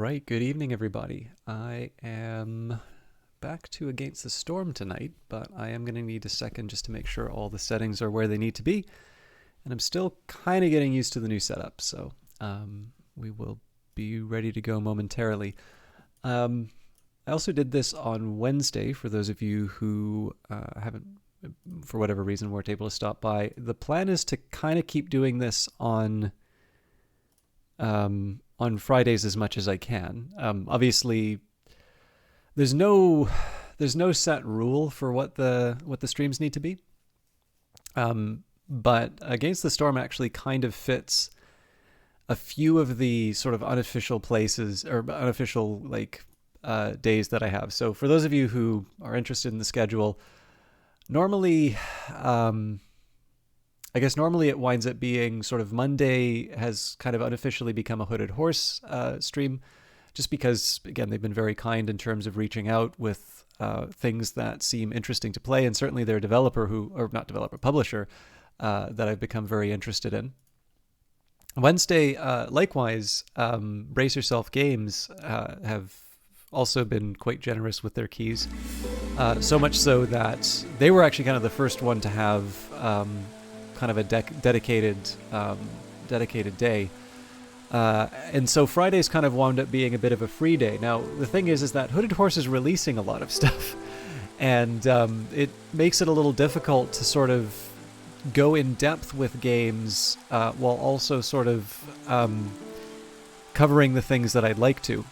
right, good evening, everybody. I am back to Against the Storm tonight, but I am going to need a second just to make sure all the settings are where they need to be. And I'm still kind of getting used to the new setup, so we will be ready to go momentarily. I also did this on Wednesday for those of you who haven't, for whatever reason, weren't able to stop by. The plan is to kind of keep doing this on Fridays as much as I can. Obviously, there's no set rule for what the streams need to be. But Against the Storm actually kind of fits a few of the sort of unofficial places or unofficial days that I have. So for those of you who are interested in the schedule, normally normally it winds up being sort of Monday has kind of unofficially become a Hooded Horse stream, just because, again, they've been very kind in terms of reaching out with things that seem interesting to play, and certainly their publisher, that I've become very interested in. Wednesday, likewise, Brace Yourself Games have also been quite generous with their keys, so much so that they were actually kind of the first one to have kind of a dedicated day. And so Fridays kind of wound up being a bit of a free day. Now, the thing is that Hooded Horse is releasing a lot of stuff, and it makes it a little difficult to sort of go in depth with games while also sort of covering the things that I'd like to.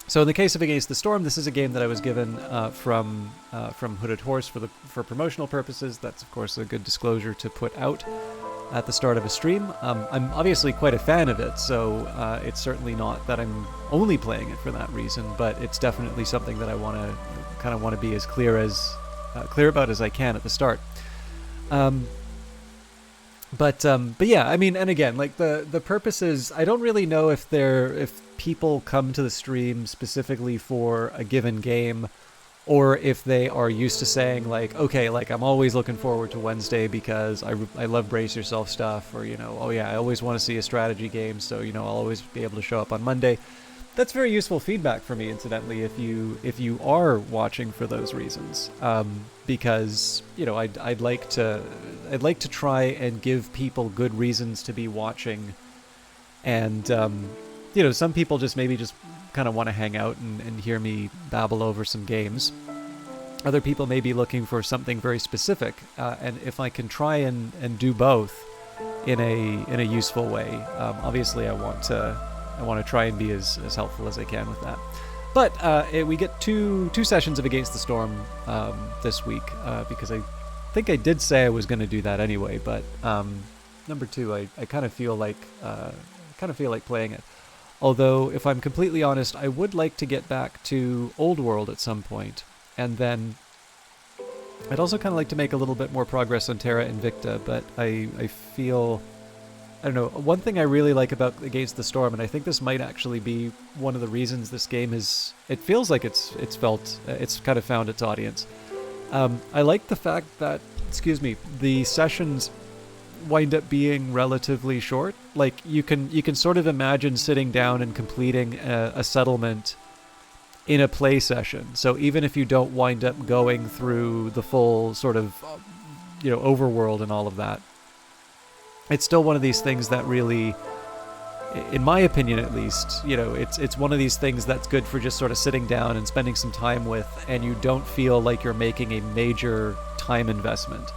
So in the case of Against the Storm, this is a game that I was given from Hooded Horse for promotional purposes. That's, of course, a good disclosure to put out at the start of a stream. I'm obviously quite a fan of it, so it's certainly not that I'm only playing it for that reason, but it's definitely something that I want to be as clear about as I can at the start. But yeah, I mean, and again, like the purpose is, I don't really know if people come to the stream specifically for a given game, or if they are used to saying like, okay, like I'm always looking forward to Wednesday because I love Brace Yourself stuff, or, oh yeah, I always want to see a strategy game, so, I'll always be able to show up on Monday. That's very useful feedback for me, incidentally, if you are watching for those reasons, because I'd like to try and give people good reasons to be watching, and some people just kind of want to hang out and hear me babble over some games. Other people may be looking for something very specific, and if I can try and do both in a useful way, obviously I want to try and be as helpful as I can with that. But we get two sessions of Against the Storm this week, because I think I did say I was going to do that anyway. But number two, I kind of feel like playing it. Although, if I'm completely honest, I would like to get back to Old World at some point, and then I'd also kind of like to make a little bit more progress on Terra Invicta. But I feel, I don't know, one thing I really like about Against the Storm, and I think this might actually be one of the reasons this game it feels like it's kind of found its audience. I like the fact that, the sessions wind up being relatively short. Like, you can sort of imagine sitting down and completing a settlement in a play session. So even if you don't wind up going through the full sort of overworld and all of that, it's still one of these things that really, in my opinion at least, it's one of these things that's good for just sort of sitting down and spending some time with, and you don't feel like you're making a major time investment.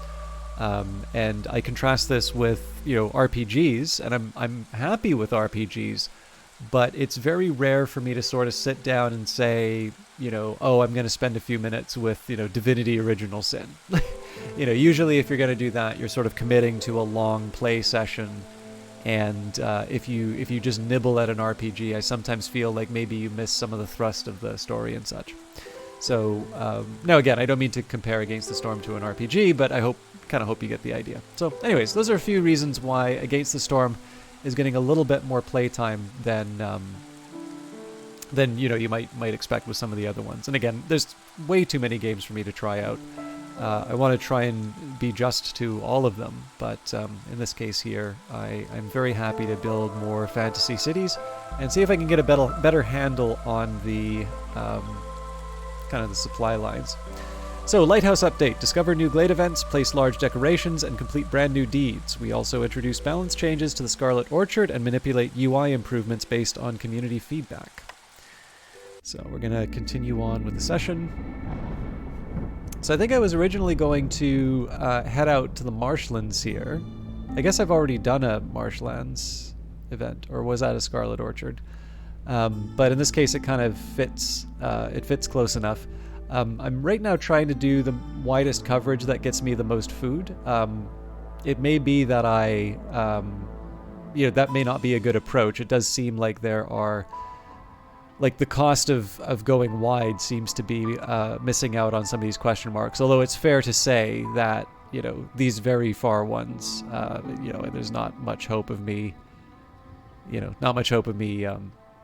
And I contrast this with RPGs, and I'm happy with RPGs, but it's very rare for me to sort of sit down and say, oh, I'm going to spend a few minutes with Divinity Original Sin. Usually if you're going to do that, you're sort of committing to a long play session, and if you just nibble at an RPG, I sometimes feel like maybe you miss some of the thrust of the story and such. So now again, I don't mean to compare Against the Storm to an RPG, but I kind of hope you get the idea. So anyways, those are a few reasons why Against the Storm is getting a little bit more playtime than you might expect with some of the other ones. And again, there's way too many games for me to try out. I want to try and be just to all of them, but in this case here, I'm very happy to build more fantasy cities and see if I can get a better handle on the kind of the supply lines. So, Lighthouse update. Discover new Glade events, place large decorations, and complete brand new deeds. We also introduce balance changes to the Scarlet Orchard and manipulate UI improvements based on community feedback. So we're going to continue on with the session. So I think I was originally going to head out to the Marshlands here. I guess I've already done a Marshlands event, or was that a Scarlet Orchard? But in this case, it kind of fits. It fits close enough. I'm right now trying to do the widest coverage that gets me the most food. It may be that that may not be a good approach. It does seem like there are, like, the cost of going wide seems to be missing out on some of these question marks. Although it's fair to say that, these very far ones, there's not much hope of me,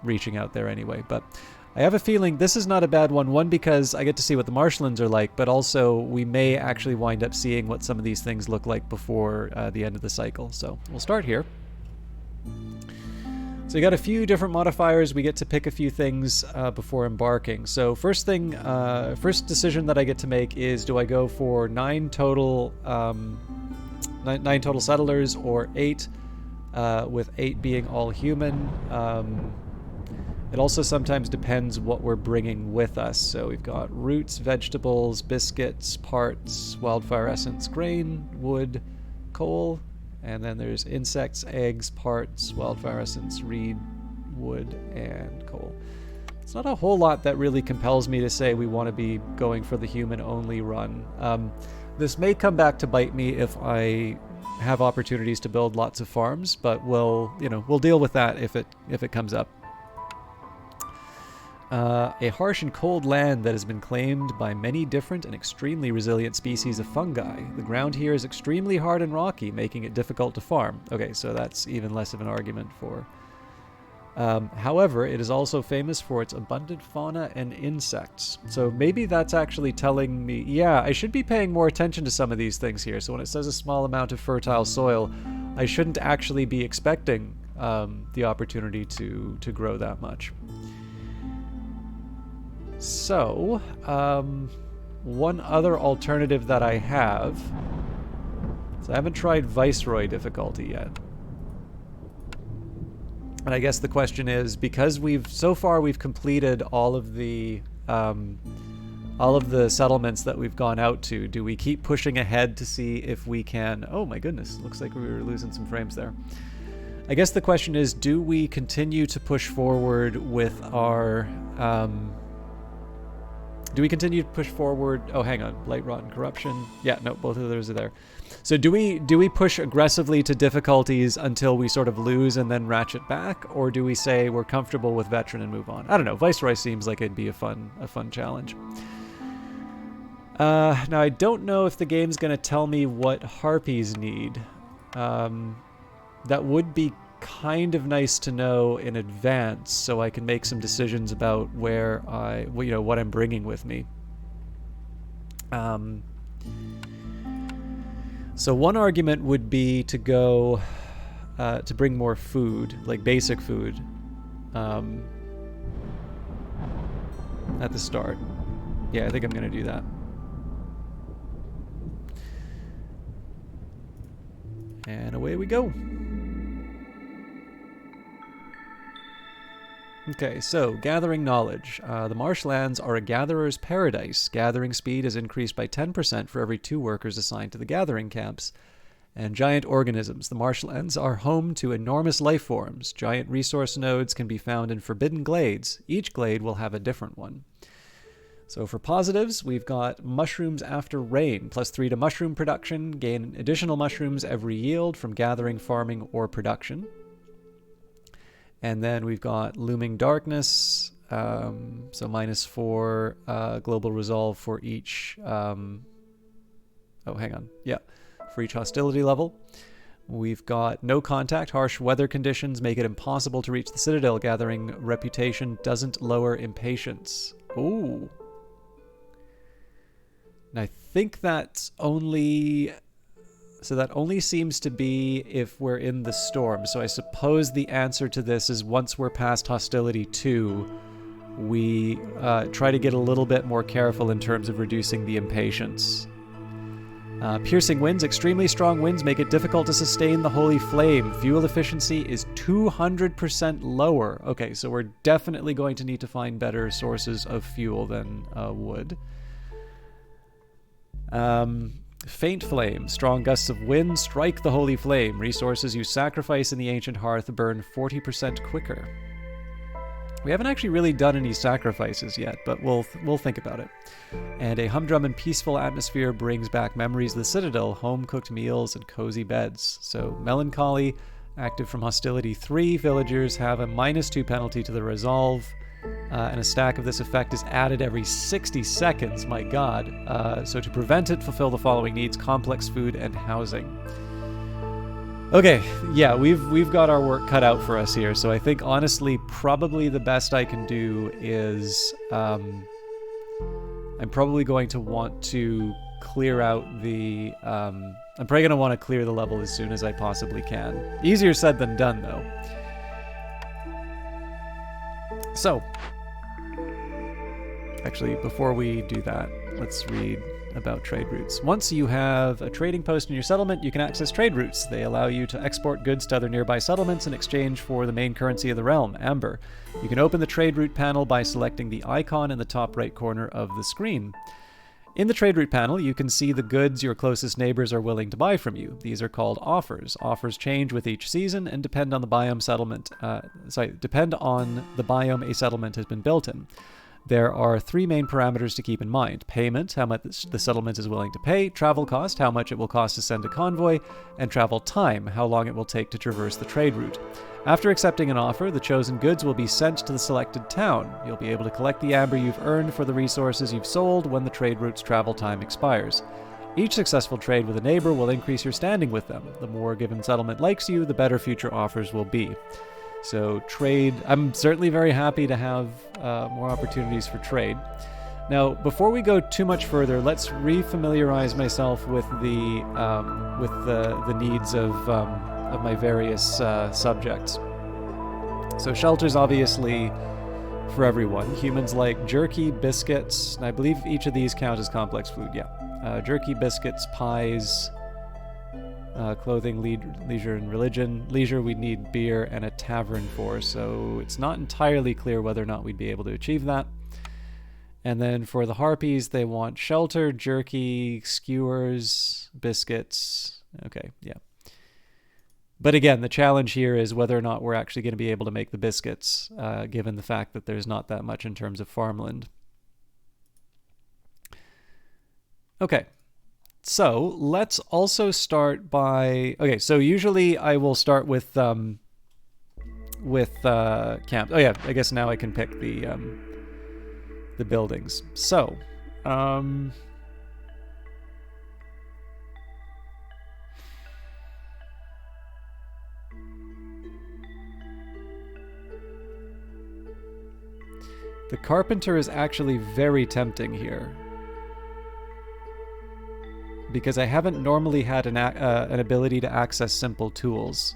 reaching out there anyway. But I have a feeling this is not a bad one. One, because I get to see what the marshlands are like, but also we may actually wind up seeing what some of these things look like before the end of the cycle. So we'll start here. So we got a few different modifiers. We get to pick a few things before embarking. So first decision that I get to make is, do I go for 9 total settlers or 8, with 8 being all human. It also sometimes depends what we're bringing with us. So we've got roots, vegetables, biscuits, parts, wildfire essence, grain, wood, coal, and then there's insects, eggs, parts, wildfire essence, reed, wood, and coal. It's not a whole lot that really compels me to say we want to be going for the human-only run. This may come back to bite me if I have opportunities to build lots of farms, but we'll deal with that if it comes up. A harsh and cold land that has been claimed by many different and extremely resilient species of fungi. The ground here is extremely hard and rocky, making it difficult to farm. Okay, so that's even less of an argument for. However, it is also famous for its abundant fauna and insects. So maybe that's actually telling me, yeah, I should be paying more attention to some of these things here. So when it says a small amount of fertile soil, I shouldn't actually be expecting the opportunity to grow that much. So, one other alternative that I have, so I haven't tried Viceroy difficulty yet. And I guess the question is, because so far we've completed all of the settlements that we've gone out to, do we keep pushing ahead to see if we can, oh my goodness, looks like we were losing some frames there. I guess the question is, do we continue to push forward with our, do we continue to push forward? Oh, hang on. Blight, Rot, and Corruption. Yeah, no, both of those are there. So do we push aggressively to difficulties until we sort of lose and then ratchet back? Or do we say we're comfortable with Veteran and move on? I don't know. Viceroy seems like it'd be a fun challenge. Now, I don't know if the game's going to tell me what Harpies need. That would be kind of nice to know in advance, so I can make some decisions about what I'm bringing with me. So one argument would be to go to bring more food, like basic food, at the start. Yeah, I think I'm gonna do that. And away we go. Okay, so gathering knowledge. The marshlands are a gatherer's paradise. Gathering speed is increased by 10% for every 2 workers assigned to the gathering camps. And giant organisms. The marshlands are home to enormous life forms. Giant resource nodes can be found in forbidden glades. Each glade will have a different one. So for positives, we've got mushrooms after rain, +3 to mushroom production. Gain additional mushrooms every yield from gathering, farming, or production. And then we've got Looming Darkness, so -4 global resolve for each, for each hostility level. We've got No Contact. Harsh weather conditions make it impossible to reach the Citadel. Gathering reputation doesn't lower impatience. Ooh. And I think that's only... So that only seems to be if we're in the storm. So I suppose the answer to this is once we're past Hostility 2, we try to get a little bit more careful in terms of reducing the impatience. Piercing winds, extremely strong winds make it difficult to sustain the holy flame. Fuel efficiency is 200% lower. Okay, so we're definitely going to need to find better sources of fuel than wood. Faint flame. Strong gusts of wind strike the holy flame. Resources you sacrifice in the ancient hearth burn 40% quicker. We haven't actually really done any sacrifices yet, but we'll think about it. And a humdrum and peaceful atmosphere brings back memories of the Citadel, home-cooked meals, and cozy beds. So, Melancholy, active from Hostility 3, villagers have a -2 penalty to the resolve, and a stack of this effect is added every 60 seconds, my god. So to prevent it, fulfill the following needs: complex food and housing. Okay, yeah, we've got our work cut out for us here, so I think honestly probably the best I can do is I'm probably going to want to clear out the I'm probably going to want to clear the level as soon as I possibly can. Easier said than done, though. So, actually, before we do that, let's read about trade routes. Once you have a trading post in your settlement, you can access trade routes. They allow you to export goods to other nearby settlements in exchange for the main currency of the realm, Amber. You can open the trade route panel by selecting the icon in the top right corner of the screen. In the trade route panel, you can see the goods your closest neighbors are willing to buy from you. These are called offers. Offers change with each season and depend on the biome a settlement has been built in. There are 3 main parameters to keep in mind: payment, how much the settlement is willing to pay; travel cost, how much it will cost to send a convoy; and travel time, how long it will take to traverse the trade route. After accepting an offer, the chosen goods will be sent to the selected town. You'll be able to collect the amber you've earned for the resources you've sold when the trade route's travel time expires. Each successful trade with a neighbor will increase your standing with them. The more a given settlement likes you, the better future offers will be. So trade, I'm certainly very happy to have more opportunities for trade. Now, before we go too much further, let's refamiliarize myself with the needs of my various subjects. So shelters, obviously, for everyone. Humans like jerky, biscuits, and I believe each of these count as complex food, yeah. Jerky, biscuits, pies, clothing, leisure, and religion. Leisure, we'd need beer and a tavern for, so it's not entirely clear whether or not we'd be able to achieve that. And then for the harpies, they want shelter, jerky, skewers, biscuits. Okay, yeah. But again, the challenge here is whether or not we're actually going to be able to make the biscuits, given the fact that there's not that much in terms of farmland. Okay. So let's also start by... Okay, so usually I will start with camp. Oh yeah, I guess now I can pick the buildings. So, the carpenter is actually very tempting here, because I haven't normally had an ability to access simple tools.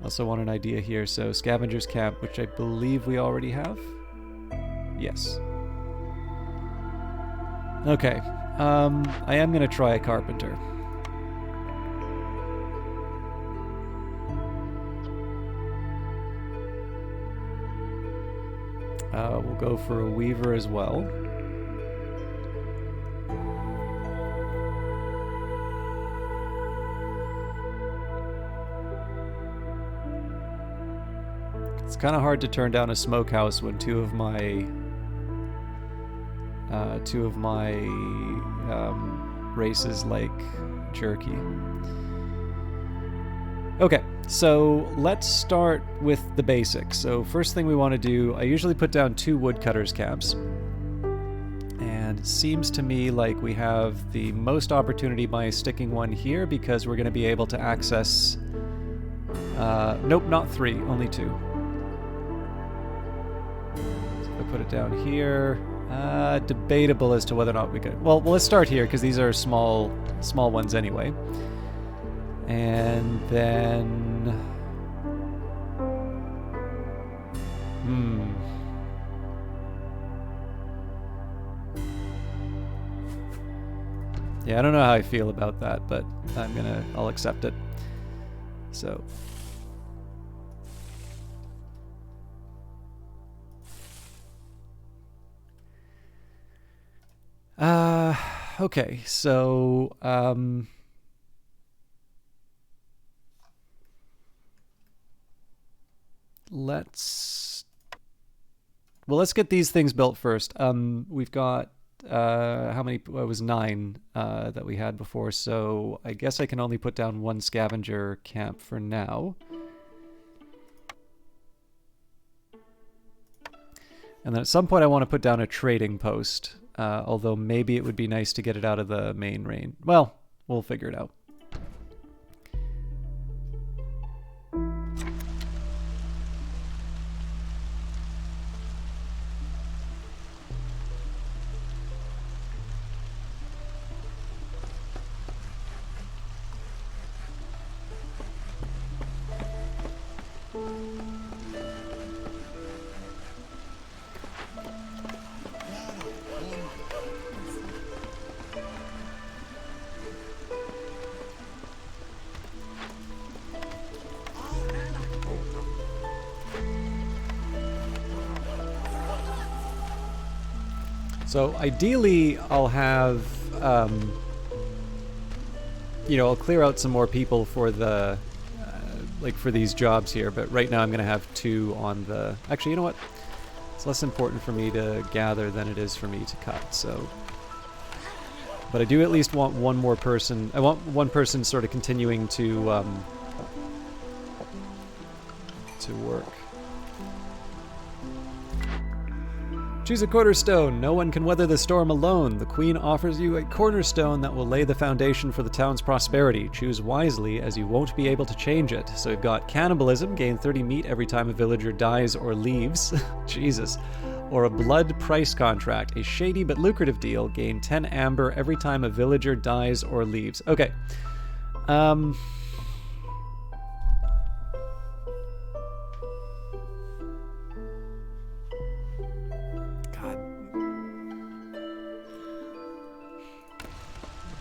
Also want an idea here, so Scavenger's Camp, which I believe we already have? Yes. Okay, I am going to try a carpenter. We'll go for a weaver as well. It's kind of hard to turn down a smokehouse when two of my races like jerky. Okay, so let's start with the basics. So first thing we want to do, I usually put down 2 woodcutters camps. And it seems to me like we have the most opportunity by sticking one here, because we're going to be able to access... nope, not 3, only 2. So if I put it down here, Debatable as to whether or not we could. Well, let's start here because these are small ones anyway. And then, yeah, I don't know how I feel about that, but I'll accept it. So. Okay, so, let's get these things built first. We've got, how many? Well, it was 9 that we had before, so I guess I can only put down 1 scavenger camp for now. And then at some point I want to put down a trading post, although maybe it would be nice to get it out of the main range. Well, we'll figure it out. So ideally, I'll have, I'll clear out some more people for the, for these jobs here. But right now, I'm going to have 2 on the. Actually, you know what? It's less important for me to gather than it is for me to cut. So, but I do at least want one more person. I want one person sort of continuing to work. Choose a cornerstone. No one can weather the storm alone. The Queen offers you a cornerstone that will lay the foundation for the town's prosperity. Choose wisely, as you won't be able to change it. So we've got cannibalism, gain 30 meat every time a villager dies or leaves. Jesus. Or a blood price contract, a shady but lucrative deal, gain 10 amber every time a villager dies or leaves. Okay.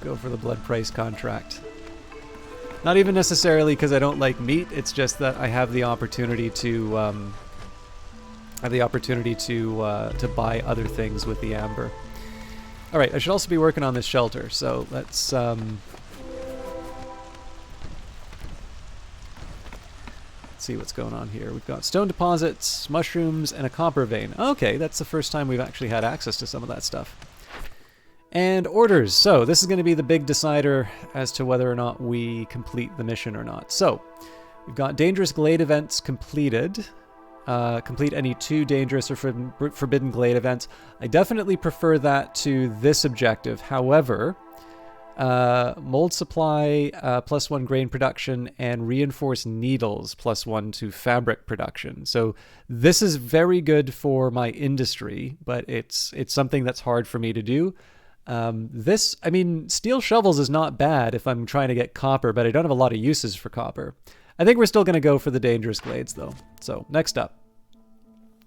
Go for the blood price contract. Not even necessarily because I don't like meat. It's just that I have the opportunity to buy other things with the amber. All right, I should also be working on this shelter. So let's see what's going on here. We've got stone deposits, mushrooms, and a copper vein. Okay, that's the first time we've actually had access to some of that stuff. And orders. So this is going to be the big decider as to whether or not we complete the mission or not. So we've got dangerous glade events completed. Complete any 2 dangerous or forbidden glade events. I definitely prefer that to this objective. However, mold supply +1 grain production and reinforced needles +1 to fabric production. So this is very good for my industry, but it's something that's hard for me to do. Steel shovels is not bad if I'm trying to get copper, but I don't have a lot of uses for copper. I think we're still going to go for the dangerous glades, though. So, next up.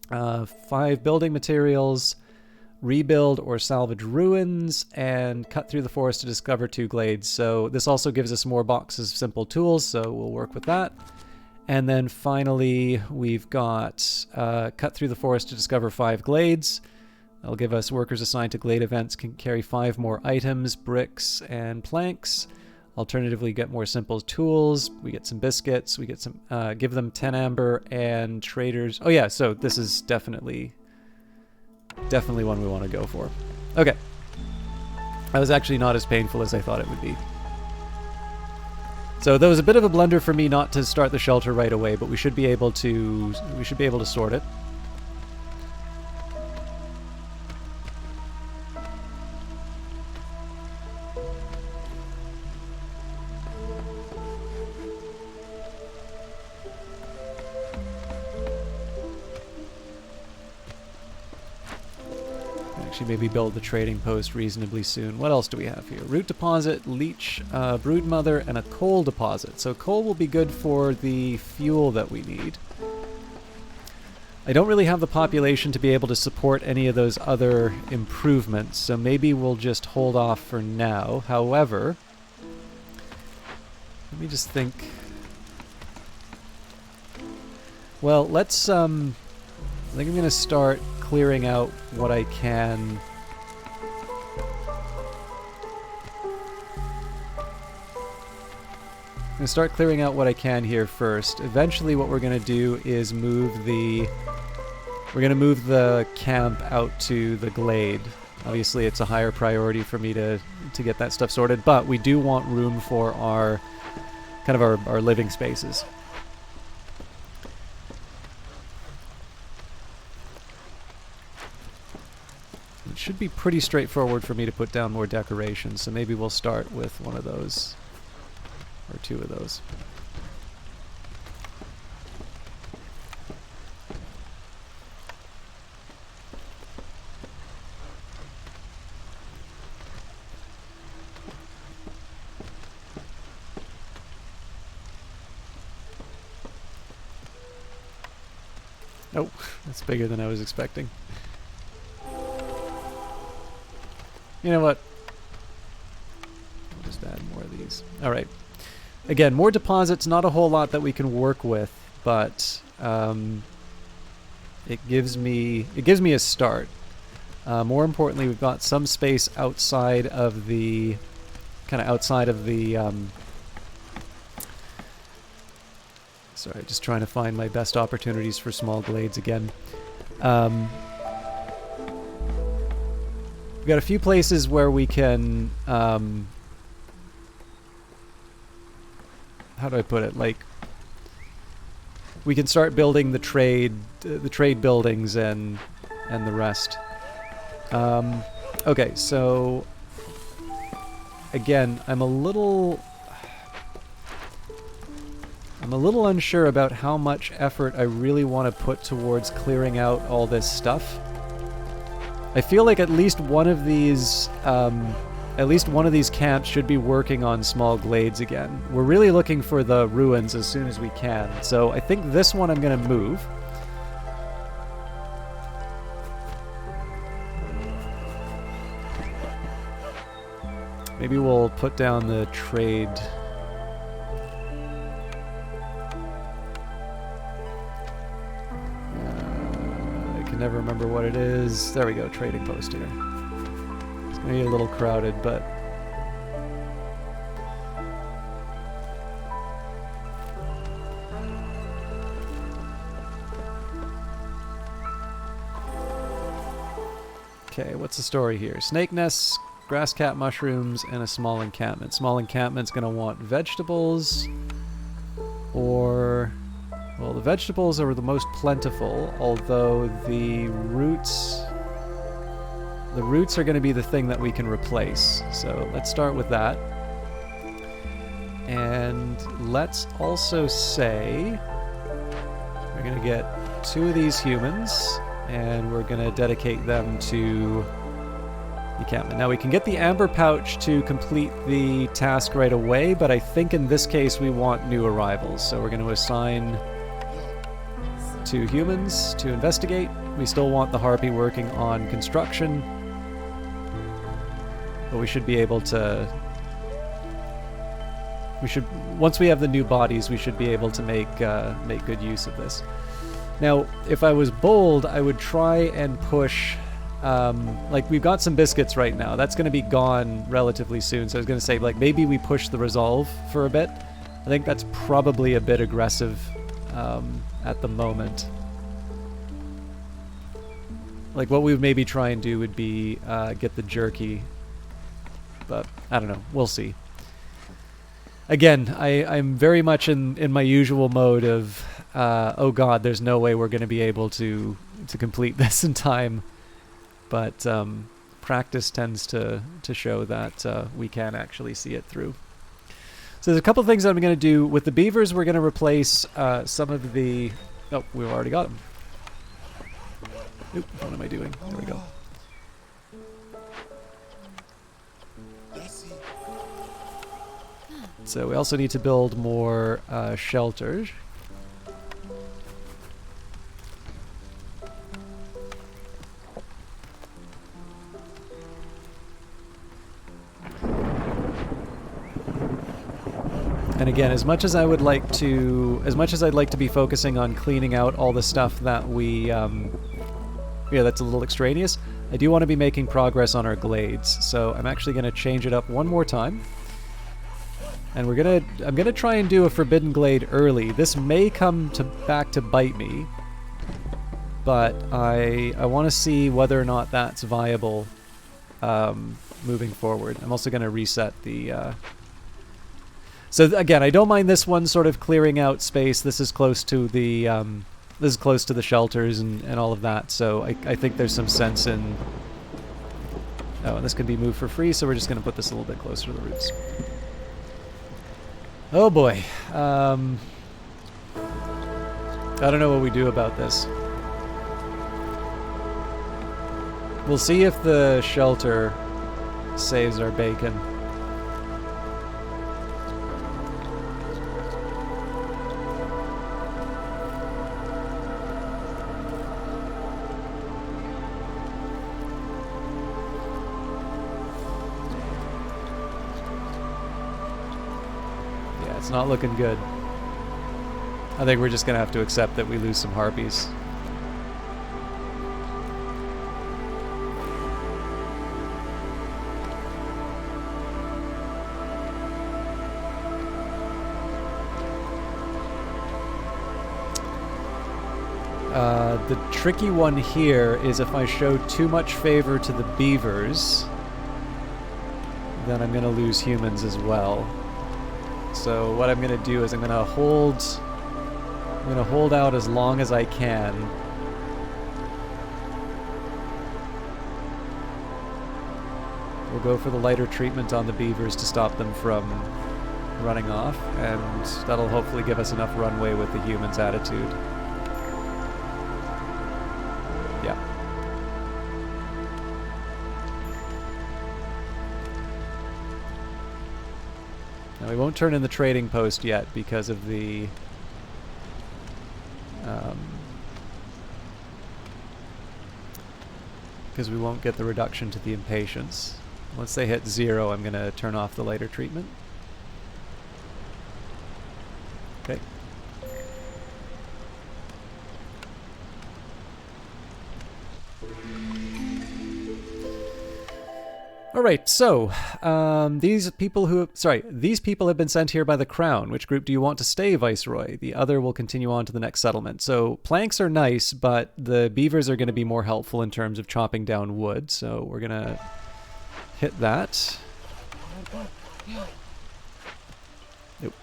5 building materials, rebuild or salvage ruins, and cut through the forest to discover 2 glades. So, this also gives us more boxes of simple tools, so we'll work with that. And then finally, we've got cut through the forest to discover 5 glades. That'll give us workers assigned to glade events can carry 5 more items, bricks, and planks. Alternatively, get more simple tools. We get some biscuits. We get some, give them 10 amber and traders. Oh yeah, so this is definitely one we want to go for. Okay. That was actually not as painful as I thought it would be. So that was a bit of a blunder for me not to start the shelter right away, but we should be able to sort it. Actually, maybe build the trading post reasonably soon. What else do we have here? Root deposit, leech, broodmother, and a coal deposit. So coal will be good for the fuel that we need. I don't really have the population to be able to support any of those other improvements, so maybe we'll just hold off for now. However, let me just think. Well, let's, I think I'm going to start clearing out what I can. I'm going to start clearing out what I can here first. Eventually what we're going to do is move the... We're going to move the camp out to the glade. Obviously it's a higher priority for me to get that stuff sorted, but we do want room for our kind of our living spaces. It should be pretty straightforward for me to put down more decorations, so maybe we'll start with one of those, or two of those. Oh, that's bigger than I was expecting. You know what? I'll just add more of these. Alright. Again, more deposits, not a whole lot that we can work with, but it gives me a start. More importantly, we've got some space outside of the sorry, just trying to find my best opportunities for small glades again. We've got a few places where we can, how do I put it? Like, we can start building the trade buildings and the rest. Okay, so again, I'm a little unsure about how much effort I really want to put towards clearing out all this stuff. I feel like at least one of these camps should be working on small glades again. We're really looking for the ruins as soon as we can, so I think this one I'm going to move. Maybe we'll put down the trade. I can never remember what it is. There we go, trading post here. It's going to be a little crowded, but... Okay, what's the story here? Snake nests, grass cap mushrooms, and a small encampment. Small encampment's going to want vegetables, or... Well, the vegetables are the most plentiful, although the roots are going to be the thing that we can replace. So let's start with that. And let's also say we're going to get 2 of these humans, and we're going to dedicate them to the encampment. Now we can get the amber pouch to complete the task right away, but I think in this case we want new arrivals. So we're going to assign 2 humans to investigate. We still want the harpy working on construction, but we should be able to... once we have the new bodies, we should be able to make good use of this. Now, if I was bold, I would try and push... like, we've got some biscuits right now. That's going to be gone relatively soon, so I was going to say, like, maybe we push the resolve for a bit. I think that's probably a bit aggressive at the moment. Like, what we would maybe try and do would be get the jerky, but I don't know. We'll see. Again, I'm very much in my usual mode of, oh god, there's no way we're going to be able to complete this in time. But practice tends to show that we can actually see it through. So there's a couple of things that I'm going to do. With the beavers, we're going to replace some of the... Oh, we've already got them. Oop, what am I doing? There we go. So we also need to build more shelters. And again, as much as I'd like to be focusing on cleaning out all the stuff that we, that's a little extraneous, I do want to be making progress on our glades. So I'm actually going to change it up one more time. And I'm gonna try and do a Forbidden Glade early. This may come back to bite me, but I want to see whether or not that's viable moving forward. I'm also going to reset the... So again, I don't mind this one sort of clearing out space. This is close to the shelters and all of that. So I think there's some sense in... Oh, and this can be moved for free, so we're just going to put this a little bit closer to the roots. Oh boy. I don't know what we do about this. We'll see if the shelter saves our bacon. It's not looking good. I think we're just going to have to accept that we lose some harpies. The tricky one here is if I show too much favor to the beavers, then I'm going to lose humans as well. So what I'm going to do is I'm going to hold out as long as I can. We'll go for the lighter treatment on the beavers to stop them from running off, and that'll hopefully give us enough runway with the humans' attitude. Yeah. Now we won't turn in the trading post yet because of the because we won't get the reduction to the impatience. Once they hit 0, I'm going to turn off the lighter treatment. Okay. Alright, so, these people have been sent here by the Crown. Which group do you want to stay, Viceroy? The other will continue on to the next settlement. So, planks are nice, but the beavers are going to be more helpful in terms of chopping down wood, so we're going to hit that. Nope.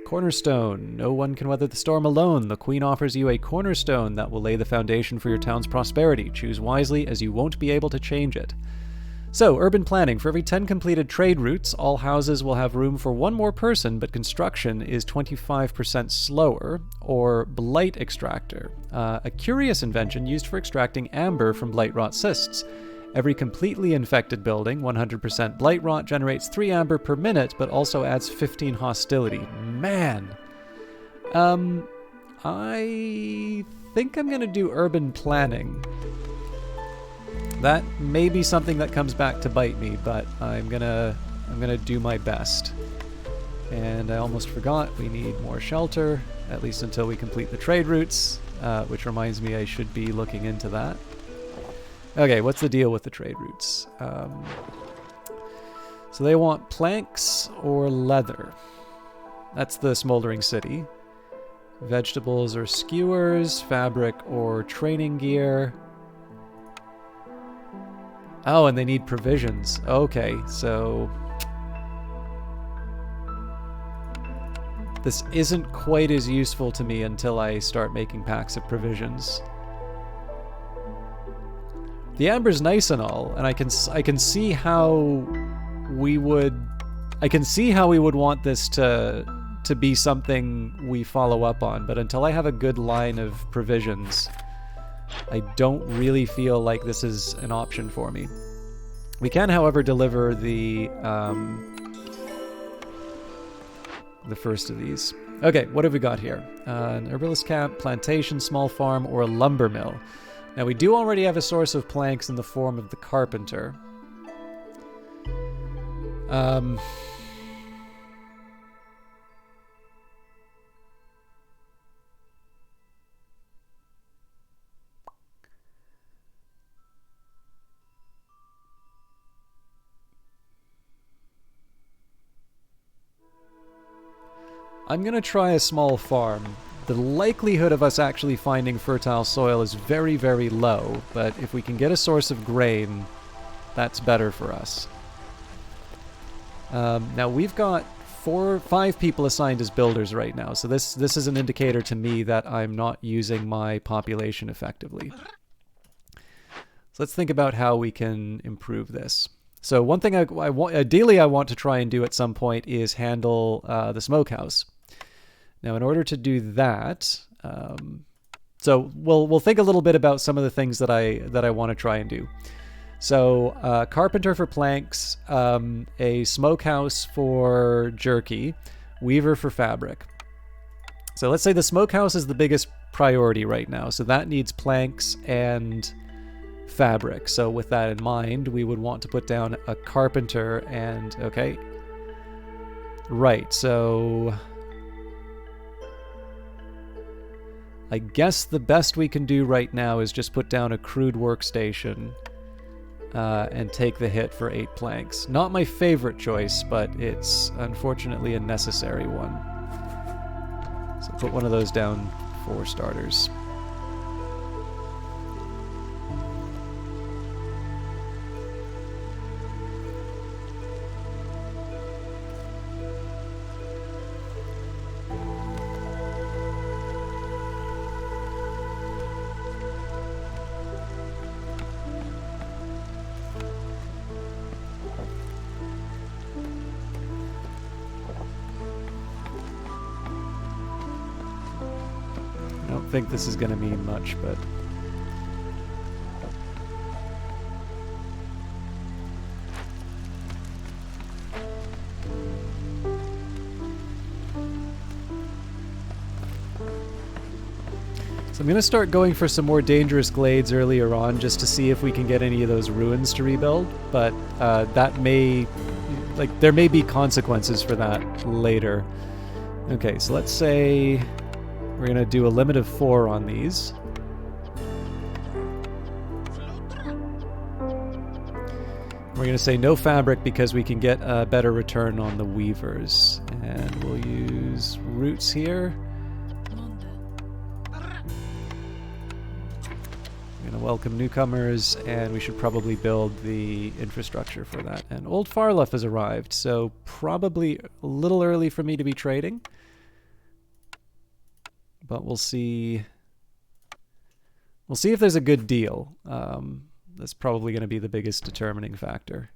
Cornerstone. No one can weather the storm alone. The Queen offers you a cornerstone that will lay the foundation for your town's prosperity. Choose wisely, as you won't be able to change it. So, urban planning. For every 10 completed trade routes, all houses will have room for one more person, but construction is 25% slower. Or blight extractor. A curious invention used for extracting amber from blight rot cysts. Every completely infected building, 100% blight rot, generates 3 amber per minute, but also adds 15 hostility. Man! I think I'm gonna do urban planning. That may be something that comes back to bite me, but I'm gonna do my best. And I almost forgot, we need more shelter, at least until we complete the trade routes, which reminds me I should be looking into that. Okay, what's the deal with the trade routes? So they want planks or leather. That's the smoldering city. Vegetables or skewers, fabric or training gear. Oh, and they need provisions. Okay, so this isn't quite as useful to me until I start making packs of provisions. The amber's nice and all, and I can see how we would want this to be something we follow up on, but until I have a good line of provisions, I don't really feel like this is an option for me. We can, however, deliver the the first of these. Okay, what have we got here? An herbalist camp, plantation, small farm, or a lumber mill. Now, we do already have a source of planks in the form of the carpenter. I'm going to try a small farm. The likelihood of us actually finding fertile soil is very, very low, but if we can get a source of grain, that's better for us. Now, we've got 5 people assigned as builders right now, so this is an indicator to me that I'm not using my population effectively. So let's think about how we can improve this. So one thing ideally I want to try and do at some point is handle the smokehouse. Now, in order to do that, so we'll think a little bit about some of the things that I want to try and do. So, carpenter for planks, a smokehouse for jerky, weaver for fabric. So let's say the smokehouse is the biggest priority right now. So that needs planks and fabric. So with that in mind, we would want to put down a carpenter and, okay. Right, so I guess the best we can do right now is just put down a crude workstation and take the hit for 8 planks. Not my favorite choice, but it's unfortunately a necessary one. So put one of those down for starters. I think this is going to mean much, but so I'm going to start going for some more dangerous glades earlier on just to see if we can get any of those ruins to rebuild, but that may, there may be consequences for that later. Okay, so let's say we're going to do a limit of 4 on these. We're going to say no fabric because we can get a better return on the weavers. And we'll use roots here. We're going to welcome newcomers, and we should probably build the infrastructure for that. And Old Farluff has arrived, so probably a little early for me to be trading. But we'll see. We'll see if there's a good deal. That's probably going to be the biggest determining factor.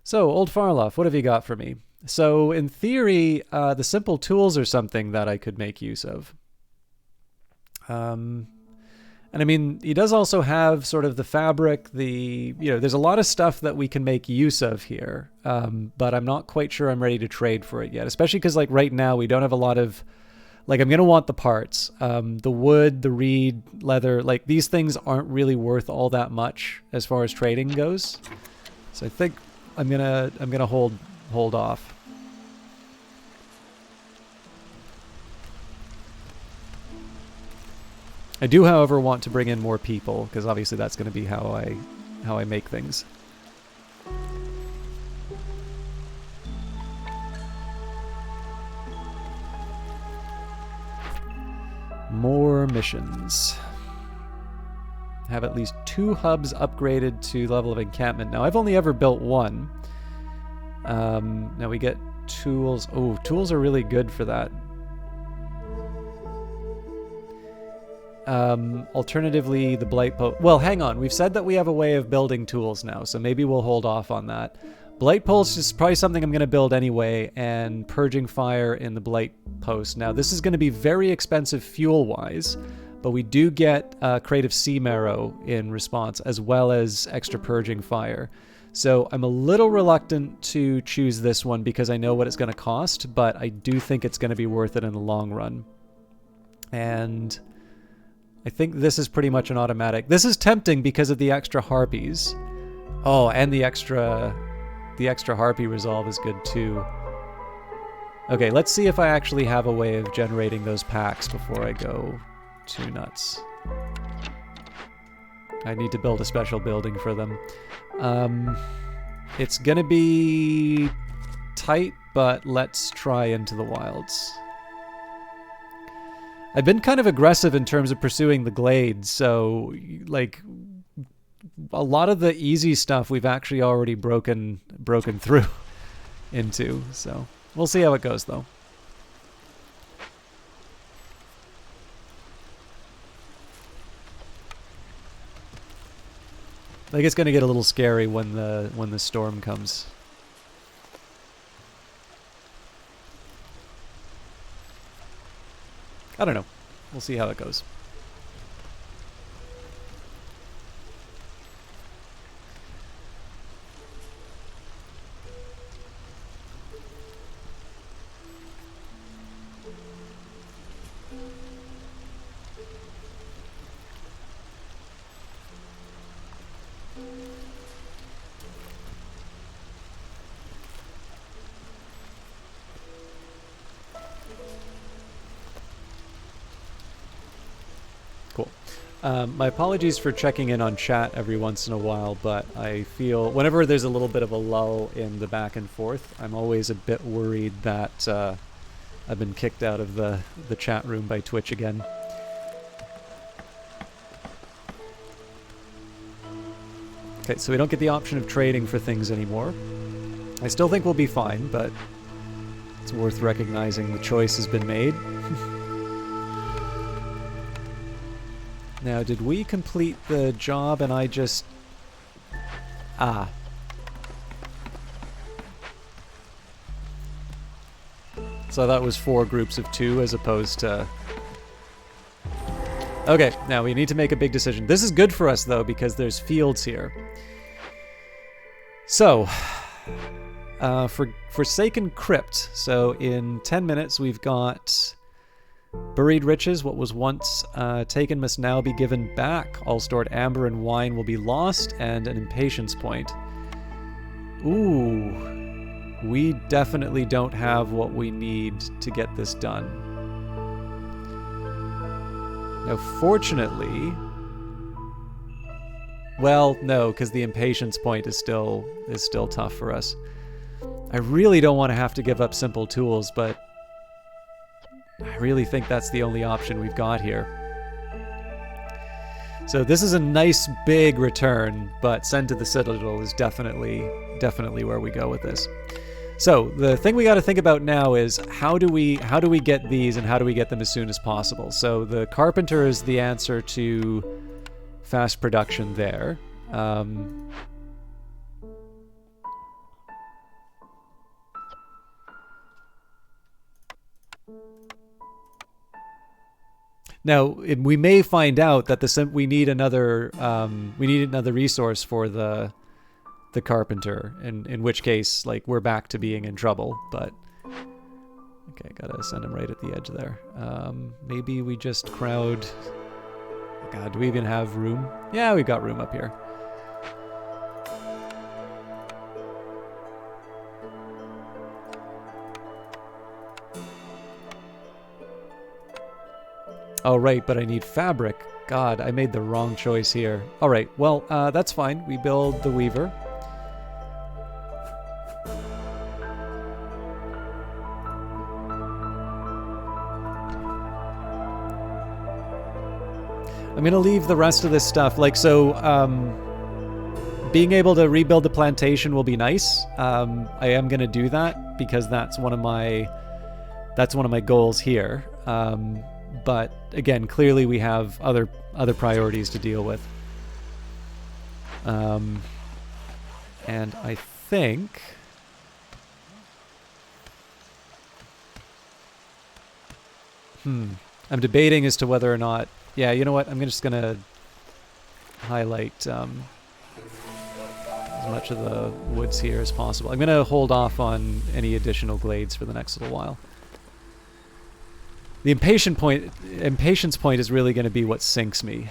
So, Old Farluff, what have you got for me? So, in theory, the simple tools are something that I could make use of. And I mean, he does also have sort of the fabric, there's a lot of stuff that we can make use of here. But I'm not quite sure I'm ready to trade for it yet, especially because, right now we don't have a lot of. I'm going to want the parts. The wood, the reed, leather, these things aren't really worth all that much as far as trading goes. So I think I'm gonna hold off. I do, however, want to bring in more people, because obviously that's going to be how I make things. More missions. Have at least 2 hubs upgraded to level of encampment. Now, I've only ever built 1. Now we get tools. Oh, tools are really good for that. Alternatively, the Blight Post. Well, hang on. We've said that we have a way of building tools now, so maybe we'll hold off on that. Blight Post is probably something I'm going to build anyway, and Purging Fire in the Blight Post. Now, this is going to be very expensive fuel-wise, but we do get Creative Sea Marrow in response, as well as extra Purging Fire. So I'm a little reluctant to choose this one because I know what it's going to cost, but I do think it's going to be worth it in the long run. And I think this is pretty much an automatic. This is tempting because of the extra harpies. Oh, and the extra harpy resolve is good too. Okay, let's see if I actually have a way of generating those packs before I go too nuts. I need to build a special building for them. It's gonna be tight, but let's try Into the Wilds. I've been kind of aggressive in terms of pursuing the glades, so like a lot of the easy stuff we've actually already broken through into, so we'll see how it goes though. Like it's gonna get a little scary when the storm comes. I don't know. We'll see how it goes. Cool. My apologies for checking in on chat every once in a while, but I feel whenever there's a little bit of a lull in the back and forth, I'm always a bit worried that I've been kicked out of the chat room by Twitch again. Okay, so we don't get the option of trading for things anymore. I still think we'll be fine, but it's worth recognizing the choice has been made. Now, did we complete the job and I just... Ah. So that was 4 groups of 2 as opposed to... Okay, now we need to make a big decision. This is good for us, though, because there's fields here. So, for Forsaken Crypt, so in 10 minutes we've got... Buried riches, what was once taken must now be given back. All stored amber and wine will be lost, and an impatience point. Ooh, we definitely don't have what we need to get this done. Now, fortunately, well, no, because the impatience point is still tough for us. I really don't want to have to give up simple tools, but I really think that's the only option we've got here. So this is a nice big return, but Send to the Citadel is definitely where we go with this. So the thing we got to think about now is how do we get these and how do we get them as soon as possible? So the Carpenter is the answer to fast production there. Now we may find out that we need another resource for the Carpenter, in which case like we're back to being in trouble. But okay, gotta send him right at the edge there. Maybe we just crowd. God, do we even have room? Yeah, we've got room up here. Oh, right, but I need fabric. God, I made the wrong choice here. All right, well, that's fine. We build the Weaver. I'm going to leave the rest of this stuff. Like, so, being able to rebuild the plantation will be nice. I am going to do that because that's one of my goals here. But again, clearly we have other priorities to deal with. And I think I'm debating as to whether or not, yeah, you know what? I'm just gonna highlight as much of the woods here as possible. I'm going to hold off on any additional glades for the next little while. The impatience point is really going to be what sinks me.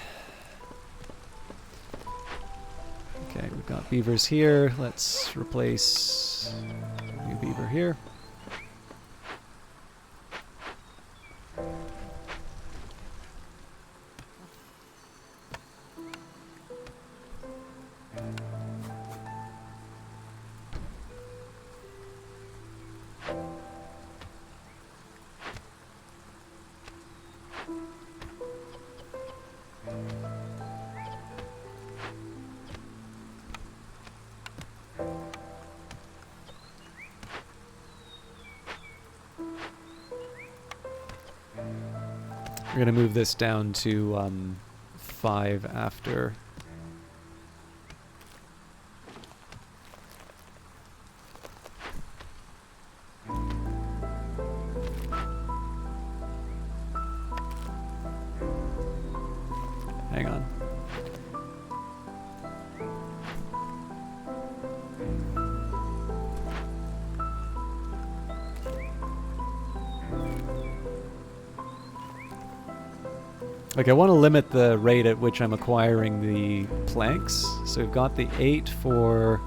Okay, we've got beavers here. Let's replace new beaver here. We're going to move this down to 5 after. Hang on. Okay, I want to limit the rate at which I'm acquiring the planks. So we've got the 8 for...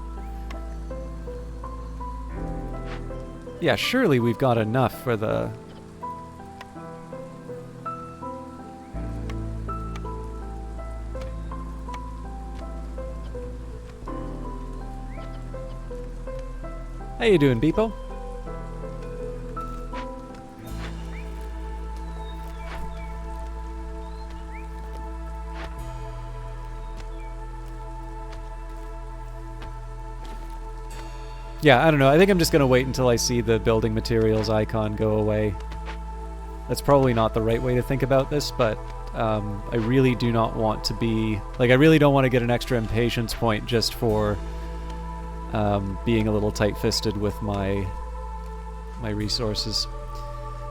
Yeah, surely we've got enough for the... How you doing, Beepo? Yeah, I don't know. I think I'm just going to wait until I see the building materials icon go away. That's probably not the right way to think about this, but I really do not want to be... Like, I really don't want to get an extra impatience point just for being a little tight-fisted with my resources.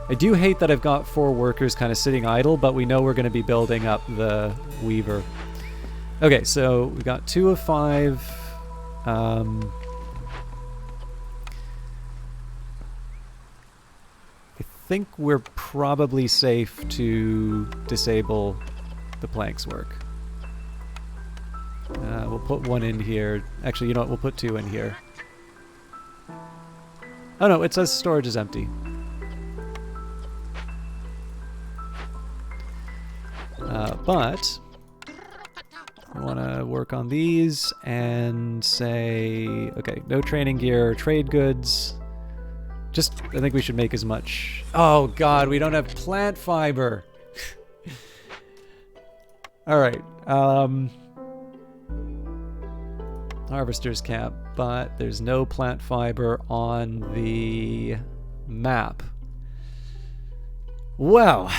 I do hate that I've got 4 workers kind of sitting idle, but we know we're going to be building up the Weaver. Okay, so we've got 2 of 5... I think we're probably safe to disable the planks work. We'll put 1 in here. Actually, you know what? We'll put 2 in here. Oh no, it says storage is empty. But I want to work on these and say, okay, no training gear, trade goods. Just, I think we should make as much... Oh god, we don't have plant fiber! Alright, Harvester's Camp, but there's no plant fiber on the map. Well,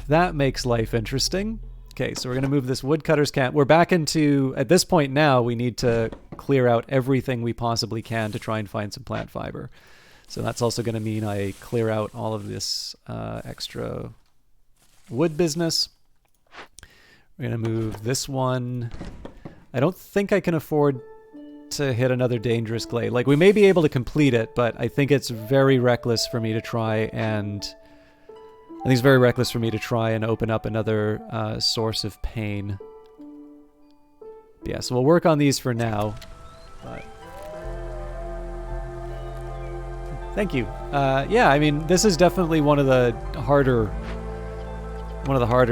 that makes life interesting. Okay, so we're going to move this Woodcutter's Camp. We're back into... At this point now, we need to clear out everything we possibly can to try and find some plant fiber. So that's also going to mean I clear out all of this extra wood business. We're going to move this one. I don't think I can afford to hit another dangerous glade. Like, we may be able to complete it, but I think it's very reckless for me to try and... I think it's very reckless for me to try and open up another source of pain. Yeah, so we'll work on these for now. But... Thank you. Yeah, I mean, this is definitely one of the harder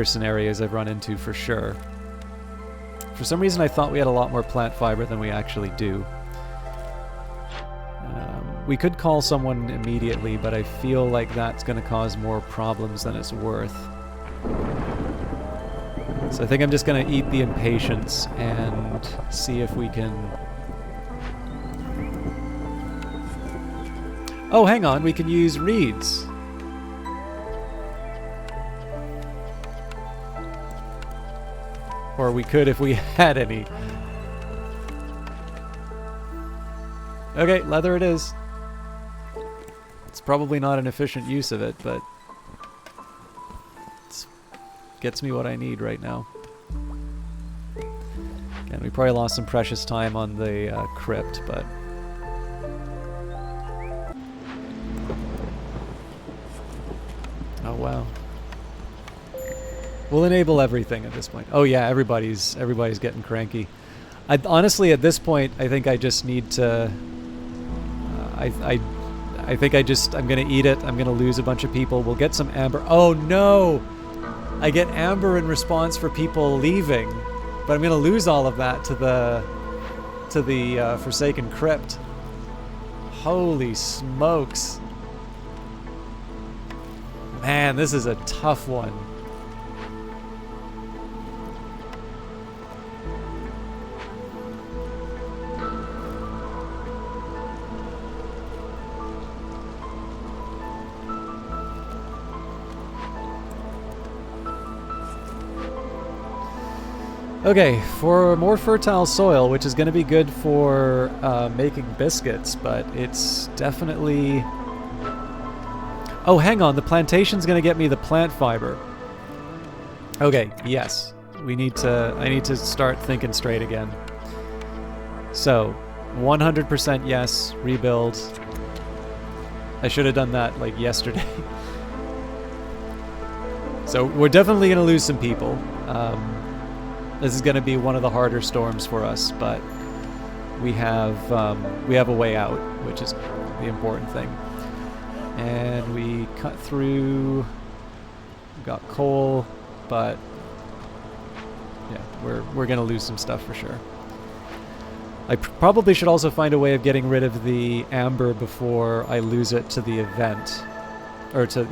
scenarios I've run into for sure. For some reason, I thought we had a lot more plant fiber than we actually do. We could call someone immediately, but I feel like that's going to cause more problems than it's worth. So I think I'm just going to eat the impatience and see if we can... Oh, hang on, we can use reeds. Or we could if we had any. Okay, leather it is. It's probably not an efficient use of it, but it gets me what I need right now. And we probably lost some precious time on the crypt, but... Oh, wow. We'll enable everything at this point. Oh yeah, everybody's getting cranky. Honestly, at this point, I think I just need to... I think I'm gonna eat it. I'm gonna lose a bunch of people. We'll get some amber. Oh no! I get amber in response for people leaving, but I'm gonna lose all of that to the Forsaken Crypt. Holy smokes! Man, this is a tough one. Okay, for more fertile soil, which is going to be good for making biscuits, but it's definitely... Oh, hang on, the plantation's going to get me the plant fiber. Okay, yes. I need to start thinking straight again. So, 100% yes, rebuild. I should have done that, like, yesterday. So, we're definitely going to lose some people. This is going to be one of the harder storms for us, but we have a way out, which is the important thing. And we cut through. We got coal, but yeah, we're going to lose some stuff for sure. I probably should also find a way of getting rid of the amber before I lose it to the event, or to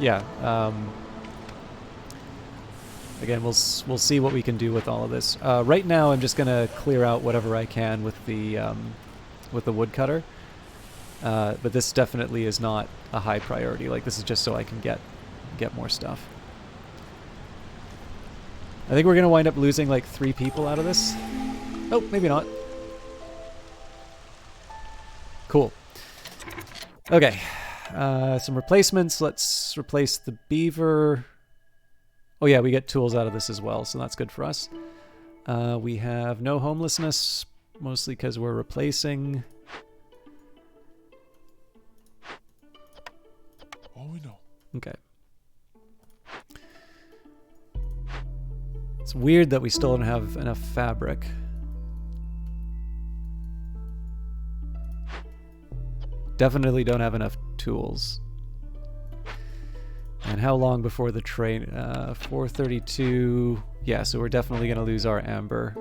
again, we'll see what we can do with all of this. Right now, I'm just gonna clear out whatever I can with the woodcutter. But this definitely is not a high priority. Like, this is just so I can get more stuff. I think we're gonna wind up losing like 3 people out of this. Oh, maybe not. Cool. Okay, some replacements. Let's replace the beaver. Oh yeah, we get tools out of this as well, so that's good for us. We have no homelessness, mostly because we're replacing. Oh, we know. Okay. It's weird that we still don't have enough fabric. Definitely don't have enough tools. And how long before the train? 4:32. Yeah, so we're definitely going to lose our amber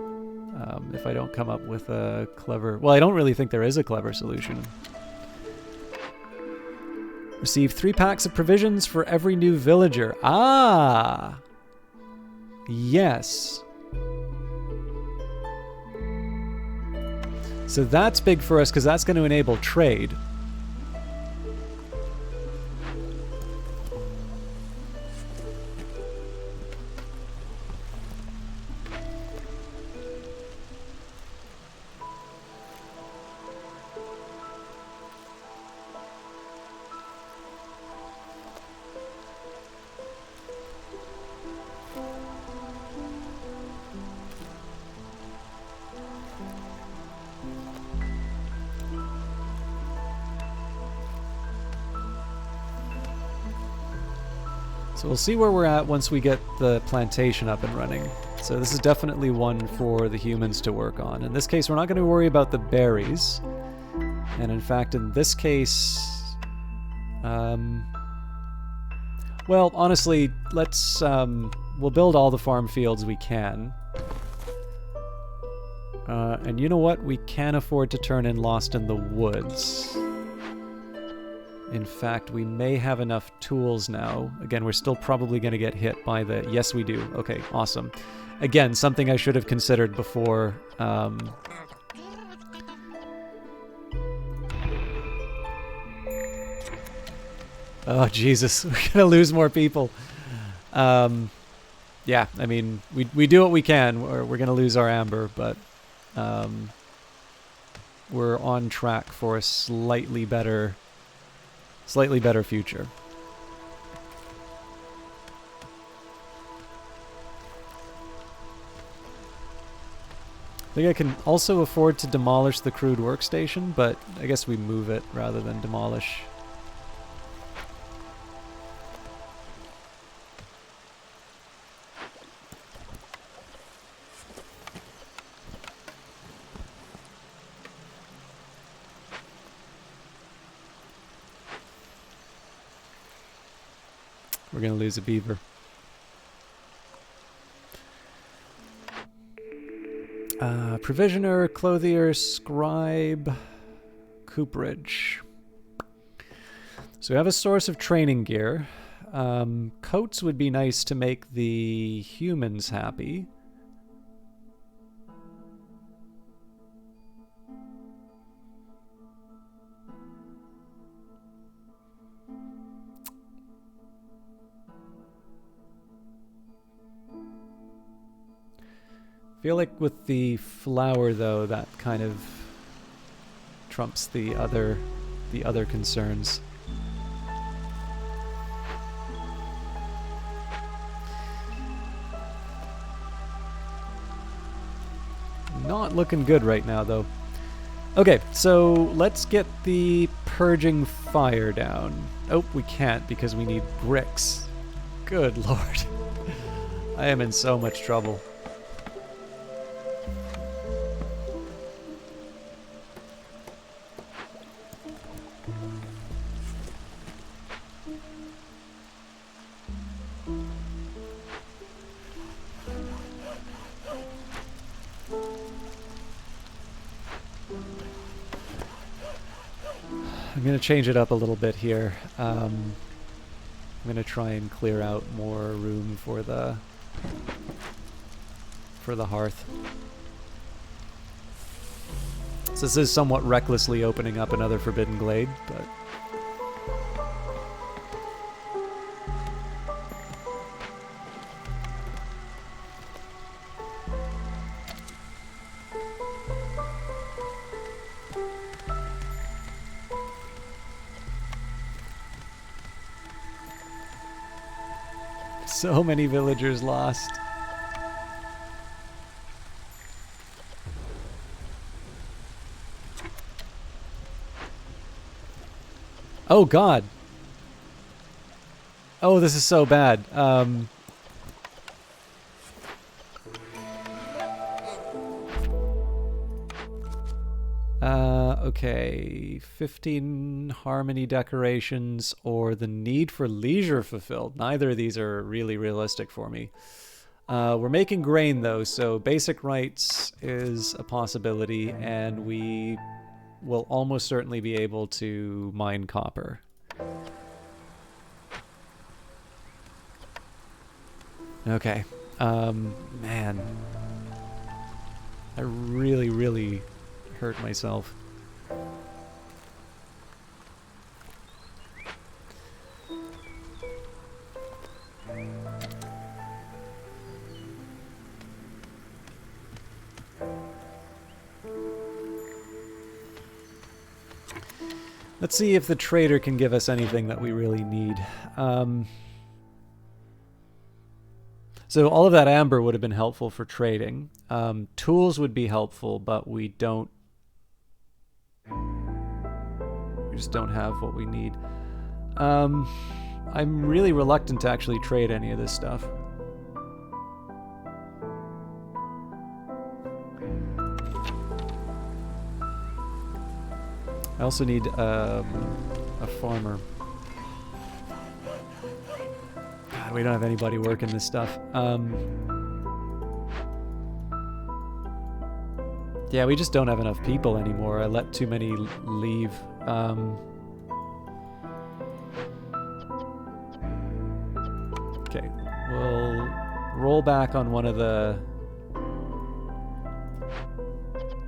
if I don't come up with a clever... Well, I don't really think there is a clever solution. Receive 3 packs of provisions for every new villager. Ah! Yes. So that's big for us because that's going to enable trade. So we'll see where we're at once we get the plantation up and running. So this is definitely one for the humans to work on. In this case, we're not going to worry about the berries. And in fact, in this case... well, honestly, let's... we'll build all the farm fields we can. And you know what? We can afford to turn in Lost in the Woods. In fact, we may have enough tools now. Again, we're still probably going to get hit by the... Yes, we do. Okay, awesome. Again, something I should have considered before. Oh, Jesus. We're going to lose more people. Yeah, I mean, we do what we can. We're going to lose our amber, but we're on track for a slightly better future. I think I can also afford to demolish the crude workstation, but I guess we move it rather than demolish. We're gonna lose a beaver. Provisioner, clothier, scribe, cooperage. So we have a source of training gear. Coats would be nice to make the humans happy. I feel like with the flour, though, that kind of trumps the other concerns. Not looking good right now, though. Okay, so let's get the purging fire down. Oh, we can't because we need bricks. Good lord. I am in so much trouble. I'm going to change it up a little bit here. I'm going to try and clear out more room for the hearth. So this is somewhat recklessly opening up another forbidden glade, but so many villagers lost. Oh god. Oh, this is so bad. Okay, 15 harmony decorations or the need for leisure fulfilled. Neither of these are really realistic for me. We're making grain though, so basic rights is a possibility, and we will almost certainly be able to mine copper. Okay, man. I really hurt myself. Let's see if the trader can give us anything that we really need. So all of that amber would have been helpful for trading. Tools would be helpful, but we just don't have what we need. I'm really reluctant to actually trade any of this stuff. I also need a farmer. God, we don't have anybody working this stuff. Yeah, we just don't have enough people anymore. I let too many leave. Okay, we'll roll back on one of the...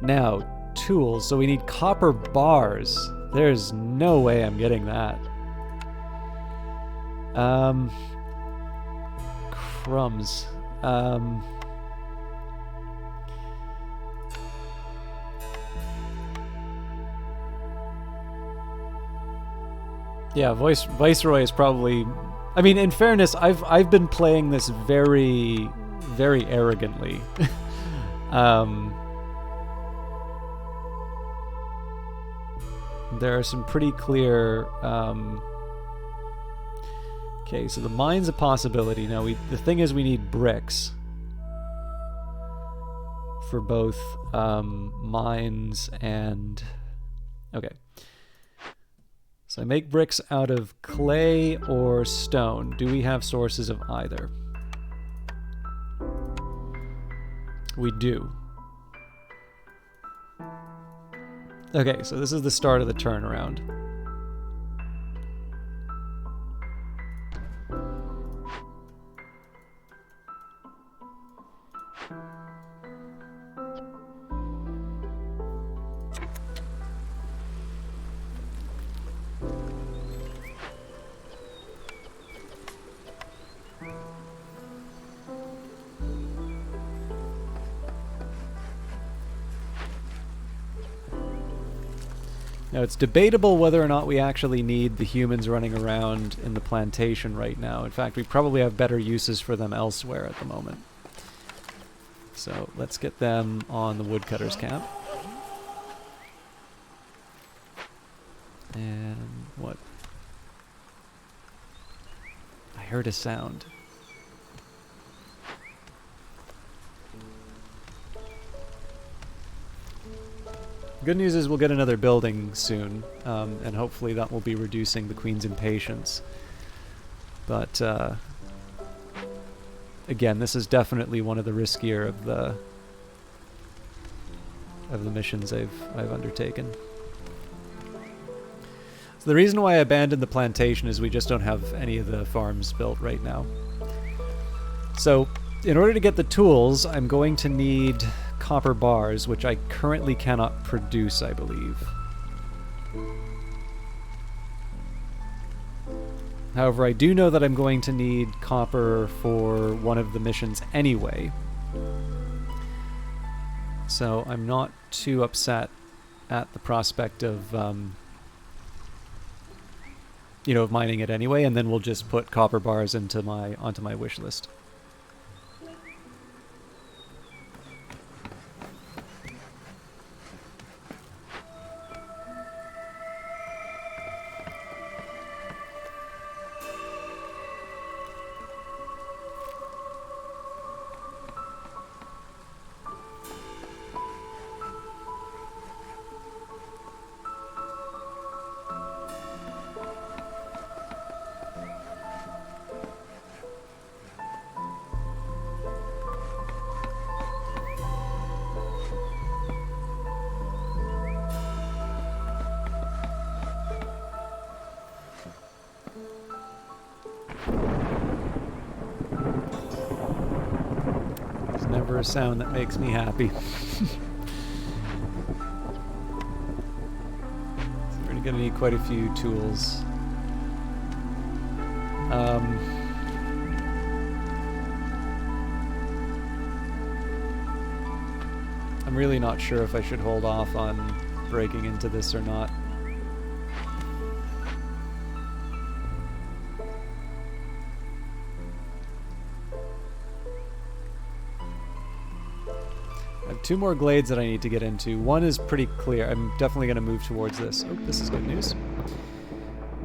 Now, tools. So we need copper bars. There's no way I'm getting that. Crumbs. Yeah, Viceroy is probably... I mean, in fairness, I've been playing this very arrogantly. there are some pretty clear... okay, so the mine's a possibility. Now, the thing is we need bricks for both mines and... Okay. So I make bricks out of clay or stone. Do we have sources of either? We do. Okay, so this is the start of the turnaround. Now, it's debatable whether or not we actually need the humans running around in the plantation right now. In fact, we probably have better uses for them elsewhere at the moment. So let's get them on the woodcutters camp. And what? I heard a sound. Good news is we'll get another building soon, and hopefully that will be reducing the Queen's impatience. But again, this is definitely one of the riskier of the missions I've undertaken. So the reason why I abandoned the plantation is we just don't have any of the farms built right now. So in order to get the tools, I'm going to need copper bars, which I currently cannot produce, I believe. However, I do know that I'm going to need copper for one of the missions anyway. So I'm not too upset at the prospect of, you know, of mining it anyway, and then we'll just put copper bars onto my wish list. Never a sound that makes me happy. So we're going to need quite a few tools. I'm really not sure if I should hold off on breaking into this or not. Two more glades that I need to get into. One is pretty clear. I'm definitely going to move towards this. Oh, this is good news.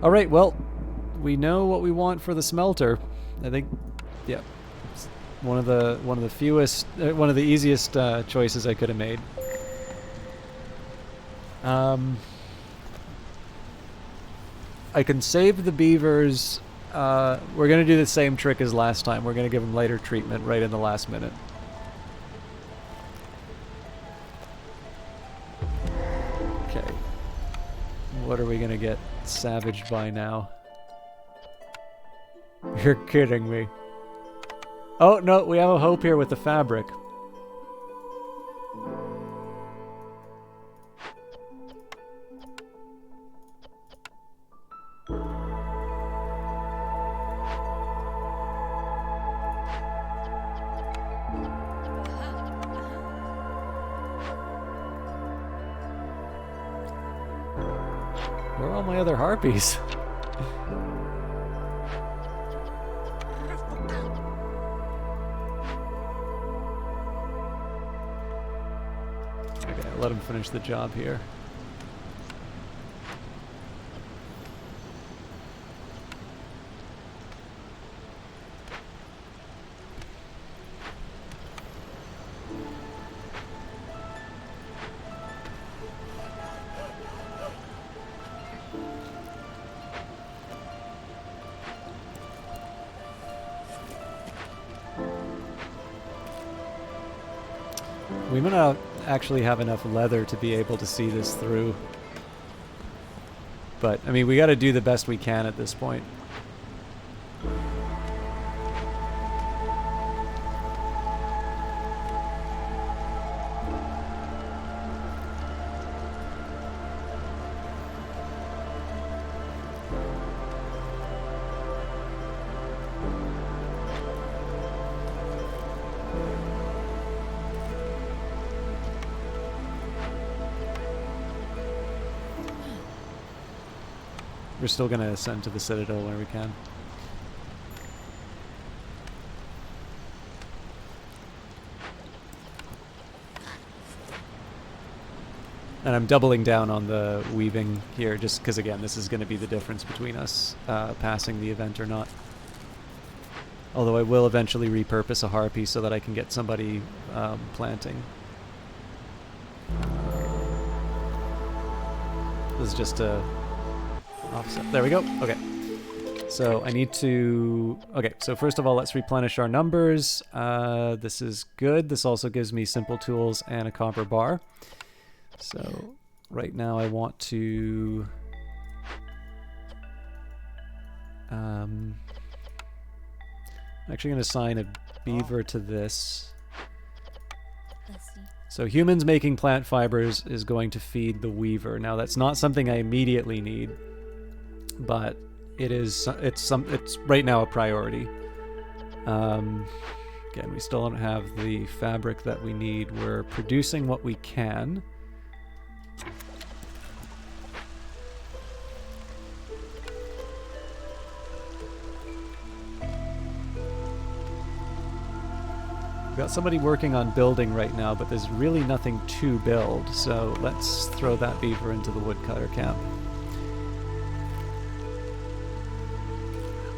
All right, well, we know what we want for the smelter. I think, yeah, it's one of the easiest choices I could have made. I can save the beavers. We're going to do the same trick as last time. We're going to give them lighter treatment right in the last minute. What are we gonna get savaged by now? You're kidding me. Oh, no, we have a hope here with the fabric. Where are all my other harpies? Okay, let him finish the job here. We might not actually have enough leather to be able to see this through. But, I mean, we got to do the best we can at this point. We're still going to ascend to the Citadel where we can. And I'm doubling down on the weaving here just because, again, this is going to be the difference between us passing the event or not. Although I will eventually repurpose a harpy so that I can get somebody planting. This is just a... offset. There we go. Okay. So I need to... Okay, so first of all, let's replenish our numbers. This is good. This also gives me simple tools and a copper bar. So right now I want to... I'm actually going to assign a beaver to this. So humans making plant fibers is going to feed the weaver. Now that's not something I immediately need, but it is. It's right now a priority. Again, we still don't have the fabric that we need. We're producing what we can. We've got somebody working on building right now, but there's really nothing to build, so let's throw that beaver into the woodcutter camp.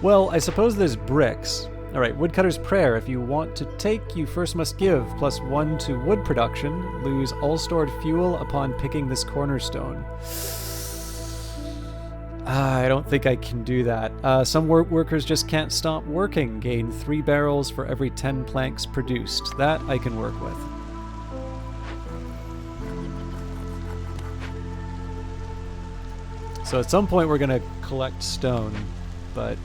Well, I suppose there's bricks. Alright, Woodcutter's Prayer. If you want to take, you first must give. +1 to wood production. Lose all stored fuel upon picking this cornerstone. I don't think I can do that. Some workers just can't stop working. Gain 3 barrels for every 10 planks produced. That I can work with. So at some point we're going to collect stone, but...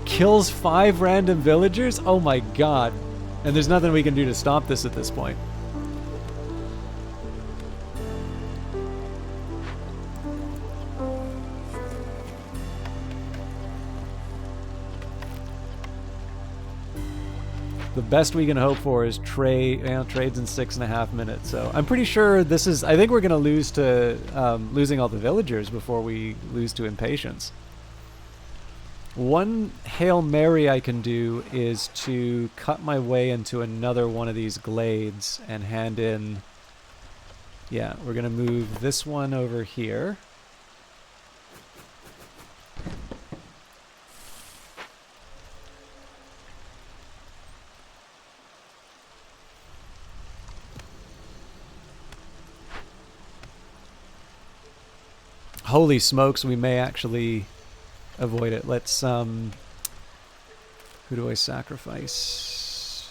kills 5 random villagers? Oh my god. And there's nothing we can do to stop this at this point. The best we can hope for is trades in 6.5 minutes. So I'm pretty sure this is... I think we're going to lose to losing all the villagers before we lose to impatience. One Hail Mary I can do is to cut my way into another one of these glades and hand in... Yeah, we're going to move this one over here. Holy smokes, we may actually... avoid it. Let's, who do I sacrifice?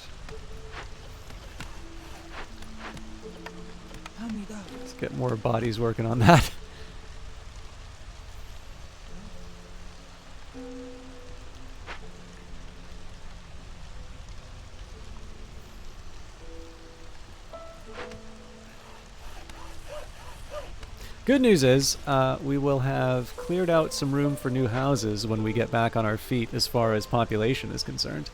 Let's get more bodies working on that. Good news is, we will have cleared out some room for new houses when we get back on our feet as far as population is concerned.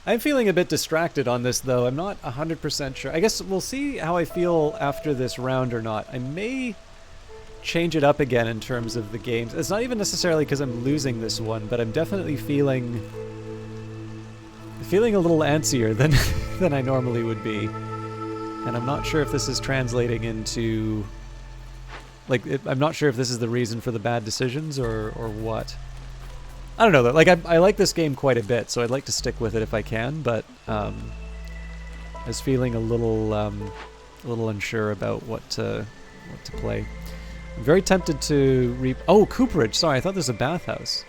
I'm feeling a bit distracted on this, though. I'm not 100% sure. I guess we'll see how I feel after this round or not. I may change it up again in terms of the games. It's not even necessarily because I'm losing this one, but I'm definitely feeling a little antsier than I normally would be. And I'm not sure if this is translating into... I'm not sure if this is the reason for the bad decisions or what. I don't know though. Like I like this game quite a bit, so I'd like to stick with it if I can. But I was feeling a little unsure about what to play. I'm very tempted to oh, Cooperage. Sorry, I thought this was a bathhouse.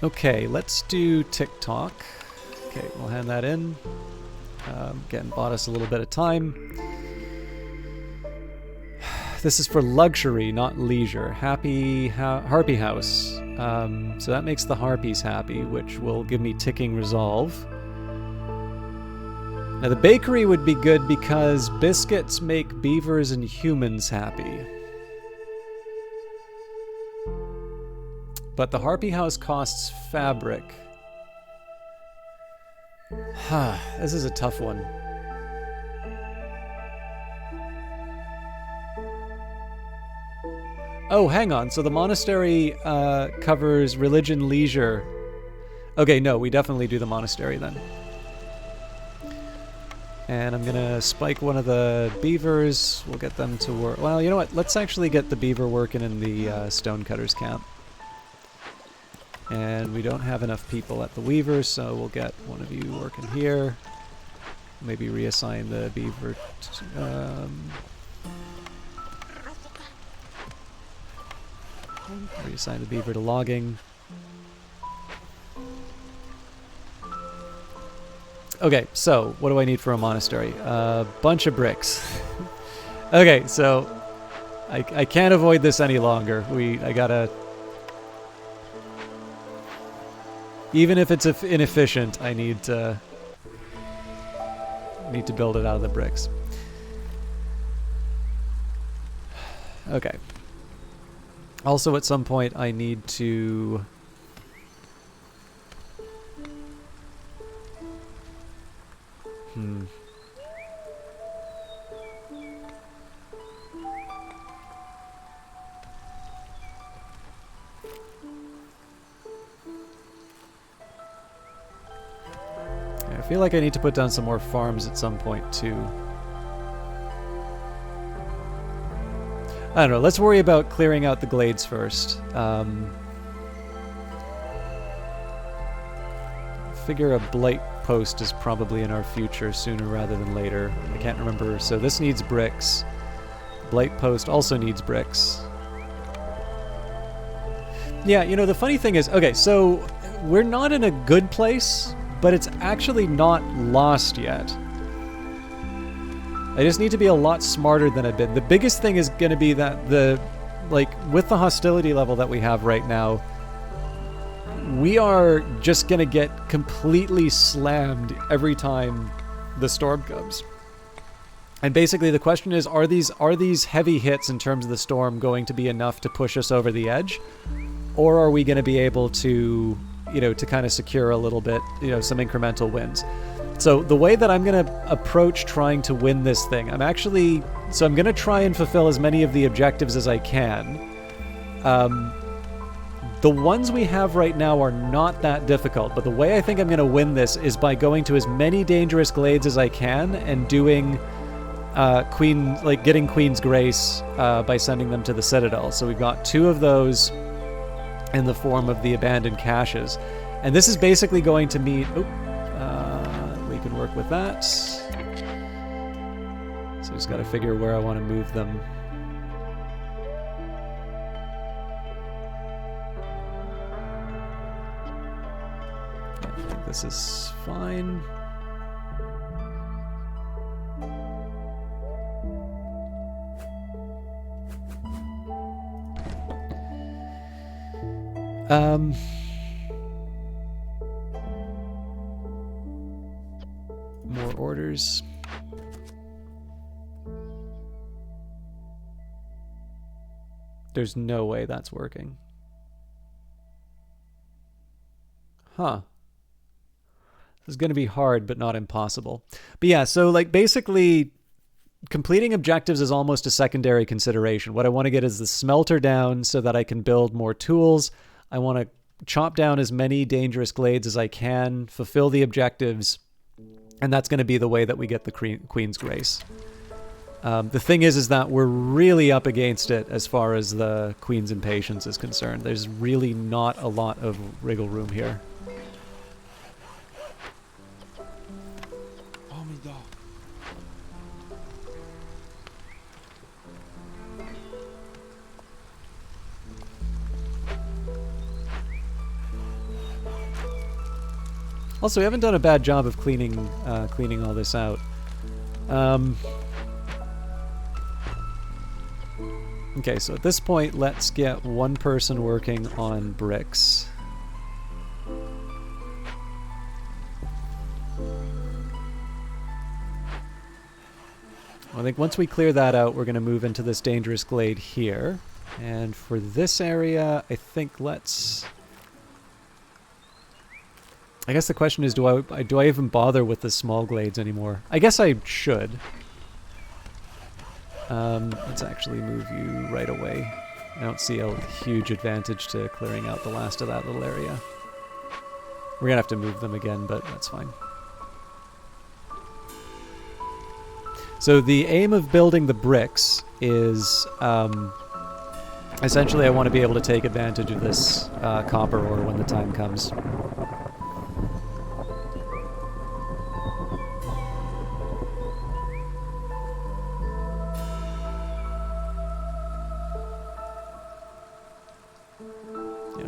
Okay, let's do TikTok. Okay, we'll hand that in. Again, bought us a little bit of time. This is for luxury, not leisure. Harpy House. So that makes the harpies happy, which will give me ticking resolve. Now the bakery would be good because biscuits make beavers and humans happy. But the Harpy House costs fabric. This is a tough one. Oh, hang on. So the monastery covers religion, leisure. Okay, no, we definitely do the monastery then. And I'm gonna spike one of the beavers. We'll get them to work. Well, you know what? Let's actually get the beaver working in the stonecutters camp. And we don't have enough people at the weavers, so we'll get one of you working here. Maybe reassign the beaver. Reassign the beaver to logging. Okay, so what do I need for a monastery? A bunch of bricks. Okay, so I can't avoid this any longer. I gotta. Even if it's inefficient, I need to build it out of the bricks. Okay. Also, at some point, I need to... I feel like I need to put down some more farms at some point, too. I don't know, let's worry about clearing out the glades first. Figure a blight post is probably in our future sooner rather than later. I can't remember. So this needs bricks. Blight post also needs bricks. Yeah, you know, the funny thing is, okay, so we're not in a good place, but it's actually not lost yet. I just need to be a lot smarter than I've been. The biggest thing is going to be that with the hostility level that we have right now, we are just going to get completely slammed every time the storm comes. And basically the question is, are these heavy hits in terms of the storm going to be enough to push us over the edge? Or are we going to be able to, to kind of secure a little bit, some incremental wins? So the way that I'm going to approach trying to win this thing, I'm going to try and fulfill as many of the objectives as I can. The ones we have right now are not that difficult, but the way I think I'm going to win this is by going to as many dangerous glades as I can and doing getting Queen's Grace by sending them to the Citadel. So we've got 2 of those in the form of the abandoned caches. And this is basically going to mean... we can work with that. So I just got to figure where I want to move them. I think this is fine. More orders. There's no way that's working. Huh. This is going to be hard, but not impossible. But yeah, so basically completing objectives is almost a secondary consideration. What I want to get is the smelter down so that I can build more tools. I want to chop down as many dangerous glades as I can, fulfill the objectives, and that's going to be the way that we get the Queen's Grace. The thing is that we're really up against it as far as the Queen's Impatience is concerned. There's really not a lot of wriggle room here. Also, we haven't done a bad job of cleaning all this out. Okay, so at this point, let's get one person working on bricks. I think once we clear that out, we're going to move into this dangerous glade here. And for this area, I think let's... I guess the question is, do I even bother with the small glades anymore? I guess I should. Let's actually move you right away. I don't see a huge advantage to clearing out the last of that little area. We're gonna have to move them again, but that's fine. So the aim of building the bricks is, essentially I want to be able to take advantage of this copper ore when the time comes.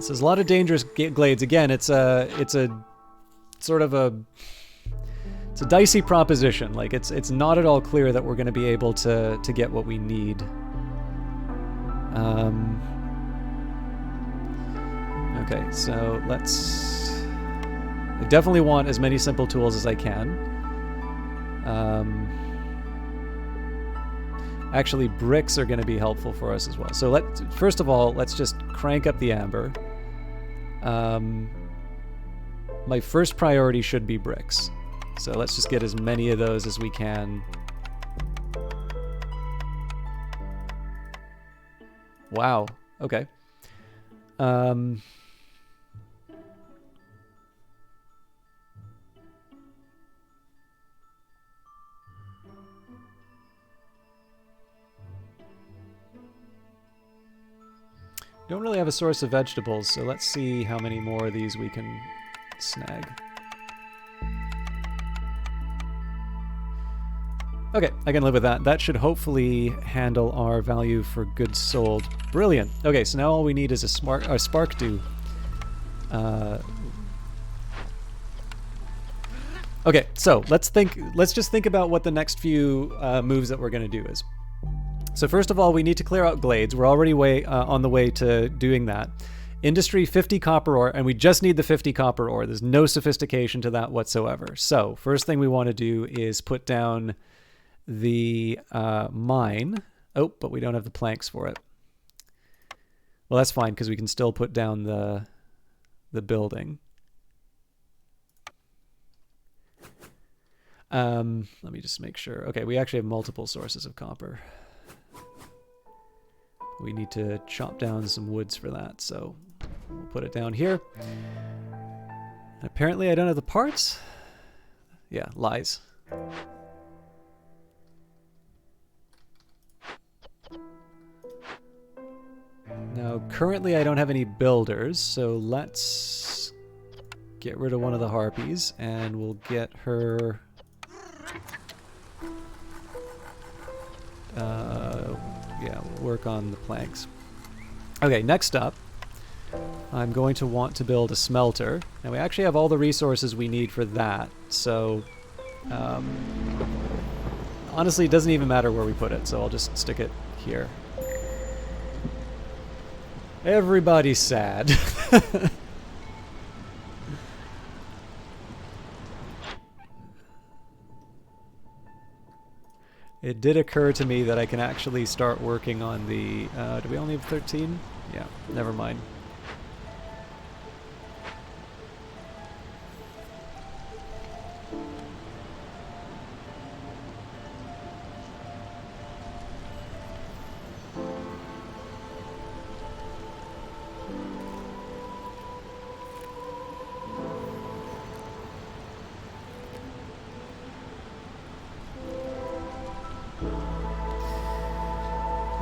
So there's a lot of dangerous glades. Again, it's a sort of it's a dicey proposition. Like it's not at all clear that we're going to be able to get what we need. Okay, so I definitely want as many simple tools as I can. Actually, bricks are going to be helpful for us as well. So first of all, let's just crank up the amber. My first priority should be bricks. So let's just get as many of those as we can. Wow. Okay. Don't really have a source of vegetables, so let's see how many more of these we can snag. Okay, I can live with that. That should hopefully handle our value for goods sold. Brilliant. Okay, so now all we need is a spark dew. Okay, so let's just think about what the next few moves that we're going to do is. So first of all, we need to clear out glades. We're already on the way to doing that. Industry 50 copper ore, and we just need the 50 copper ore. There's no sophistication to that whatsoever. So first thing we want to do is put down the mine. Oh, but we don't have the planks for it. Well, that's fine because we can still put down the building. Let me just make sure. Okay, we actually have multiple sources of copper. We need to chop down some woods for that, so we'll put it down here. And apparently I don't have the parts? Yeah, lies. Now, currently I don't have any builders, so let's get rid of one of the harpies, and we'll get her... yeah, we'll work on the planks. Okay, next up, I'm going to want to build a smelter. Now, we actually have all the resources we need for that, so... honestly, it doesn't even matter where we put it, so I'll just stick it here. Everybody's sad. It did occur to me that I can actually start working on the... do we only have 13? Yeah, never mind.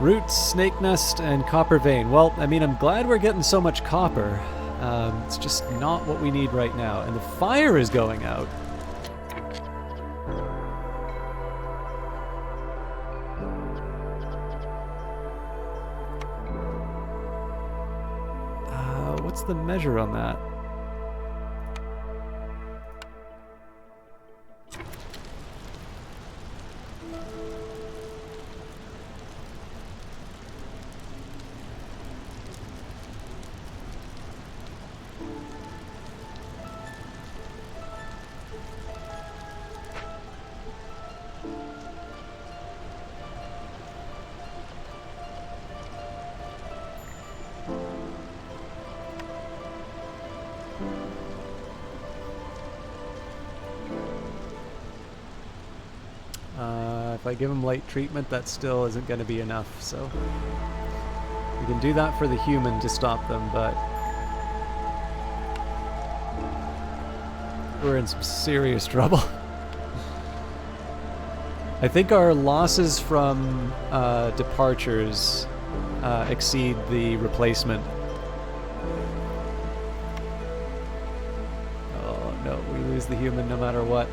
Roots, snake nest, and copper vein. Well, I mean, I'm glad we're getting so much copper. It's just not what we need right now. And the fire is going out. What's the measure on that? If I give them light treatment, that still isn't going to be enough, so we can do that for the human to stop them, but we're in some serious trouble. I think our losses from departures exceed the replacement. Oh no, we lose the human no matter what.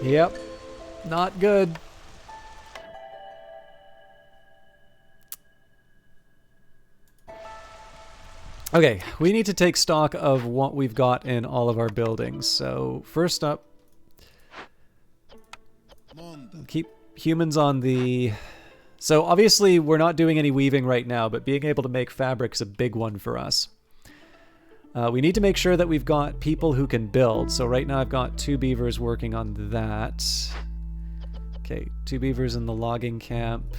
Yep, not good. Okay, we need to take stock of what we've got in all of our buildings. So first up, keep humans on the... So obviously we're not doing any weaving right now, but being able to make fabric's a big one for us. We need to make sure that we've got people who can build. So right now I've got 2 beavers working on that. Okay, 2 beavers in the logging camp.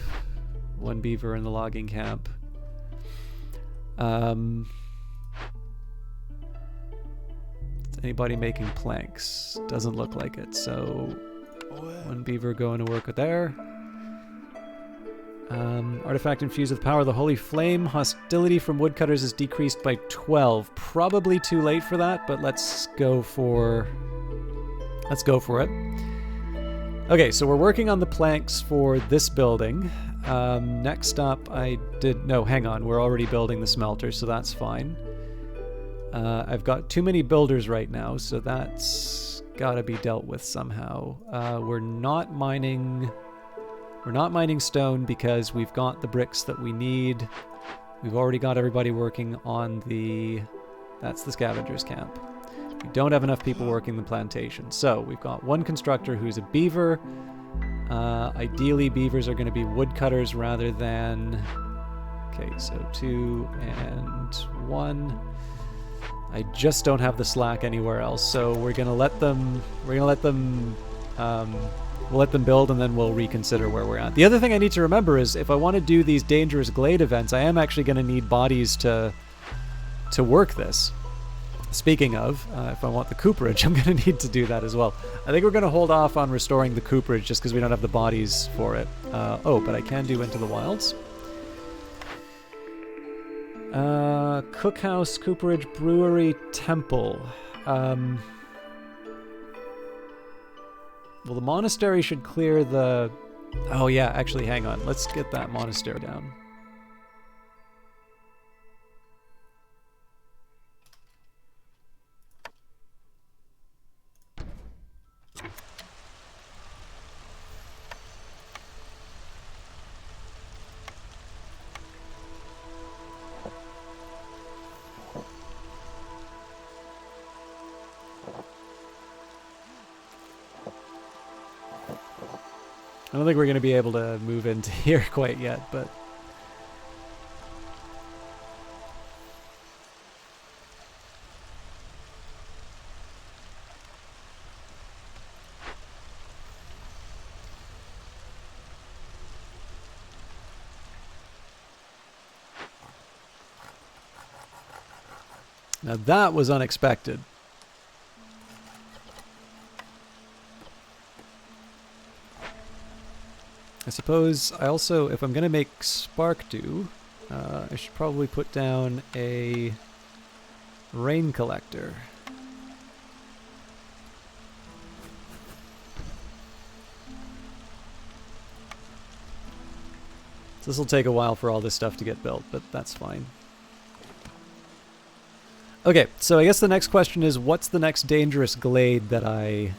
1 beaver in the logging camp. Is anybody making planks? Doesn't look like it. So 1 beaver going to work with there. Artifact infused with power of the Holy Flame. Hostility from woodcutters is decreased by 12. Probably too late for that, but let's go for it. Okay, so we're working on the planks for this building. Next up, hang on, we're already building the smelter, so that's fine. I've got too many builders right now, so that's gotta be dealt with somehow. We're not mining stone because we've got the bricks that we need. We've already got everybody working on that's the scavengers camp. We don't have enough people working the plantation. So we've got 1 constructor who's a beaver. Ideally, beavers are going to be woodcutters rather than... Okay, so 2 and 1. I just don't have the slack anywhere else, so we're going to let them... We'll let them build and then we'll reconsider where we're at. The other thing I need to remember is if I want to do these dangerous glade events, I am actually going to need bodies to work this. Speaking of, if I want the cooperage, I'm going to need to do that as well. I think we're going to hold off on restoring the cooperage just because we don't have the bodies for it. But I can do Into the Wilds. Cookhouse, cooperage, brewery, temple. Well, the monastery should clear the... Oh yeah, actually, hang on. Let's get that monastery down. I don't think we're going to be able to move into here quite yet, but... Now that was unexpected. I suppose I also, if I'm going to make spark dew, I should probably put down a rain collector. So this will take a while for all this stuff to get built, but that's fine. Okay, so I guess the next question is, what's the next dangerous glade that I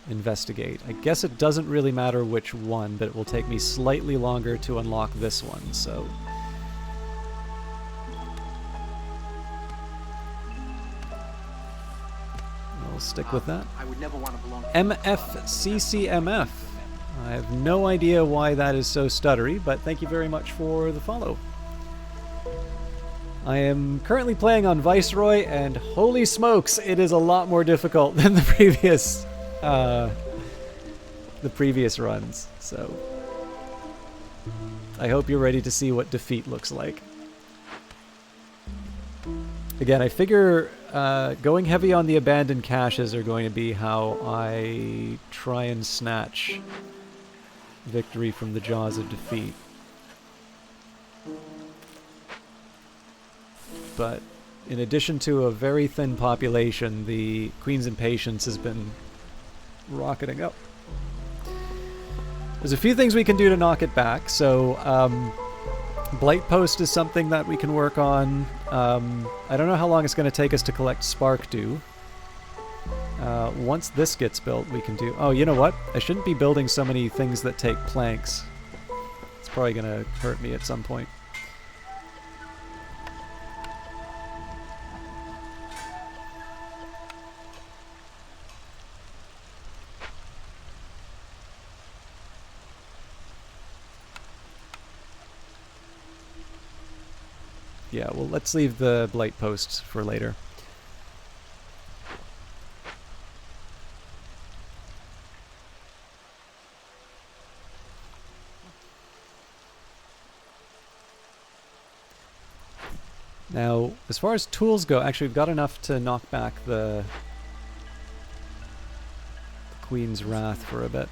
investigate? I guess it doesn't really matter which one, but it will take me slightly longer to unlock this one, so... I'll stick with that. I would never want to belong to MFCCMF. I have no idea why that is so stuttery, but thank you very much for the follow. I am currently playing on Viceroy, and holy smokes, it is a lot more difficult than the previous runs. So I hope you're ready to see what defeat looks like. Again, I figure going heavy on the abandoned caches are going to be how I try and snatch victory from the jaws of defeat. But in addition to a very thin population, the Queen's Impatience has been rocketing up. There's a few things we can do to knock it back. So Blight Post is something that we can work on. I don't know how long it's going to take us to collect Spark Dew. Once this gets built, we can do... Oh, you know what? I shouldn't be building so many things that take planks. It's probably going to hurt me at some point. Yeah, well, let's leave the Blight Post for later. Now, as far as tools go, actually we've got enough to knock back the Queen's Wrath for a bit.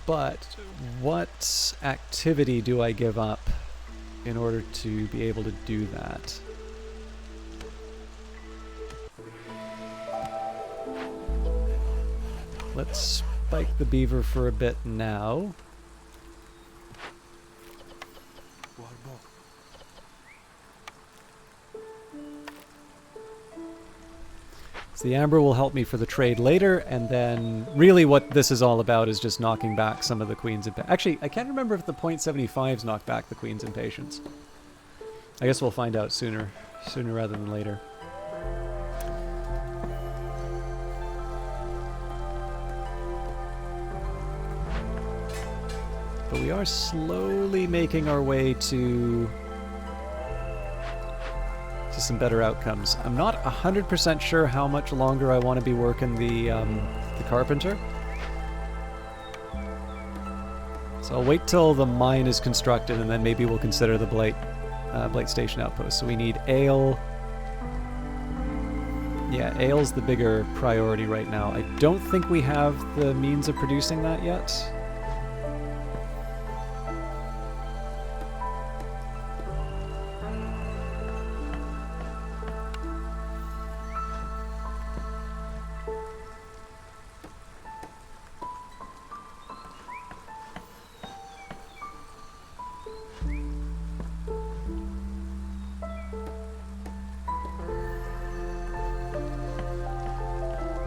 But what activity do I give up in order to be able to do that? Let's spike the beaver for a bit now. So the amber will help me for the trade later, and then really what this is all about is just knocking back some of the Queen's Impatience. Actually, I can't remember if the .75s knock back the Queen's Impatience. I guess we'll find out sooner rather than later. But we are slowly making our way to some better outcomes. I'm not 100% sure how much longer I want to be working the carpenter. So I'll wait till the mine is constructed, and then maybe we'll consider the Blight Station outpost. So we need ale. Yeah, ale's the bigger priority right now. I don't think we have the means of producing that yet.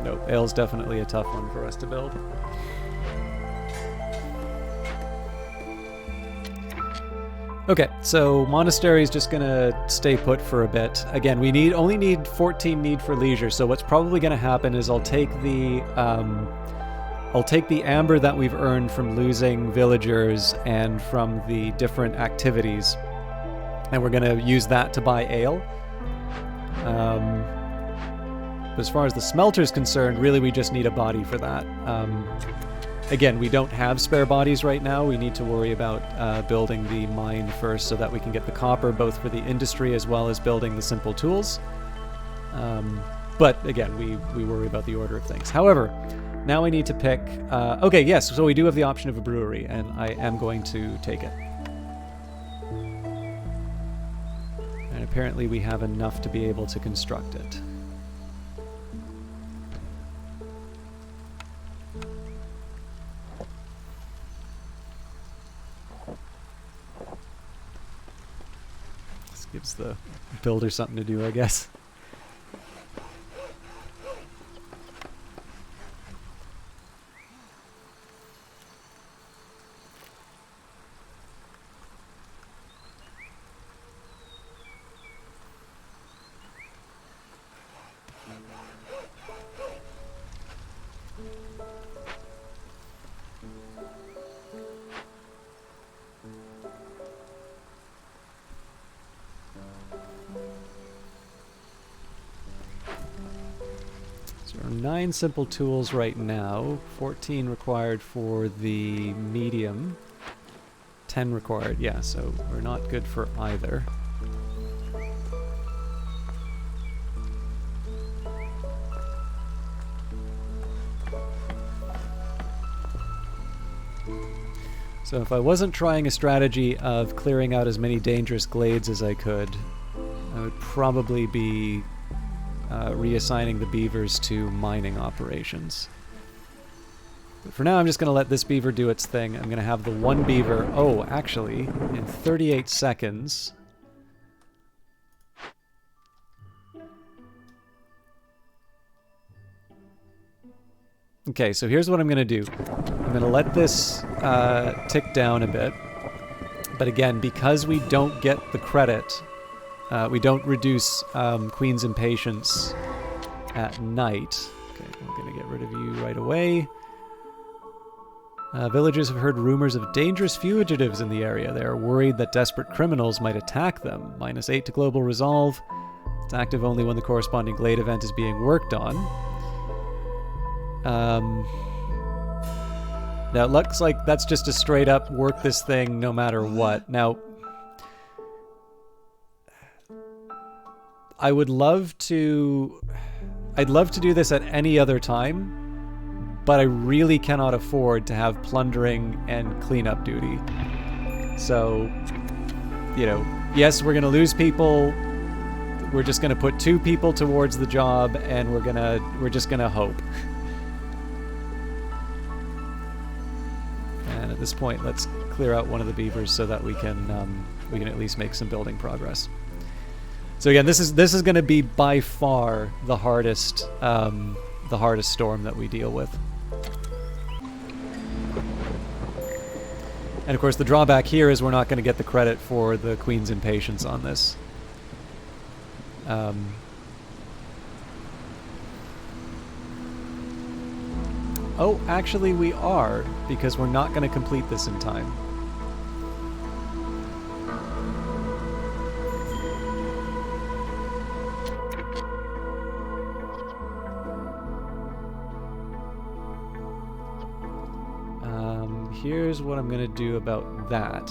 Nope, ale's definitely a tough one for us to build. Okay, so monastery is just gonna stay put for a bit. Again, we only need 14 need for leisure. So what's probably gonna happen is I'll take the amber that we've earned from losing villagers and from the different activities, and we're gonna use that to buy ale. As far as the smelter is concerned, really we just need a body for that. Again, we don't have spare bodies right now. We need to worry about building the mine first so that we can get the copper both for the industry as well as building the simple tools. But again, we worry about the order of things. However, now I need to pick... okay, yes, so we do have the option of a brewery, and I am going to take it. And apparently we have enough to be able to construct it. Gives the builder something to do, I guess. So 9 simple tools right now, 14 required for the medium, 10 required, yeah, so we're not good for either. So if I wasn't trying a strategy of clearing out as many dangerous glades as I could, I would probably be reassigning the beavers to mining operations. But for now, I'm just going to let this beaver do its thing. I'm going to have the one beaver... Oh, actually, in 38 seconds... Okay, so here's what I'm going to do. I'm going to let this tick down a bit. But again, because we don't get the credit, we don't reduce Queen's Impatience at night. Okay, we're going to get rid of you right away. Villagers have heard rumors of dangerous fugitives in the area. They are worried that desperate criminals might attack them. -8 to global resolve. It's active only when the corresponding glade event is being worked on. Now it looks like that's just a straight up work this thing no matter what. Now, I'd love to do this at any other time, but I really cannot afford to have plundering and cleanup duty. So, you know, yes, we're going to lose people. We're just going to put 2 people towards the job, and we're just going to hope. And at this point, let's clear out one of the beavers so that we can at least make some building progress. So again, this is going to be by far the hardest storm that we deal with. And of course, the drawback here is we're not going to get the credit for the Queen's Impatience on this. Oh, actually we are, because we're not going to complete this in time. Here's what I'm going to do about that.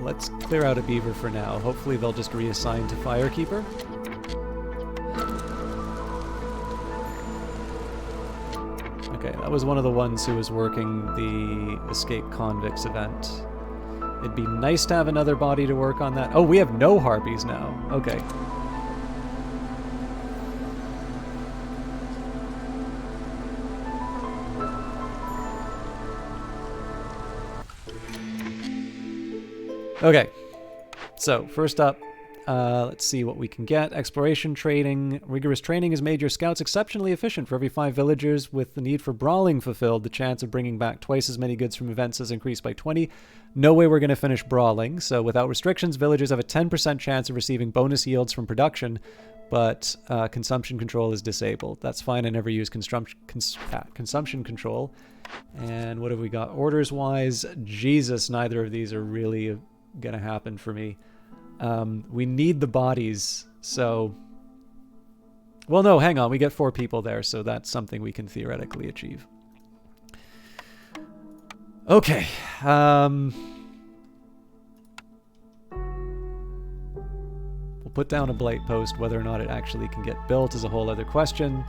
Let's clear out a beaver for now. Hopefully they'll just reassign to Firekeeper. Okay, that was one of the ones who was working the Escape Convicts event. It'd be nice to have another body to work on that. Oh, we have no harpies now. Okay. Okay, so first up, let's see what we can get. Exploration training. Rigorous training has made your scouts exceptionally efficient. For every 5 villagers with the need for brawling fulfilled, the chance of bringing back twice as many goods from events has increased by 20. No way we're going to finish brawling, so without restrictions, villagers have a 10% chance of receiving bonus yields from production, but consumption control is disabled. That's fine, I never use consumption control. And what have we got orders-wise? Jesus, neither of these are really going to happen for me. We need the bodies, so... Well, no, hang on. We get 4 people there, so that's something we can theoretically achieve. Okay. We'll put down a blight post. Whether or not it actually can get built is a whole other question.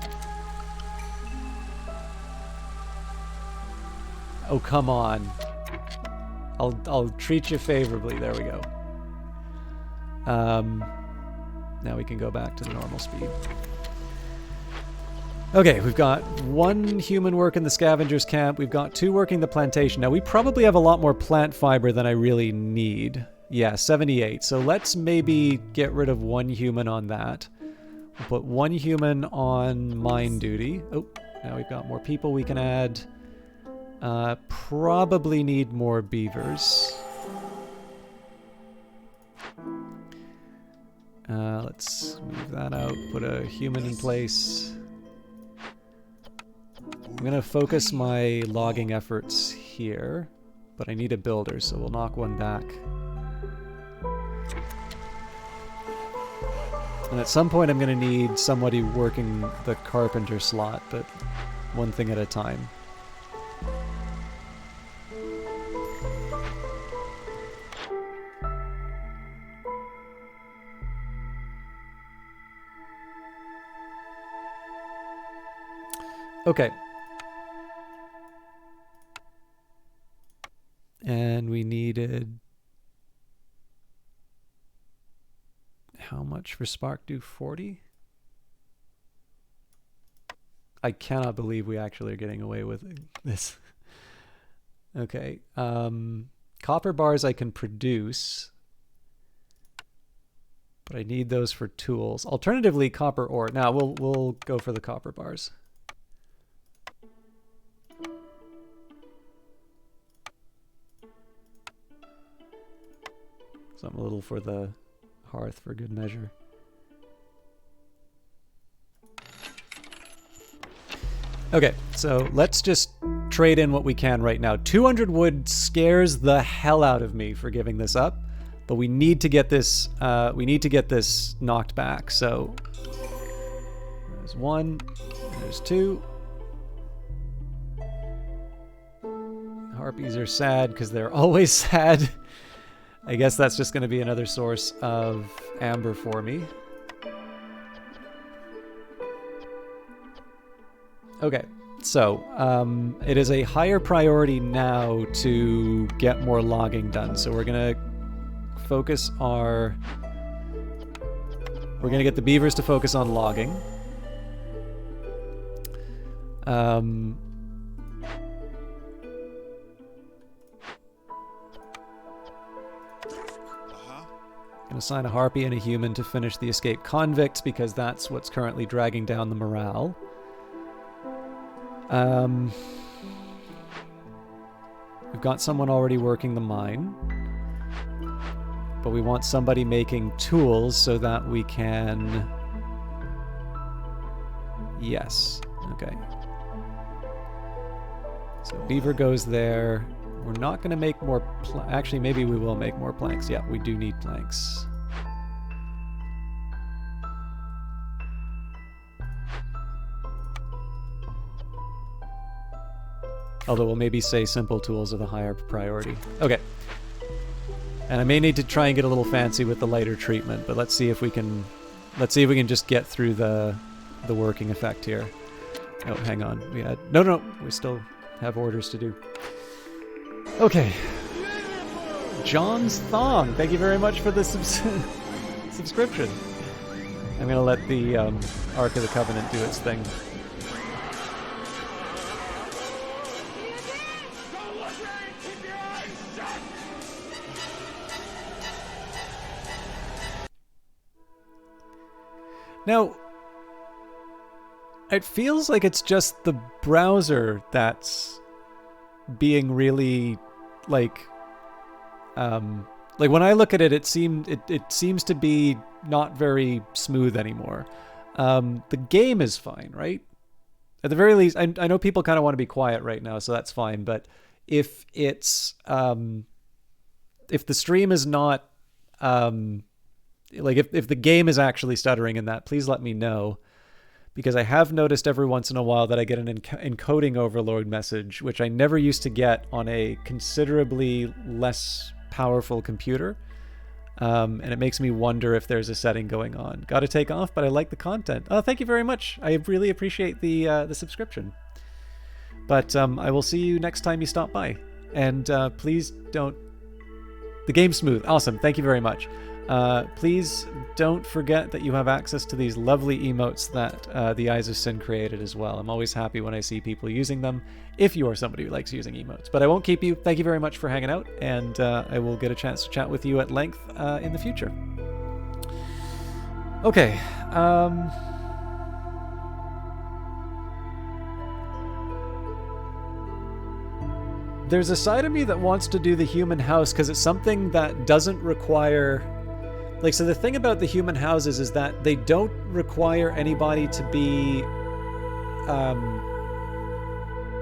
Oh, come on. I'll treat you favorably. There we go. Now we can go back to the normal speed. Okay, we've got 1 human work in the scavengers camp. We've got 2 working the plantation. Now, we probably have a lot more plant fiber than I really need. Yeah, 78. So let's maybe get rid of 1 human on that. We'll put 1 human on mine duty. Oh, now we've got more people we can add. Probably need more beavers. Let's move that out, put a human in place. I'm going to focus my logging efforts here, but I need a builder, so we'll knock 1 back. And at some point I'm going to need somebody working the carpenter slot, but one thing at a time. Okay. And we needed... How much for Spark do? 40? I cannot believe we actually are getting away with this. Okay. Copper bars I can produce. But I need those for tools. Alternatively, copper ore. Now we'll go for the copper bars. Something a little for the hearth for good measure. Okay, so let's just trade in what we can right now. 200 wood scares the hell out of me for giving this up, but we need to get this. We need to get this knocked back. So there's 1, there's 2. Harpies are sad because they're always sad. I guess that's just going to be another source of amber for me. Okay, so it is a higher priority now to get more logging done. So we're going to focus our... We're going to get the beavers to focus on logging. Going to assign a harpy and a human to finish the escaped convicts because that's what's currently dragging down the morale. We've got someone already working the mine, but we want somebody making tools so that we can... Yes. Okay. So beaver goes there. We're not going to make more... Actually, maybe we will make more planks. Yeah, we do need planks. Although we'll maybe say simple tools are the higher priority. Okay. And I may need to try and get a little fancy with the lighter treatment, but let's see if we can... Let's see if we can just get through the working effect here. Oh, hang on. We had... No, we still have orders to do. Okay. John's Thong, thank you very much for the subscription. I'm going to let the Ark of the Covenant do its thing. Now, it feels like it's just the browser that's being really, like when I look at it, it seems to be not very smooth anymore. The game is fine, right? At the very least, I know people kind of want to be quiet right now, so that's fine. But if it's if the stream is not like if the game is actually stuttering in that, please let me know. Because I have noticed every once in a while that I get an encoding overload message, which I never used to get on a considerably less powerful computer. And it makes me wonder if there's a setting going on. Got to take off, but I like the content. Oh, thank you very much. I really appreciate the subscription. But I will see you next time you stop by. And please don't... The game's smooth. Awesome. Thank you very much. Please don't forget that you have access to these lovely emotes that the Eyes of Sin created as well. I'm always happy when I see people using them, if you are somebody who likes using emotes. But I won't keep you. Thank you very much for hanging out, and I will get a chance to chat with you at length in the future. Okay. There's a side of me that wants to do the human house because it's something that doesn't require... Like, so the thing about the human houses is that they don't require anybody to be...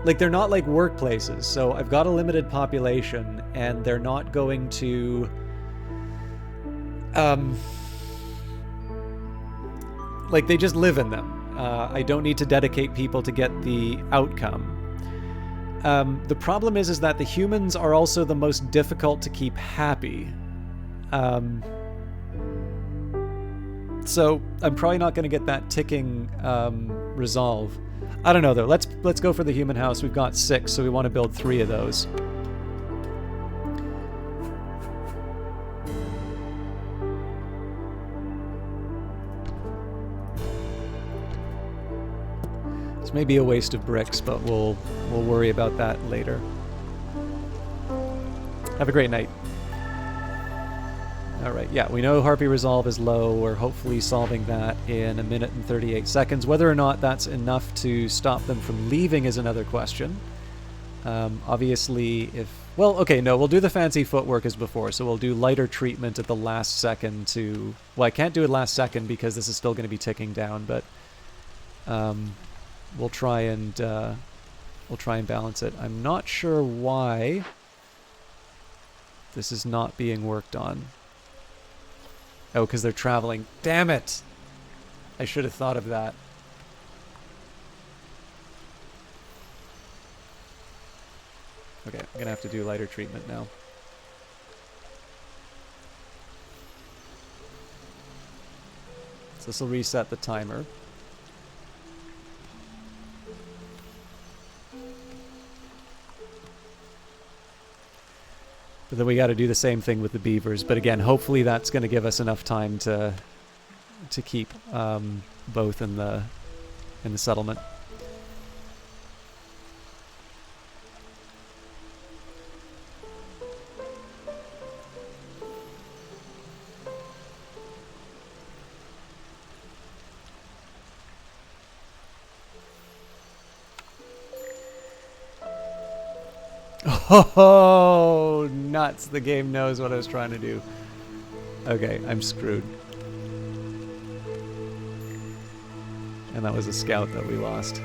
like, they're not like workplaces. So I've got a limited population, and they're not going to... like, they just live in them. I don't need to dedicate people to get the outcome. The problem is that the humans are also the most difficult to keep happy. So I'm probably not going to get that ticking resolve. I don't know though. Let's go for the human house. We've got 6, so we want to build 3 of those. This may be a waste of bricks, but we'll worry about that later. Have a great night. Alright, yeah, we know Harpy Resolve is low. We're hopefully solving that in 1 minute and 38 seconds. Whether or not that's enough to stop them from leaving is another question. Obviously, if... Well, okay, no, we'll do the fancy footwork as before. So we'll do lighter treatment at the last second to... Well, I can't do it last second because this is still going to be ticking down, but... we'll try and balance it. I'm not sure why this is not being worked on. Oh, because they're traveling. Damn it! I should have thought of that. Okay, I'm gonna have to do lighter treatment now. So this will reset the timer. But then we got to do the same thing with the beavers. But again, hopefully that's going to give us enough time to keep both in the settlement. Oh, nuts. The game knows what I was trying to do. Okay, I'm screwed. And that was a scout that we lost.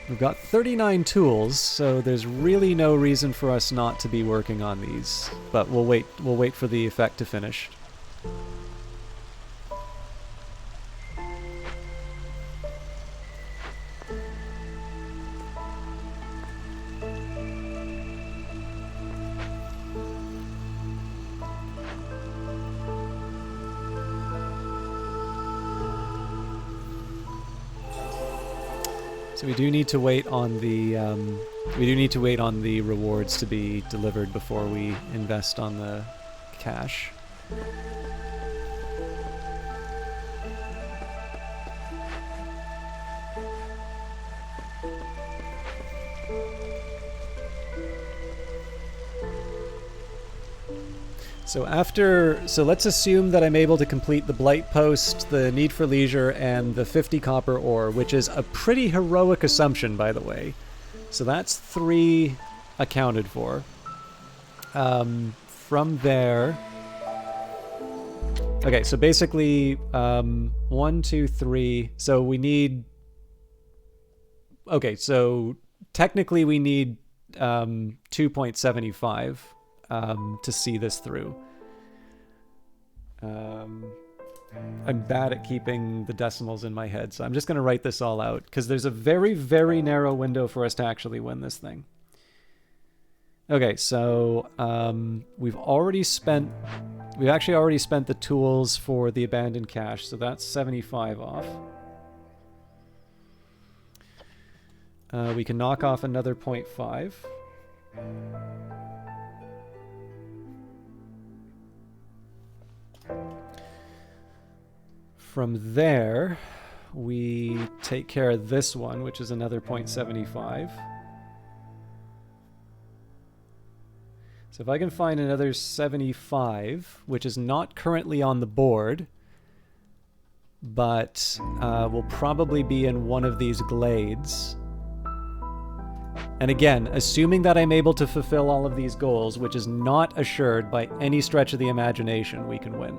We've got 39 tools, so there's really no reason for us not to be working on these. But we'll wait for the effect to finish. So we do need to wait on the rewards to be delivered before we invest on the cash. So let's assume that I'm able to complete the Blight Post, the Need for Leisure, and the 50 copper ore, which is a pretty heroic assumption, by the way. So that's 3 accounted for. From there... Okay, so basically, 1, 2, 3... So we need... Okay, so technically we need 2.75 to see this through. I'm bad at keeping the decimals in my head, so I'm just going to write this all out, because there's a very, very narrow window for us to actually win this thing. Okay, so we've actually already spent the tools for the abandoned cache, so that's 75 off. We can knock off another 0.5. From there, we take care of this one, which is another 0.75. So if I can find another 75, which is not currently on the board, but will probably be in one of these glades. And again, assuming that I'm able to fulfill all of these goals, which is not assured by any stretch of the imagination, we can win.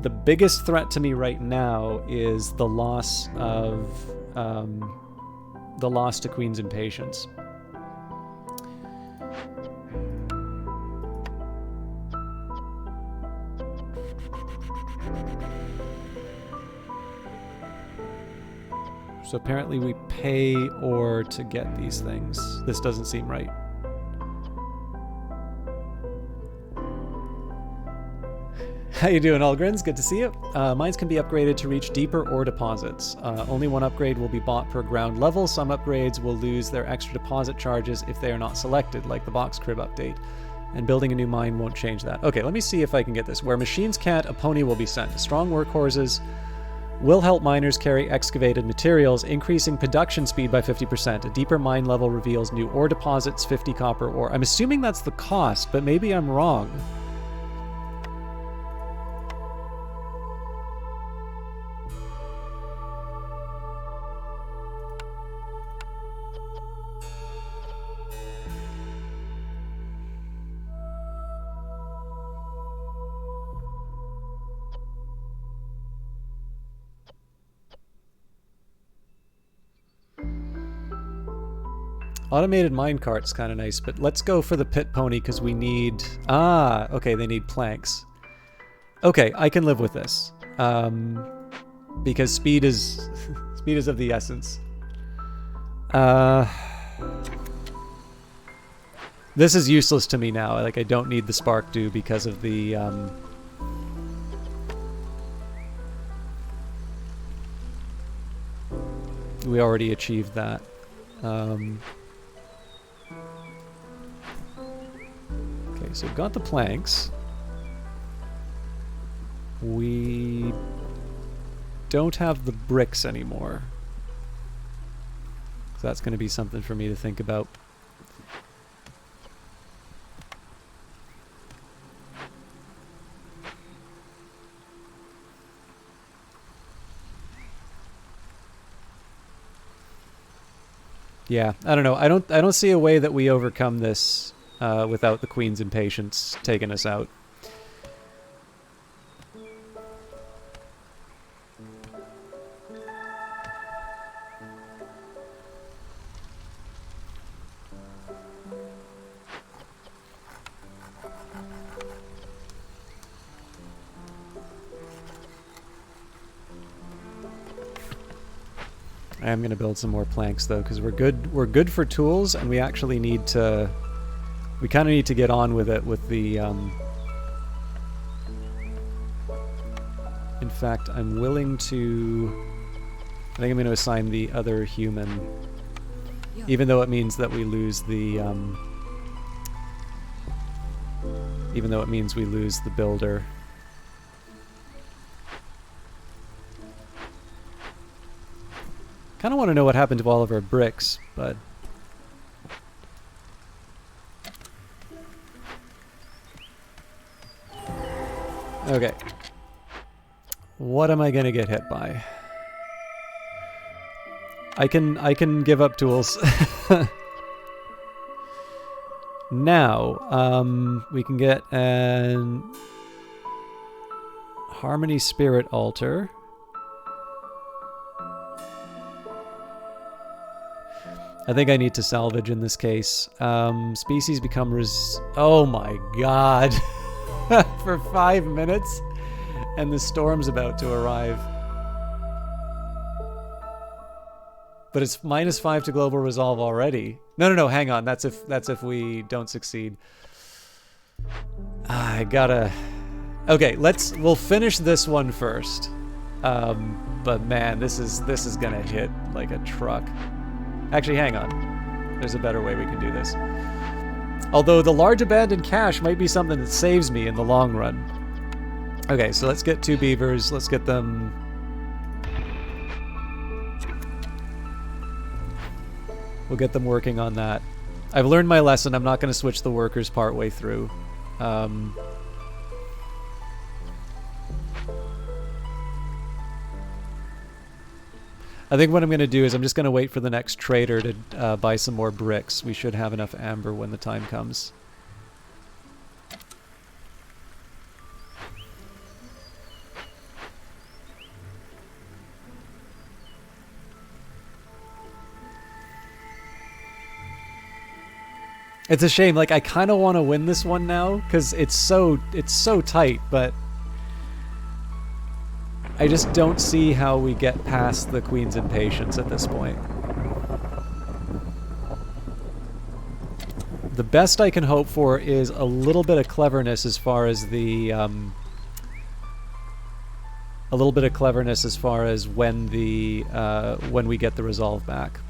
The biggest threat to me right now is the loss to Queen's Impatience. So apparently we pay ore to get these things. This doesn't seem right. How you doing, Algrins? Good to see you. Mines can be upgraded to reach deeper ore deposits. Only one upgrade will be bought per ground level. Some upgrades will lose their extra deposit charges if they are not selected, like the box crib update. And building a new mine won't change that. Okay, let me see if I can get this. Where machines can't, a pony will be sent. Strong workhorses will help miners carry excavated materials, increasing production speed by 50%. A deeper mine level reveals new ore deposits, 50 copper ore. I'm assuming that's the cost, but maybe I'm wrong. Automated minecart's kind of nice, but let's go for the pit pony because we need... Ah, okay, they need planks. Okay, I can live with this. Because speed is... speed is of the essence. This is useless to me now. Like, I don't need the spark dew because of the... We already achieved that. Okay, so we've got the planks. We don't have the bricks anymore. So that's going to be something for me to think about. Yeah, I don't know. I don't see a way that we overcome this without the Queen's Impatience taking us out. I am going to build some more planks though, because we're good for tools, and we actually need to... We kind of need to get on with it with the... In fact, I'm willing to... I think I'm going to assign the other human, even though it means that we lose the... Even though it means we lose the builder. Kind of want to know what happened to all of our bricks, but... Okay. What am I gonna get hit by? I can give up tools. Now, we can get an Harmony Spirit Altar. I think I need to salvage in this case. Species become oh my god. For 5 minutes? And the storm's about to arrive. But it's -5 to global resolve already. No, hang on. That's if we don't succeed. I gotta... Okay, we'll finish this one first. But man, this is gonna hit like a truck. Actually, hang on. There's a better way we can do this. Although the large abandoned cache might be something that saves me in the long run. Okay, so let's get 2 beavers. Let's get them... We'll get them working on that. I've learned my lesson. I'm not going to switch the workers partway through. I think what I'm going to do is I'm just going to wait for the next trader to buy some more bricks. We should have enough amber when the time comes. It's a shame. Like, I kind of want to win this one now because it's so tight, but I just don't see how we get past the Queen's impatience at this point. The best I can hope for is a little bit of cleverness as far as the when we get the resolve back.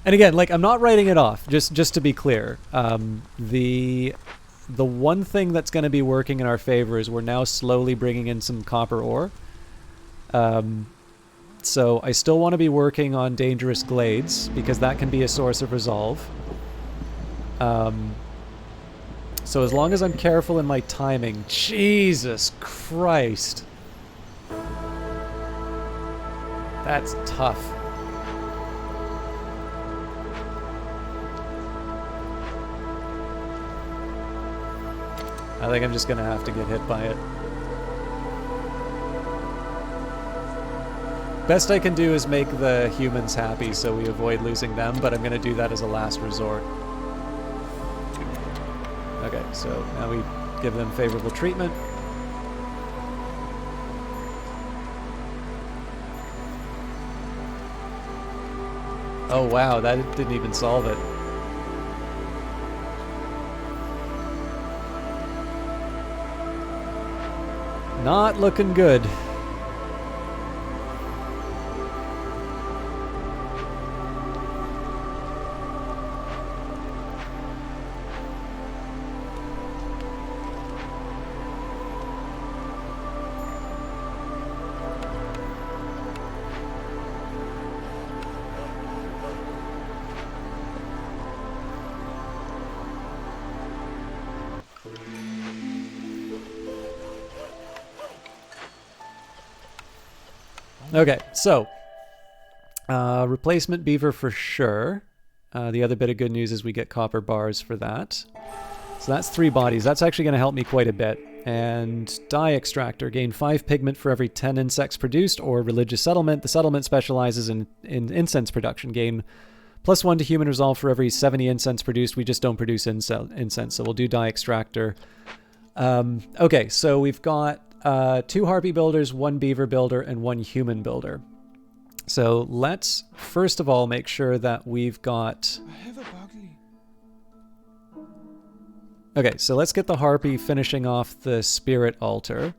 And again, like, I'm not writing it off, just to be clear. The one thing that's going to be working in our favor is we're now slowly bringing in some copper ore. So I still want to be working on dangerous glades, because that can be a source of resolve. So as long as I'm careful in my timing... Jesus Christ! That's tough. I think I'm just gonna have to get hit by it. Best I can do is make the humans happy so we avoid losing them, but I'm gonna do that as a last resort. Okay, so now we give them favorable treatment. Oh wow, that didn't even solve it. Not looking good. Okay, so replacement beaver for sure. The other bit of good news is we get copper bars for that. So that's 3 bodies. That's actually going to help me quite a bit. And dye extractor. Gain 5 pigment for every 10 insects produced, or religious settlement. The settlement specializes in incense production. Gain +1 to human resolve for every 70 incense produced. We just don't produce incense, so we'll do dye extractor. Okay, so we've got 2 harpy builders, 1 beaver builder, and 1 human builder. So let's first of all make sure that we've got... Okay, so let's get the harpy finishing off the spirit altar.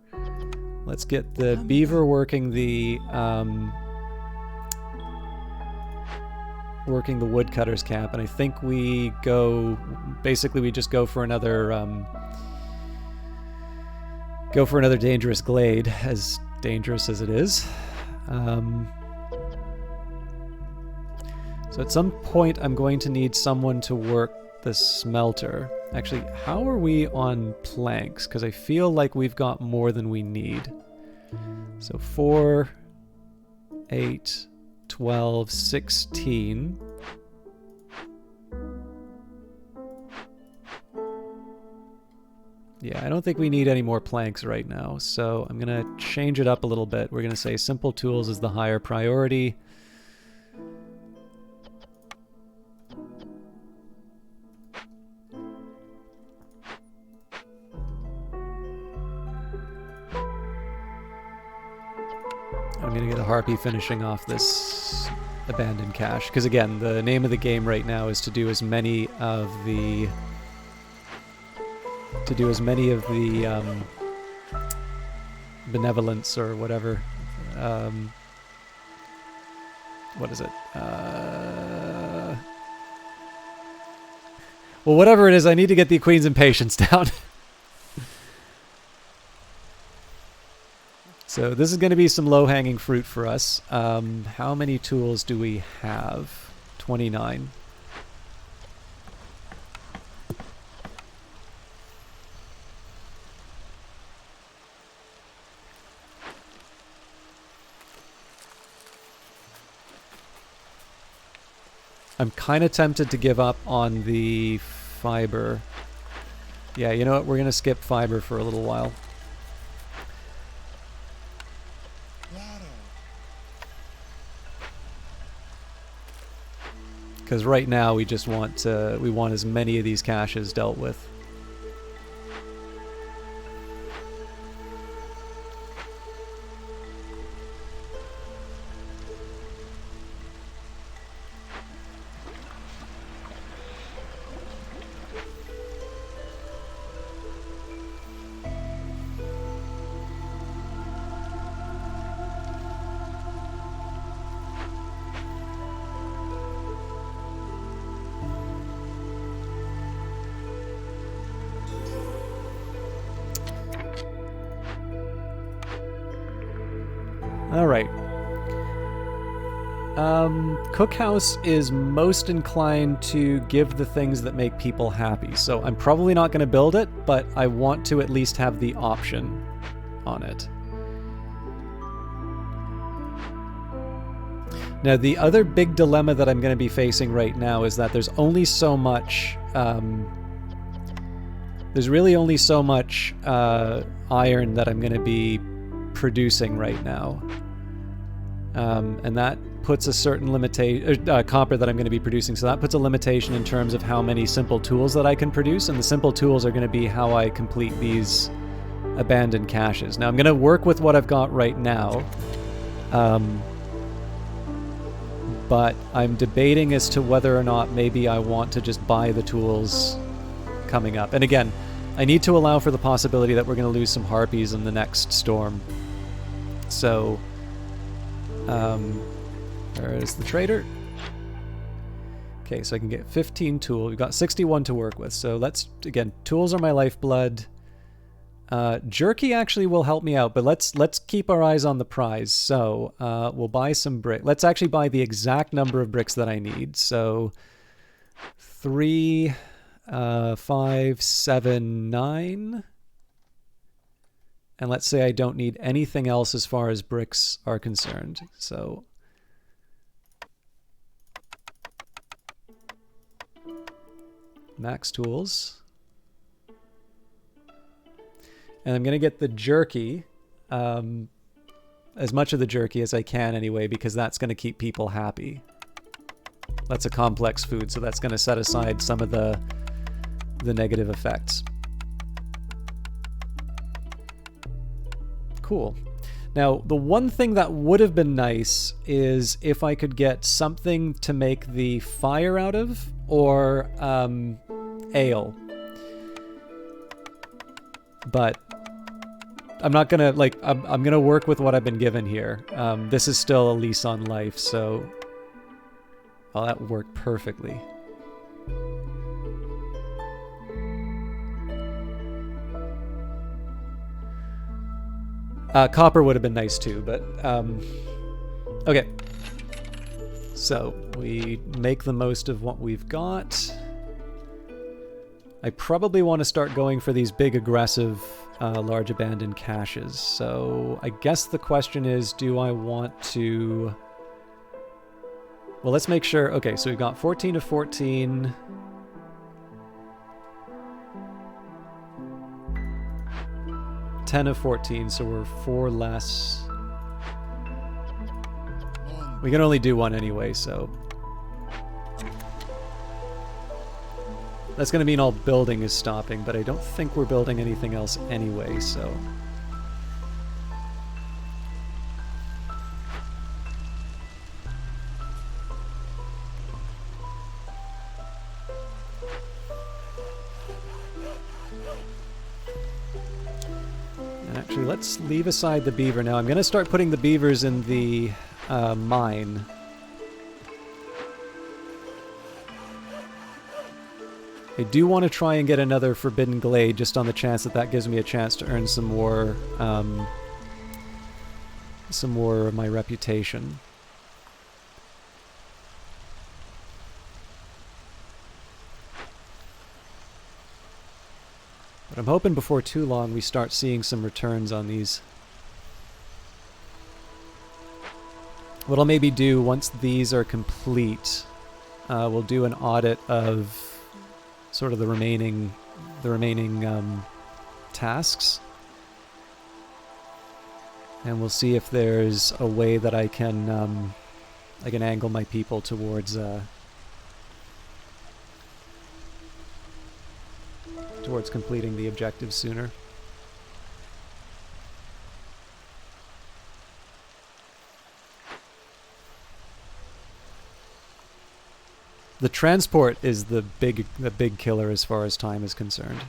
Let's get the beaver working the woodcutter's camp, and I think we go... Basically, we just go for another... Go for another dangerous glade, as dangerous as it is. So at some point I'm going to need someone to work the smelter. Actually, how are we on planks? Because I feel like we've got more than we need. So 4, 8, 12, 16... Yeah, I don't think we need any more planks right now, so I'm going to change it up a little bit. We're going to say simple tools is the higher priority. I'm going to get a harpy finishing off this abandoned cache. Because again, the name of the game right now is to do as many of the... benevolence or whatever. What is it? Well, whatever it is, I need to get the Queen's Impatience down. So this is going to be some low-hanging fruit for us. How many tools do we have? 29. I'm kind of tempted to give up on the fiber. Yeah, you know what? We're going to skip fiber for a little while. Because right now we just want we want as many of these caches dealt with. Alright. Cookhouse is most inclined to give the things that make people happy, so I'm probably not going to build it, but I want to at least have the option on it. Now, the other big dilemma that I'm going to be facing right now is that there's only so much... there's really only so much iron that I'm going to be producing right now. And that puts a certain limitation, copper that I'm going to be producing, so that puts a limitation in terms of how many simple tools that I can produce, and the simple tools are going to be how I complete these abandoned caches. Now I'm going to work with what I've got right now, but I'm debating as to whether or not maybe I want to just buy the tools coming up. And again, I need to allow for the possibility that we're going to lose some harpies in the next storm. So, where is the trader? Okay, so I can get 15 tools. We've got 61 to work with. So let's, again, tools are my lifeblood. Jerky actually will help me out, but let's keep our eyes on the prize. So we'll buy some brick. Let's actually buy the exact number of bricks that I need. So 3, 5, 7, 9. And let's say I don't need anything else as far as bricks are concerned. So max tools. And I'm going to get the jerky, as much of the jerky as I can anyway, because that's going to keep people happy. That's a complex food, so that's going to set aside some of the negative effects. Cool. Now, the one thing that would have been nice is if I could get something to make the fire out of, or ale. But I'm not gonna, like, I'm gonna work with what I've been given here. This is still a lease on life, so... well, that worked perfectly. Copper would have been nice too, but... okay. So, we make the most of what we've got. I probably want to start going for these big, aggressive, large abandoned caches. So, I guess the question is, do I want to... well, let's make sure... okay, so we've got 14 of 14... 10 of 14, so we're 4 less. We can only do one anyway, so... that's going to mean all building is stopping, but I don't think we're building anything else anyway, so... Actually, let's leave aside the beaver now. I'm going to start putting the beavers in the mine. I do want to try and get another Forbidden Glade just on the chance that that gives me a chance to earn some more of my reputation. But I'm hoping before too long we start seeing some returns on these. What I'll maybe do once these are complete, we'll do an audit of sort of the remaining tasks, and we'll see if there's a way that I can angle my people towards completing the objectives sooner. The transport is the big killer as far as time is concerned.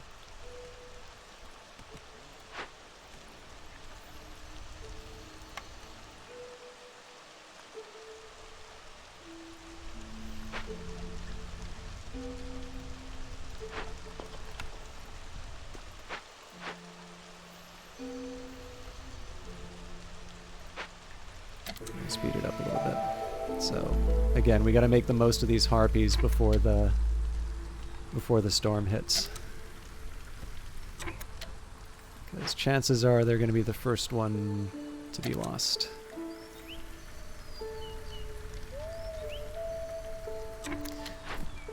Speed it up a little bit. So, again, we got to make the most of these harpies before the storm hits. Because chances are they're going to be the first one to be lost.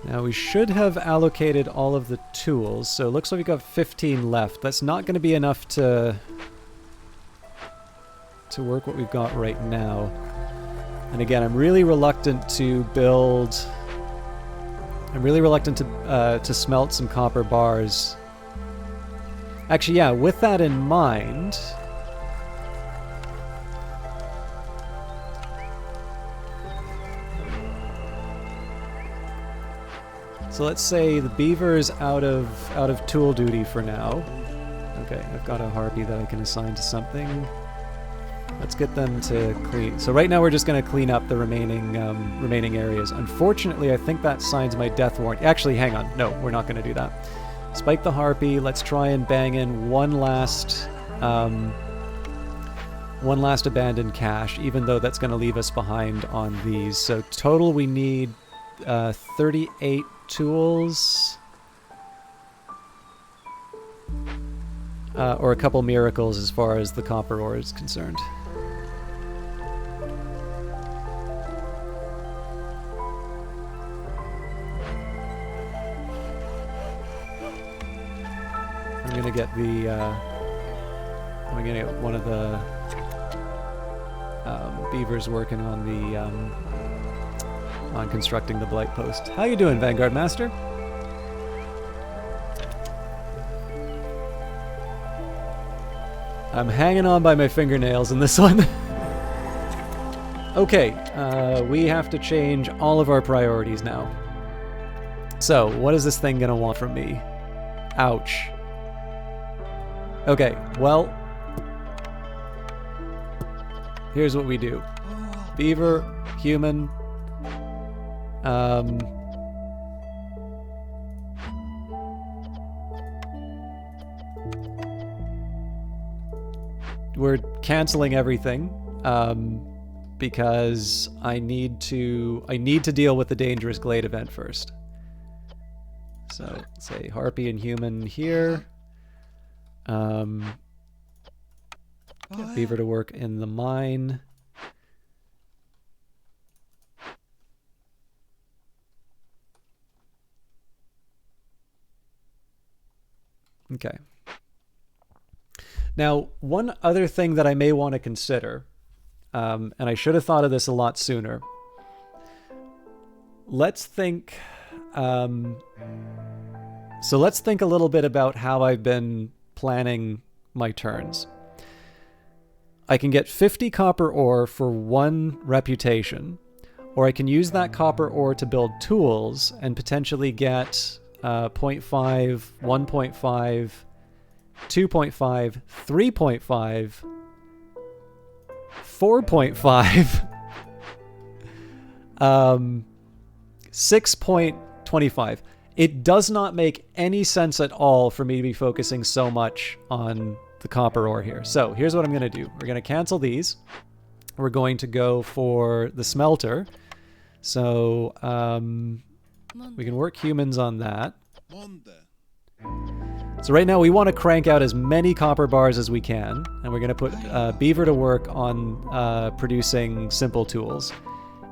Now we should have allocated all of the tools, so it looks like we've got 15 left. That's not going to be enough to work what we've got right now. And again, I'm really reluctant to build... I'm really reluctant to smelt some copper bars. Actually, yeah, with that in mind... So let's say the beaver's out of tool duty for now. Okay, I've got a harpy that I can assign to something. Let's get them to clean. So right now we're just going to clean up the remaining areas. Unfortunately, I think that signs my death warrant. Actually, hang on. No, we're not going to do that. Spike the harpy. Let's try and bang in one last abandoned cache, even though that's going to leave us behind on these. So total we need 38 tools. Or a couple miracles as far as the copper ore is concerned. I'm gonna get one of the beavers working on the on constructing the blight post. How you doing, Vanguard Master? I'm hanging on by my fingernails in this one. Okay, we have to change all of our priorities now. So, what is this thing gonna want from me? Ouch. Okay, well, here's what we do. Beaver, human, we're canceling everything because I need to deal with the dangerous glade event first. So say harpy and human here. Get beaver to work in the mine. Okay. Now, one other thing that I may want to consider, and I should have thought of this a lot sooner. Let's think. So let's think a little bit about how I've been planning my turns. I can get 50 copper ore for 1 reputation, or I can use that copper ore to build tools and potentially get 0.5, 1.5, 2.5, 3.5, 4.5, 6.25. It does not make any sense at all for me to be focusing so much on the copper ore here. So here's what I'm going to do. We're going to cancel these. We're going to go for the smelter. So we can work humans on that. So right now we want to crank out as many copper bars as we can, and we're going to put Beaver to work on producing simple tools.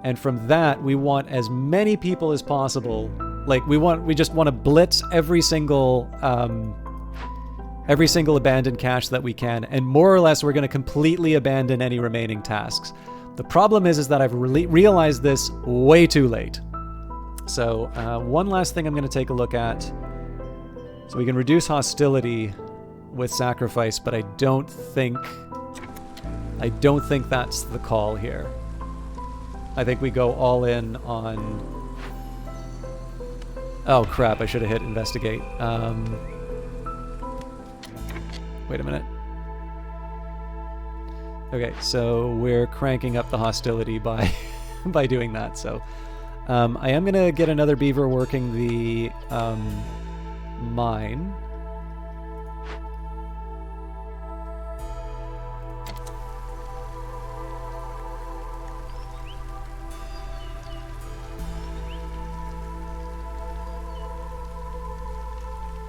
And from that, we want as many people as possible. Like we just want to blitz every single abandoned cache that we can, and more or less we're going to completely abandon any remaining tasks. The problem is that I've realized this way too late. So one last thing I'm going to take a look at. So we can reduce hostility with sacrifice, but I don't think that's the call here. I think we go all in on... Oh crap, I should have hit investigate. Wait a minute. Okay, so we're cranking up the hostility by by doing that. So I am gonna get another beaver working the mine.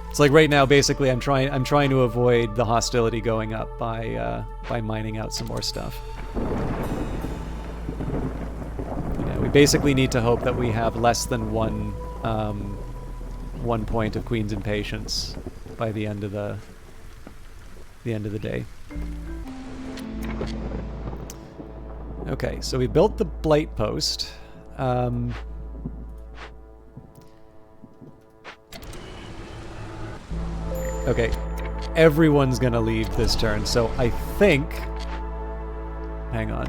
It's like right now, basically, I'm trying to avoid the hostility going up by mining out some more stuff. Yeah, we basically need to hope that we have less than one point of Queen's Impatience by the end of the day. Okay, so we built the blight post. Okay, everyone's gonna leave this turn, so I think... Hang on.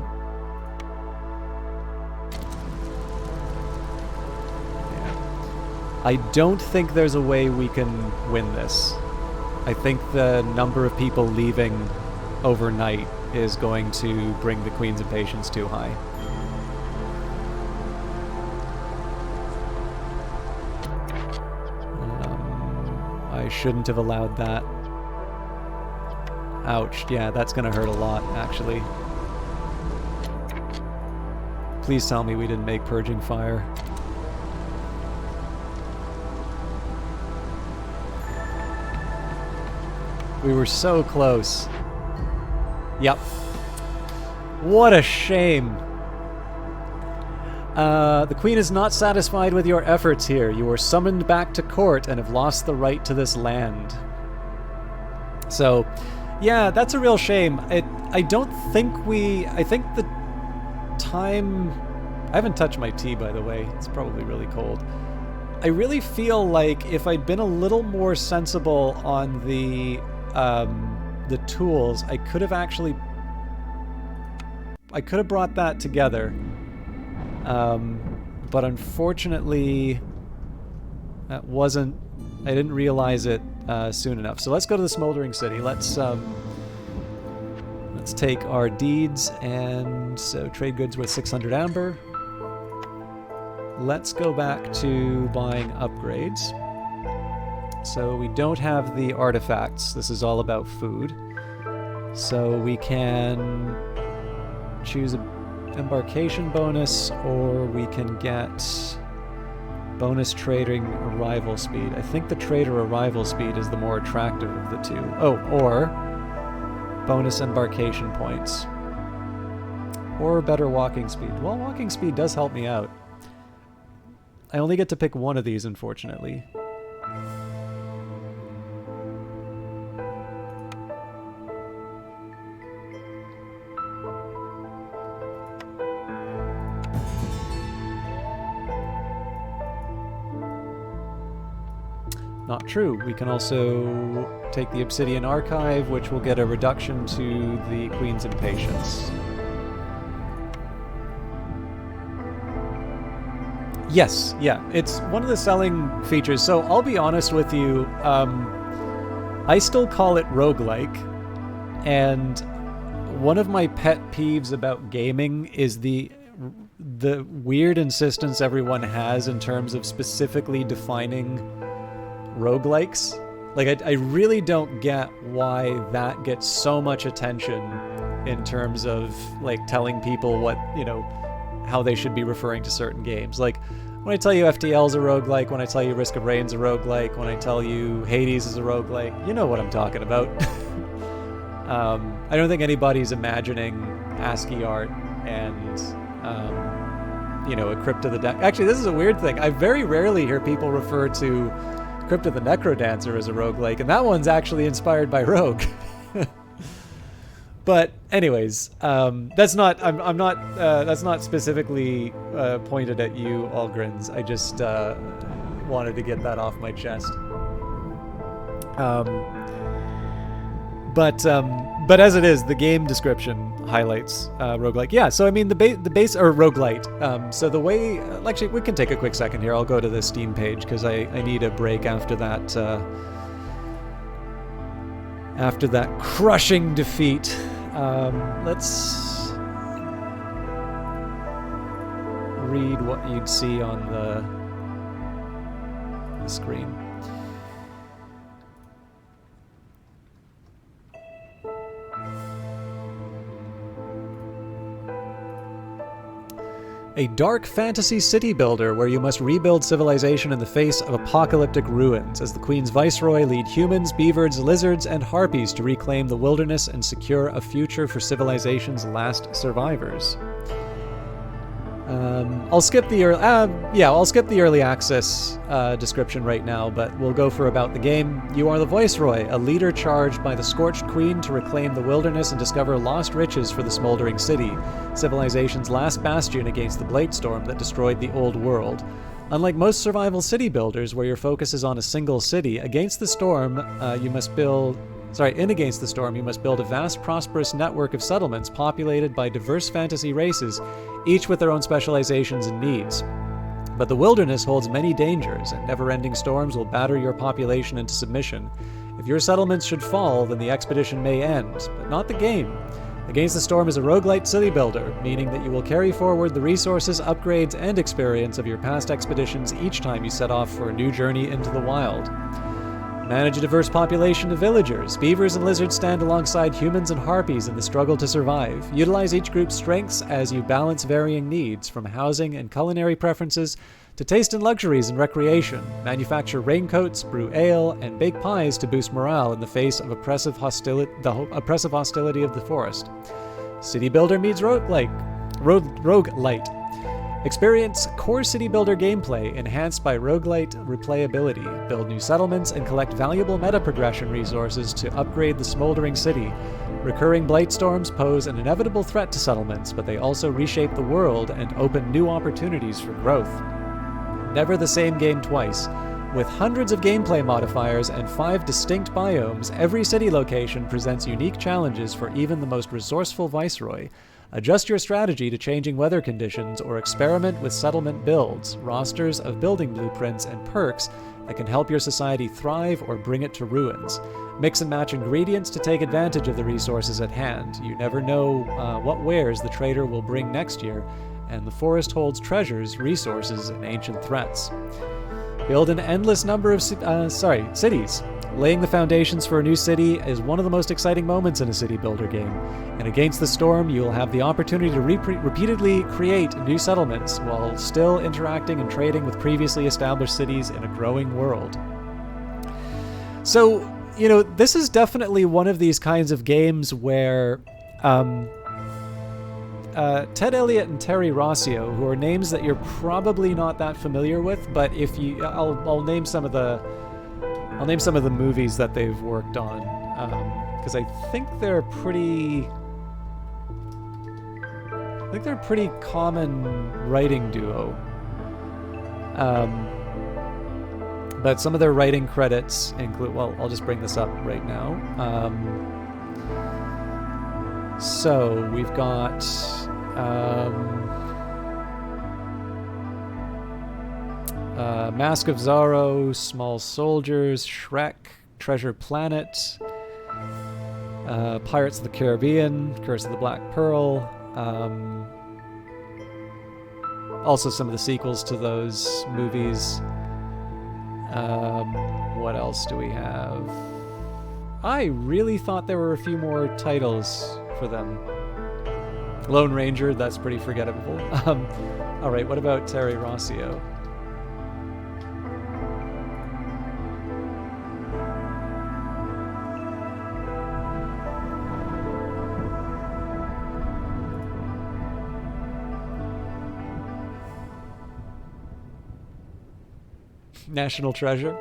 Yeah. I don't think there's a way we can win this. I think the number of people leaving overnight is going to bring the Queen's Impatience too high. I shouldn't have allowed that. Ouch. Yeah, that's gonna hurt a lot, actually. Please tell me we didn't make Purging Fire. We were so close. Yep. What a shame. The Queen is not satisfied with your efforts here. You were summoned back to court and have lost the right to this land. So, yeah, that's a real shame. I don't think I think the time... I haven't touched my tea, by the way. It's probably really cold. I really feel like if I'd been a little more sensible on the tools, I could have brought that together. But unfortunately, that wasn't... I didn't realize it soon enough. So let's go to the Smoldering City. Let's take our deeds, and so trade goods with 600 amber. Let's go back to buying upgrades. So we don't have the artifacts. This is all about food. So we can choose a embarkation bonus, or we can get bonus trading arrival speed. I think the trader arrival speed is the more attractive of the two. Oh, or bonus embarkation points. Or better walking speed. Well, walking speed does help me out. I only get to pick one of these, unfortunately. Not true. We can also take the Obsidian Archive, which will get a reduction to the Queen's Impatience. Yes, yeah, it's one of the selling features. So I'll be honest with you, I still call it roguelike, and one of my pet peeves about gaming is the weird insistence everyone has in terms of specifically defining roguelikes. Like, I really don't get why that gets so much attention in terms of, like, telling people what, how they should be referring to certain games. Like, when I tell you FTL's a roguelike, when I tell you Risk of Rain's a roguelike, when I tell you Hades is a roguelike, you know what I'm talking about. I don't think anybody's imagining ASCII art and, a Crypt of the Actually, this is a weird thing. I very rarely hear people refer to Crypt of the Necrodancer as a roguelike, and that one's actually inspired by Rogue. But anyways, that's not specifically pointed at you, Algrins. I just wanted to get that off my chest. But as it is, the game description highlights roguelike. Yeah, so I mean the base or roguelite. So the way, actually, we can take a quick second here. I'll go to the Steam page because I need a break after that. After that crushing defeat. Let's read what you'd see on the screen. A dark fantasy city builder where you must rebuild civilization in the face of apocalyptic ruins as the Queen's Viceroy lead humans, beavers, lizards, and harpies to reclaim the wilderness and secure a future for civilization's last survivors. I'll skip the early access description right now, but we'll go for about the game. You are the Viceroy, a leader charged by the Scorched Queen to reclaim the wilderness and discover lost riches for the smoldering city, civilization's last bastion against the Blightstorm that destroyed the old world. Unlike most survival city builders, where your focus is on a single city, Against the Storm, you must build a vast, prosperous network of settlements populated by diverse fantasy races, each with their own specializations and needs. But the wilderness holds many dangers, and never-ending storms will batter your population into submission. If your settlements should fall, then the expedition may end, but not the game. Against the Storm is a roguelite city builder, meaning that you will carry forward the resources, upgrades, and experience of your past expeditions each time you set off for a new journey into the wild. Manage a diverse population of villagers. Beavers and lizards stand alongside humans and harpies in the struggle to survive. Utilize each group's strengths as you balance varying needs, from housing and culinary preferences to taste in luxuries and recreation. Manufacture raincoats, brew ale, and bake pies to boost morale in the face of oppressive hostility of the forest. City Builder meets roguelite. Experience core city builder gameplay enhanced by roguelite replayability. Build new settlements and collect valuable meta progression resources to upgrade the smoldering city. Recurring Blightstorms pose an inevitable threat to settlements, but they also reshape the world and open new opportunities for growth. Never the same game twice. With hundreds of gameplay modifiers and 5 distinct biomes, every city location presents unique challenges for even the most resourceful Viceroy. Adjust your strategy to changing weather conditions or experiment with settlement builds, rosters of building blueprints, and perks that can help your society thrive or bring it to ruins. Mix and match ingredients to take advantage of the resources at hand. You never know what wares the trader will bring next year, and the forest holds treasures, resources, and ancient threats. Build an endless number of cities. Laying the foundations for a new city is one of the most exciting moments in a city builder game, and Against the Storm, you will have the opportunity to repeatedly create new settlements while still interacting and trading with previously established cities in a growing world. So, this is definitely one of these kinds of games where Ted Elliott and Terry Rossio, who are names that you're probably not that familiar with, but I'll name some of the movies that they've worked on, because I think they're a pretty common writing duo. But some of their writing credits include, I'll just bring this up right now. So we've got Mask of Zorro, Small Soldiers, Shrek, Treasure Planet, Pirates of the Caribbean, Curse of the Black Pearl, also some of the sequels to those movies. What else do we have? I really thought there were a few more titles for them. Lone Ranger, that's pretty forgettable. All right, what about Terry Rossio? National Treasure.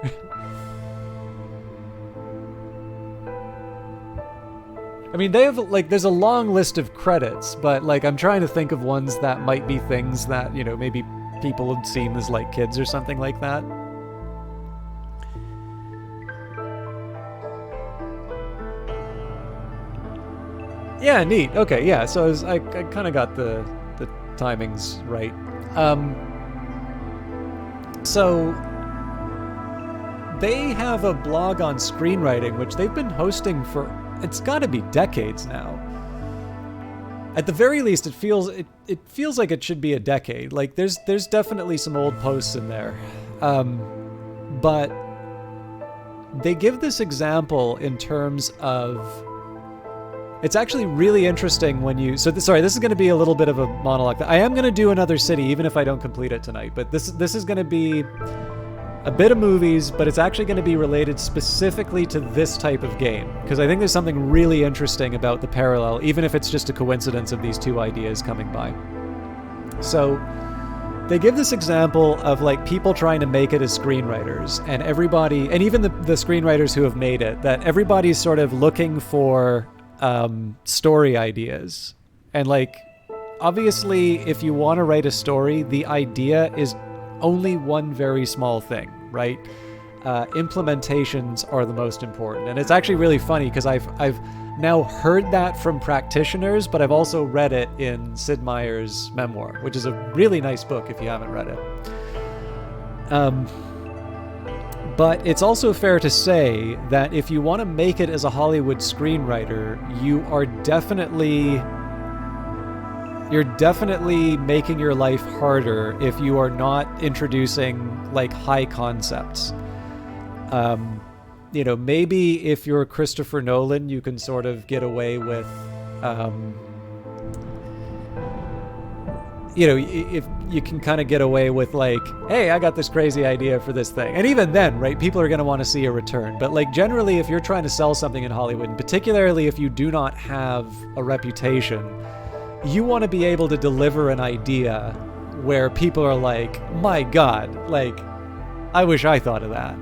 I mean, they have, like, there's a long list of credits, but, like, I'm trying to think of ones that might be things that, you know, maybe people had seen as, like, kids or something like that. Yeah, neat. Okay, yeah, so I kind of got the timings right. So they have a blog on screenwriting, which they've been hosting for, it's got to be decades now. At the very least, it feels like it should be a decade. Like there's definitely some old posts in there, but they give this example in terms of. It's actually really interesting when you. Sorry, this is going to be a little bit of a monologue. I am going to do another city, even if I don't complete it tonight. But this is going to be a bit of movies, but it's actually going to be related specifically to this type of game, because I think there's something really interesting about the parallel, even if it's just a coincidence of these two ideas coming by. So they give this example of like people trying to make it as screenwriters, and everybody, and even the screenwriters who have made it, that everybody's sort of looking for story ideas. And like, obviously, if you want to write a story, the idea is only one very small thing, right? Implementations are the most important. And it's actually really funny because I've now heard that from practitioners, but I've also read it in Sid Meier's memoir, which is a really nice book if you haven't read it. But it's also fair to say that if you want to make it as a Hollywood screenwriter, you're definitely making your life harder if you are not introducing like high concepts. You know, maybe if you're Christopher Nolan, you can sort of get away with, you know, if you can kind of get away with like, hey, I got this crazy idea for this thing. And even then, right, people are going to want to see a return. But like generally, if you're trying to sell something in Hollywood, and particularly if you do not have a reputation, you want to be able to deliver an idea where people are like, my God, like, I wish I thought of that.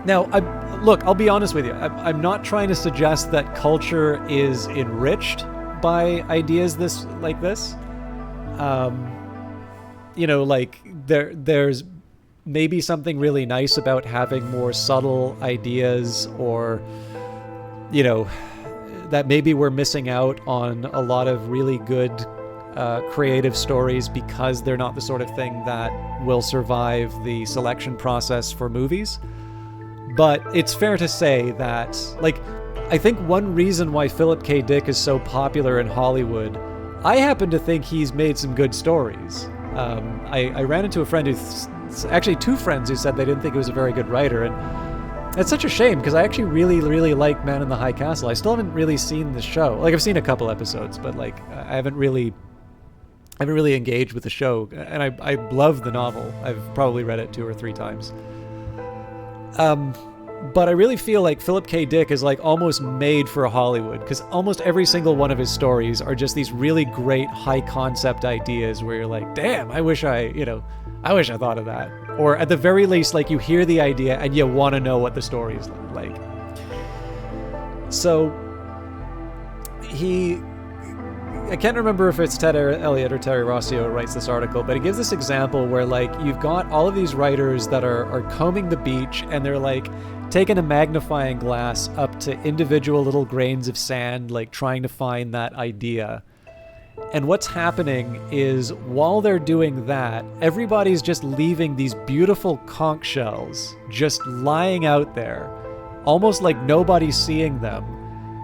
Now, I'll be honest with you. I'm not trying to suggest that culture is enriched by ideas like this. You know, like there's maybe something really nice about having more subtle ideas, or, you know, that maybe we're missing out on a lot of really good creative stories because they're not the sort of thing that will survive the selection process for movies. But it's fair to say that, like, I think one reason why Philip K. Dick is so popular in Hollywood, I happen to think he's made some good stories. I ran into a friend actually two friends who said they didn't think he was a very good writer, and it's such a shame because I actually really, really like Man in the High Castle. I still haven't really seen the show. Like, I've seen a couple episodes, but like I haven't really engaged with the show. And I love the novel. I've probably read it 2 or 3 times. But I really feel like Philip K. Dick is like almost made for Hollywood, because almost every single one of his stories are just these really great high concept ideas where you're like, damn, I wish I thought of that. Or at the very least, like, you hear the idea and you want to know what the story is like. So I can't remember if it's Ted Elliott or Terry Rossio who writes this article, but he gives this example where, like, you've got all of these writers that are combing the beach, and they're like taking a magnifying glass up to individual little grains of sand, like trying to find that idea. And what's happening is while they're doing that, everybody's just leaving these beautiful conch shells just lying out there, almost like nobody's seeing them,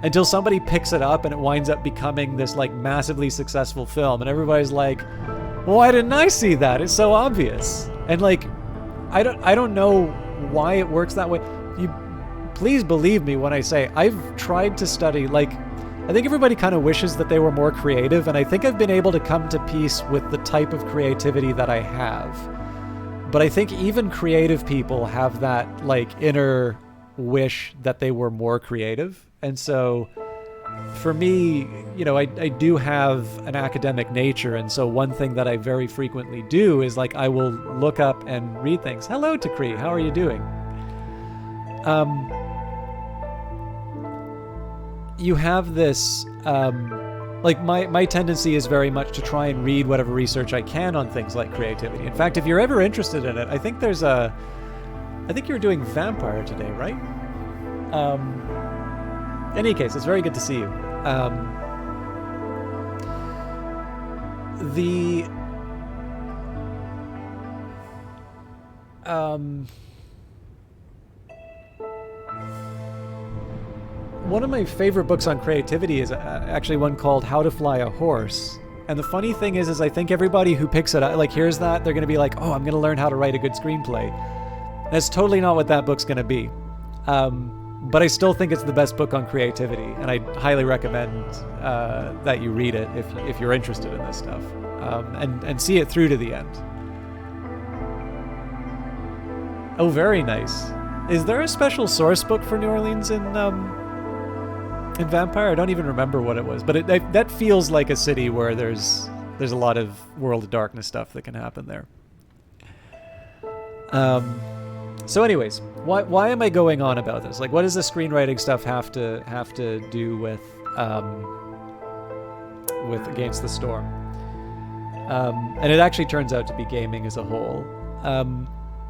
until somebody picks it up and it winds up becoming this like massively successful film. And everybody's like, well, why didn't I see that? It's so obvious. And like, I don't know why it works that way. You please believe me when I say I've tried to study, like, I think everybody kind of wishes that they were more creative, and I think I've been able to come to peace with the type of creativity that I have. But I think even creative people have that like inner wish that they were more creative. And so for me, you know, I do have an academic nature, and so one thing that I very frequently do is like I will look up and read things. Hello, Takri, how are you doing? You have this, like my tendency is very much to try and read whatever research I can on things like creativity. In fact, if you're ever interested in it, I think you were doing Vampire today, right? In any case, it's very good to see you. One of my favorite books on creativity is actually one called How to Fly a Horse. And the funny thing is I think everybody who picks it up, like hears that, they're going to be like, oh, I'm going to learn how to write a good screenplay. That's totally not what that book's going to be. But I still think it's the best book on creativity, and I highly recommend that you read it if you're interested in this stuff, and see it through to the end. Oh, very nice. Is there a special source book for New Orleans in Vampire? I don't even remember what it was, but that feels like a city where there's a lot of World of Darkness stuff that can happen there. So anyways, why am I going on about this? Like, what does the screenwriting stuff have to do with Against the Storm? And it actually turns out to be gaming as a whole.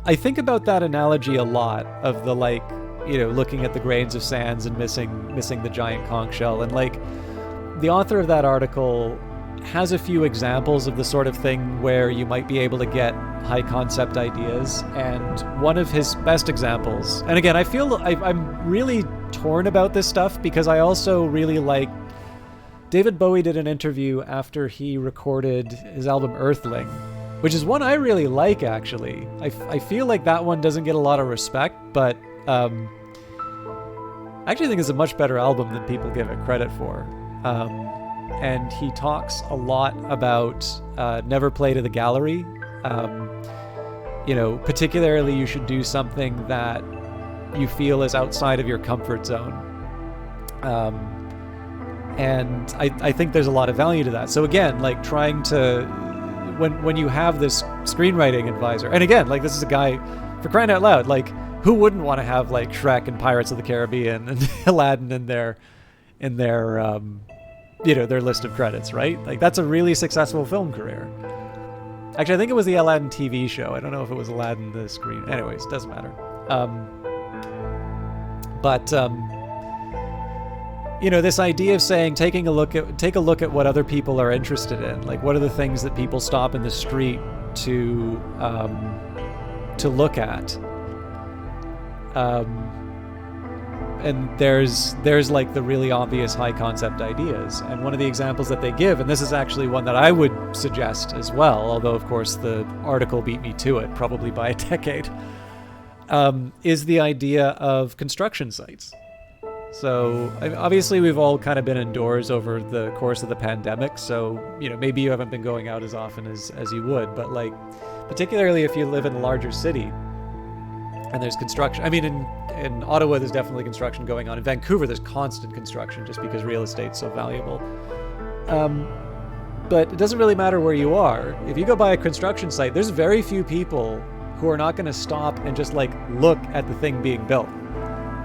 I think about that analogy a lot, of the like, you know, looking at the grains of sands and missing the giant conch shell. And like, the author of that article has a few examples of the sort of thing where you might be able to get high concept ideas. And one of his best examples, and again, I feel I'm really torn about this stuff, because I also really like David Bowie did an interview after he recorded his album Earthling, which is one I really like, actually. I feel like that one doesn't get a lot of respect, but I actually think it's a much better album than people give it credit for. And he talks a lot about never play to the gallery. You know, particularly you should do something that you feel is outside of your comfort zone. And I think there's a lot of value to that. So again, like trying to, when you have this screenwriting advisor, and again, like this is a guy, for crying out loud, like who wouldn't want to have like Shrek and Pirates of the Caribbean and Aladdin in their you know, their list of credits, right? Like that's a really successful film career. Actually, I think it was the Aladdin TV show. I don't know if it was Aladdin the screen. Anyways, doesn't matter. You know, this idea of saying, take a look at what other people are interested in. Like, what are the things that people stop in the street to look at? And there's like the really obvious high concept ideas. And one of the examples that they give, and this is actually one that I would suggest as well, although of course the article beat me to it probably by a decade, is the idea of construction sites. So obviously we've all kind of been indoors over the course of the pandemic, so you know, maybe you haven't been going out as often as you would, but like particularly if you live in a larger city and there's construction. I mean, in Ottawa there's definitely construction going on. In Vancouver there's constant construction just because real estate's so valuable. But it doesn't really matter where you are. If you go by a construction site, there's very few people who are not going to stop and just like look at the thing being built.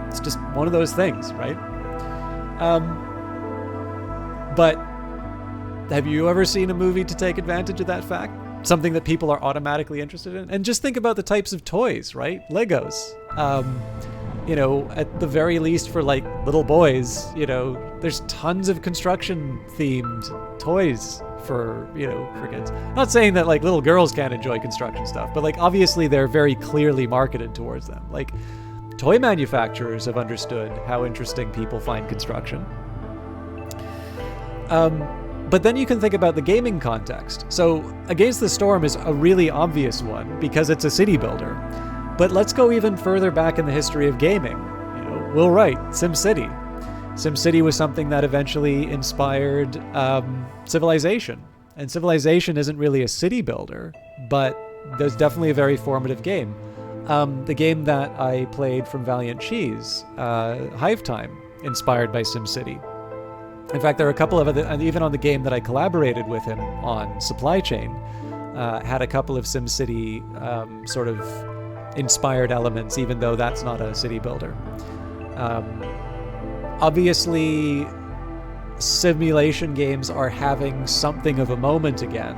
It's just one of those things, right? But have you ever seen a movie to take advantage of that fact? Something that people are automatically interested in? And just think about the types of toys, right? Legos. at the very least for like little boys, there's tons of construction themed toys for kids. Not saying that like little girls can't enjoy construction stuff, but like obviously they're very clearly marketed towards them. Like toy manufacturers have understood how interesting people find construction. But then you can think about the gaming context. So Against the Storm is a really obvious one because it's a city builder. But let's go even further back in the history of gaming. Will Wright, SimCity. SimCity was something that eventually inspired Civilization. And Civilization isn't really a city builder, but there's definitely a very formative game. The game that I played from Valiant Cheese, Hive Time, inspired by SimCity. In fact, there are a couple of other, and even on the game that I collaborated with him on, Supply Chain, had a couple of SimCity sort of inspired elements, even though that's not a city builder. Obviously, simulation games are having something of a moment again.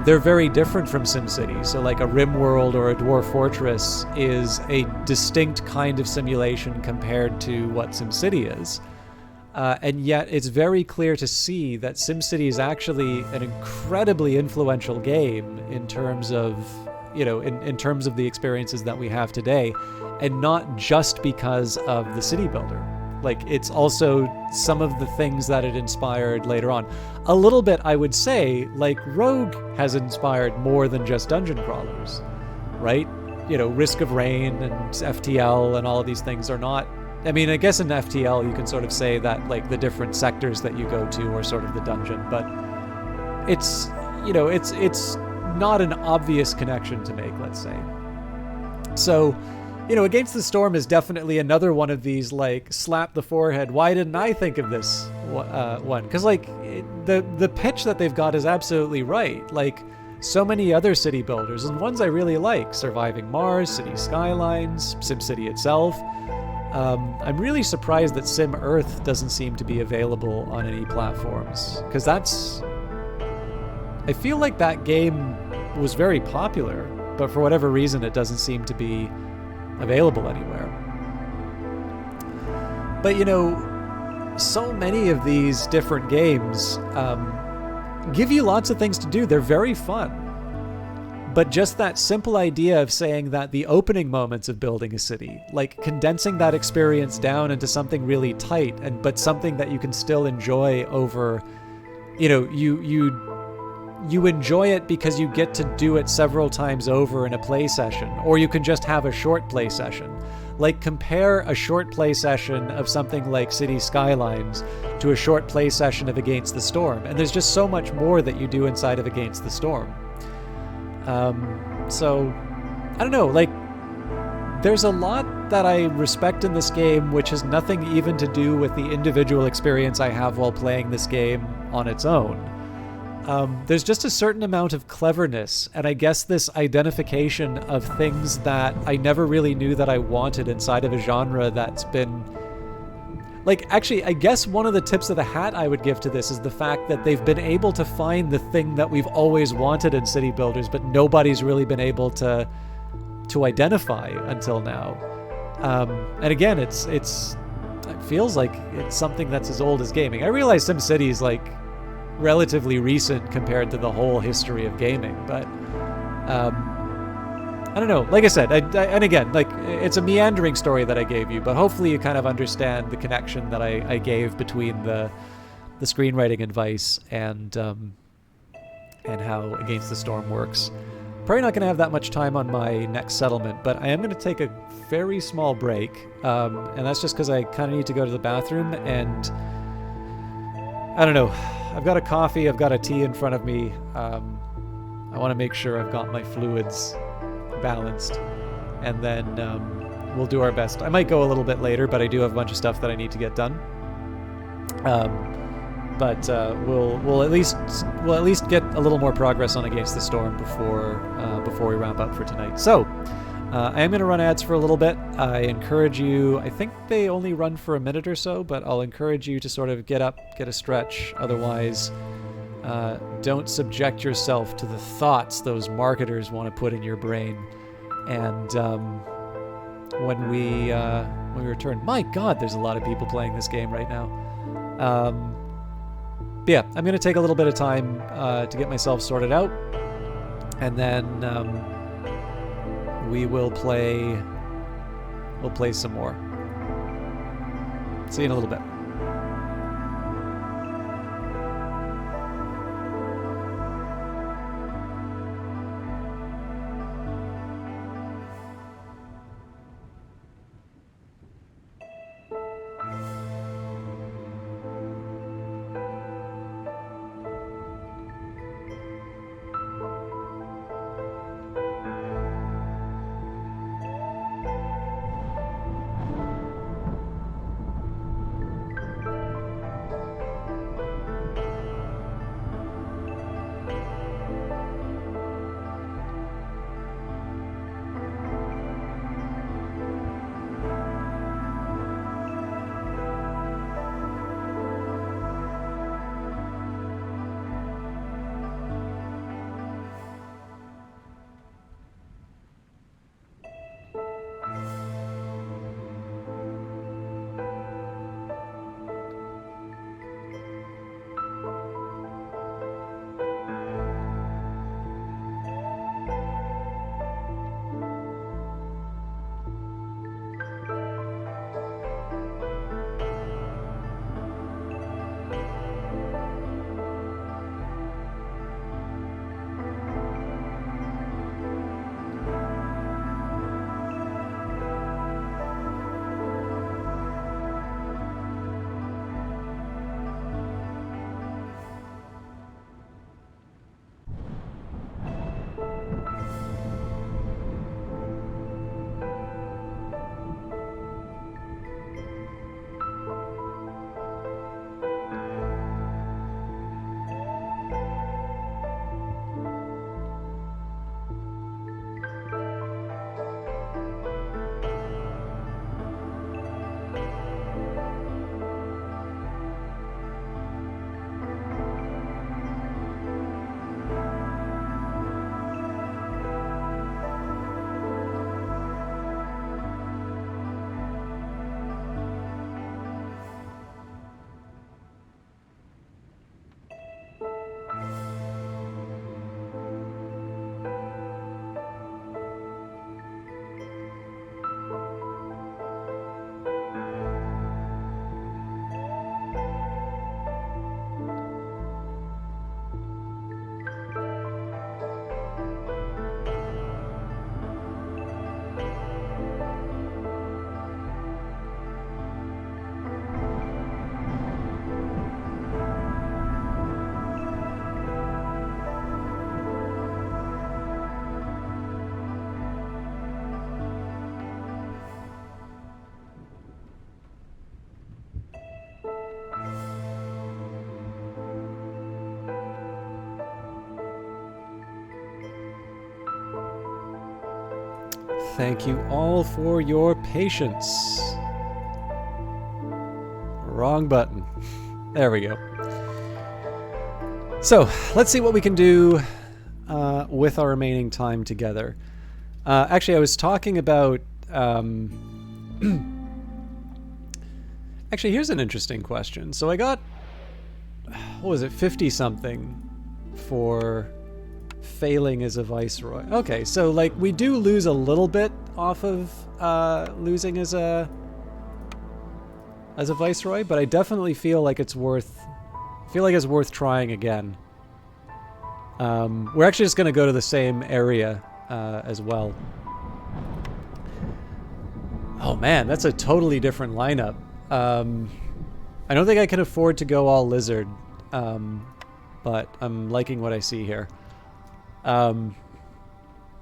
They're very different from SimCity. So like a RimWorld or a Dwarf Fortress is a distinct kind of simulation compared to what SimCity is. And yet it's very clear to see that SimCity is actually an incredibly influential game in terms of, in terms of the experiences that we have today, and not just because of the city builder. Like, it's also some of the things that it inspired later on. A little bit, I would say, like Rogue has inspired more than just dungeon crawlers, right? Risk of Rain and FTL and all of these things are not... I mean, I guess in FTL you can sort of say that like the different sectors that you go to are sort of the dungeon, but it's, it's not an obvious connection to make, let's say. So, Against the Storm is definitely another one of these like slap the forehead, why didn't I think of this one? Because like the pitch that they've got is absolutely right. Like so many other city builders, and ones I really like, Surviving Mars, City Skylines, SimCity itself. I'm really surprised that Sim Earth doesn't seem to be available on any platforms, because I feel like that game was very popular, but for whatever reason it doesn't seem to be available anywhere. But so many of these different games give you lots of things to do. They're very fun. But just that simple idea of saying that the opening moments of building a city, like condensing that experience down into something really tight, but something that you can still enjoy over, you enjoy it because you get to do it several times over in a play session, or you can just have a short play session. Like compare a short play session of something like City Skylines to a short play session of Against the Storm, and there's just so much more that you do inside of Against the Storm. So, I don't know, like, there's a lot that I respect in this game which has nothing even to do with the individual experience I have while playing this game on its own. There's just a certain amount of cleverness, and I guess this identification of things that I never really knew that I wanted inside of a genre that's been... Like, actually, I guess one of the tips of the hat I would give to this is the fact that they've been able to find the thing that we've always wanted in city builders, but nobody's really been able to identify until now. And again, it feels like it's something that's as old as gaming. I realize SimCity is like relatively recent compared to the whole history of gaming, but I don't know. Like I said, and again, like it's a meandering story that I gave you, but hopefully you kind of understand the connection that I gave between the screenwriting advice and how Against the Storm works. Probably not going to have that much time on my next settlement, but I am going to take a very small break, and that's just because I kind of need to go to the bathroom, and I don't know. I've got a coffee, I've got a tea in front of me. I want to make sure I've got my fluids balanced, and then we'll do our best. I might go a little bit later, but I do have a bunch of stuff that I need to get done. But we'll at least get a little more progress on Against the Storm before we wrap up for tonight. So I am going to run ads for a little bit. I encourage you, I think they only run for a minute or so, but I'll encourage you to sort of get up, get a stretch. Otherwise, don't subject yourself to the thoughts those marketers want to put in your brain. And when we return. My God, there's a lot of people playing this game right now. Yeah, I'm gonna take a little bit of time to get myself sorted out, and then we'll play some more. See you in a little bit. Thank you all for your patience. Wrong button. There we go. So, let's see what we can do with our remaining time together. Actually, I was talking about... Actually, here's an interesting question. So I got... What was it? 50-something for... failing as a viceroy. Okay, so like we do lose a little bit off of losing as a viceroy, but I definitely feel like it's worth trying again. We're actually just gonna go to the same area as well. Oh man, that's a totally different lineup. I don't think I can afford to go all lizard, but I'm liking what I see here. I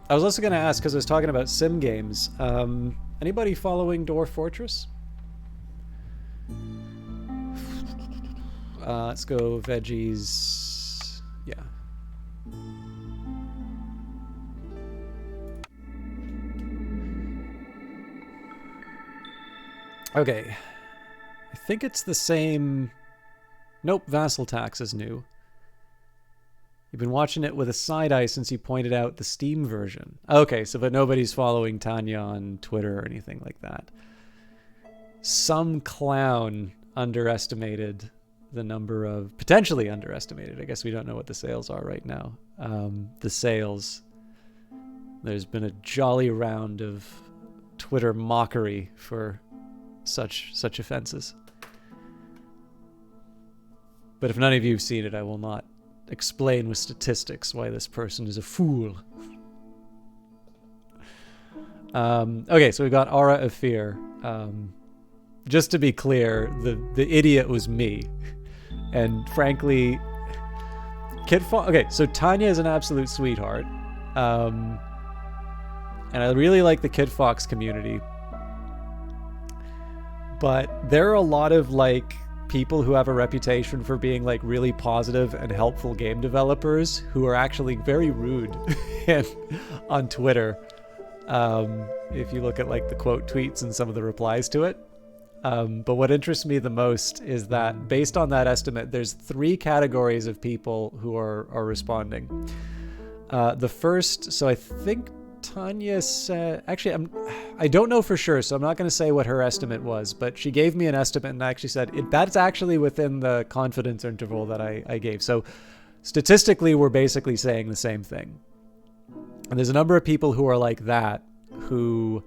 was also going to ask, because I was talking about sim games, anybody following Dwarf Fortress? Let's go veggies. Yeah. Okay. I think it's the same... Nope, vassal tax is new. You've been watching it with a side eye since you pointed out the Steam version. Okay, so but nobody's following Tanya on Twitter or anything like that. Some clown underestimated the number of, potentially underestimated. I guess we don't know what the sales are right now. The sales. There's been a jolly round of Twitter mockery for such offenses. But if none of you have seen it, I will not explain with statistics why this person is a fool. Okay, so we got Aura of Fear. Just to be clear, the idiot was me. And frankly, okay, so Tanya is an absolute sweetheart. And I really like the Kid Fox community. But there are a lot of like people who have a reputation for being like really positive and helpful game developers who are actually very rude on Twitter. If you look at like the quote tweets and some of the replies to it. But what interests me the most is that based on that estimate, there's 3 categories of people who are responding. The first, so I think Tanya said, actually, I don't know for sure, so I'm not going to say what her estimate was, but she gave me an estimate and actually said that's actually within the confidence interval that I gave. So statistically, we're basically saying the same thing. And there's a number of people who are like that, who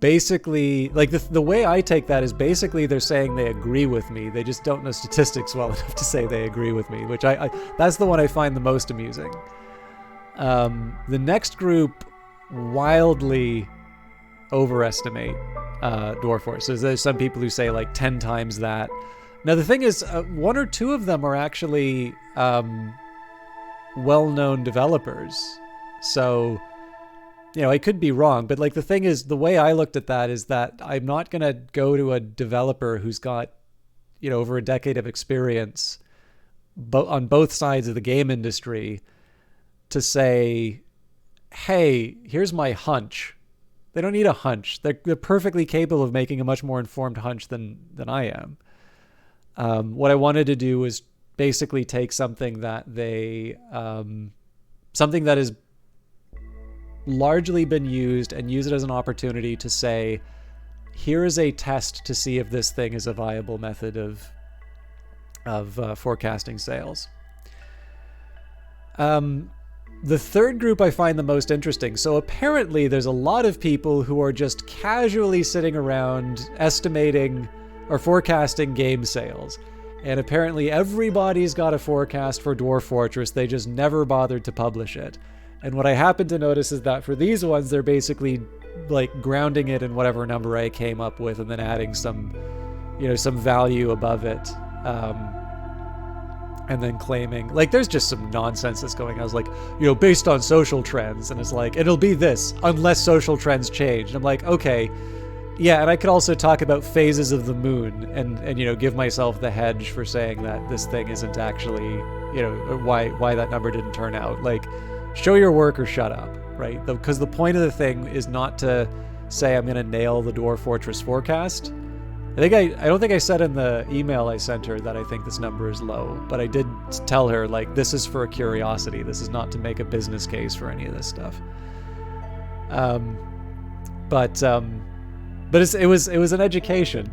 basically, like the way I take that is basically they're saying they agree with me. They just don't know statistics well enough to say they agree with me, which I that's the one I find the most amusing. The next group wildly overestimate Dwarf Force. So there's some people who say like 10 times that. Now the thing is, 1 or 2 of them are actually well-known developers. So, you know, I could be wrong, but like the thing is, the way I looked at that is that I'm not going to go to a developer who's got, you know, over a decade of experience on both sides of the game industry to say, hey, here's my hunch. They don't need a hunch. They're perfectly capable of making a much more informed hunch than I am. What I wanted to do was basically take something that something that has largely been used and use it as an opportunity to say, here is a test to see if this thing is a viable method of forecasting sales. The third group I find the most interesting. So apparently there's a lot of people who are just casually sitting around estimating or forecasting game sales. And apparently everybody's got a forecast for Dwarf Fortress. They just never bothered to publish it. And what I happen to notice is that for these ones, they're basically like grounding it in whatever number I came up with and then adding some, you know, some value above it. And then claiming, like, there's just some nonsense that's going on. I was like, you know, based on social trends. And it's like, it'll be this unless social trends change. And I'm like, okay, yeah. And I could also talk about phases of the moon and you know, give myself the hedge for saying that this thing isn't actually, you know, why that number didn't turn out. Like, show your work or shut up, right? Because the point of the thing is not to say I'm going to nail the Dwarf Fortress forecast. I don't think I said in the email I sent her that I think this number is low, but I did tell her, like, this is for a curiosity. This is not to make a business case for any of this stuff. But it was an education.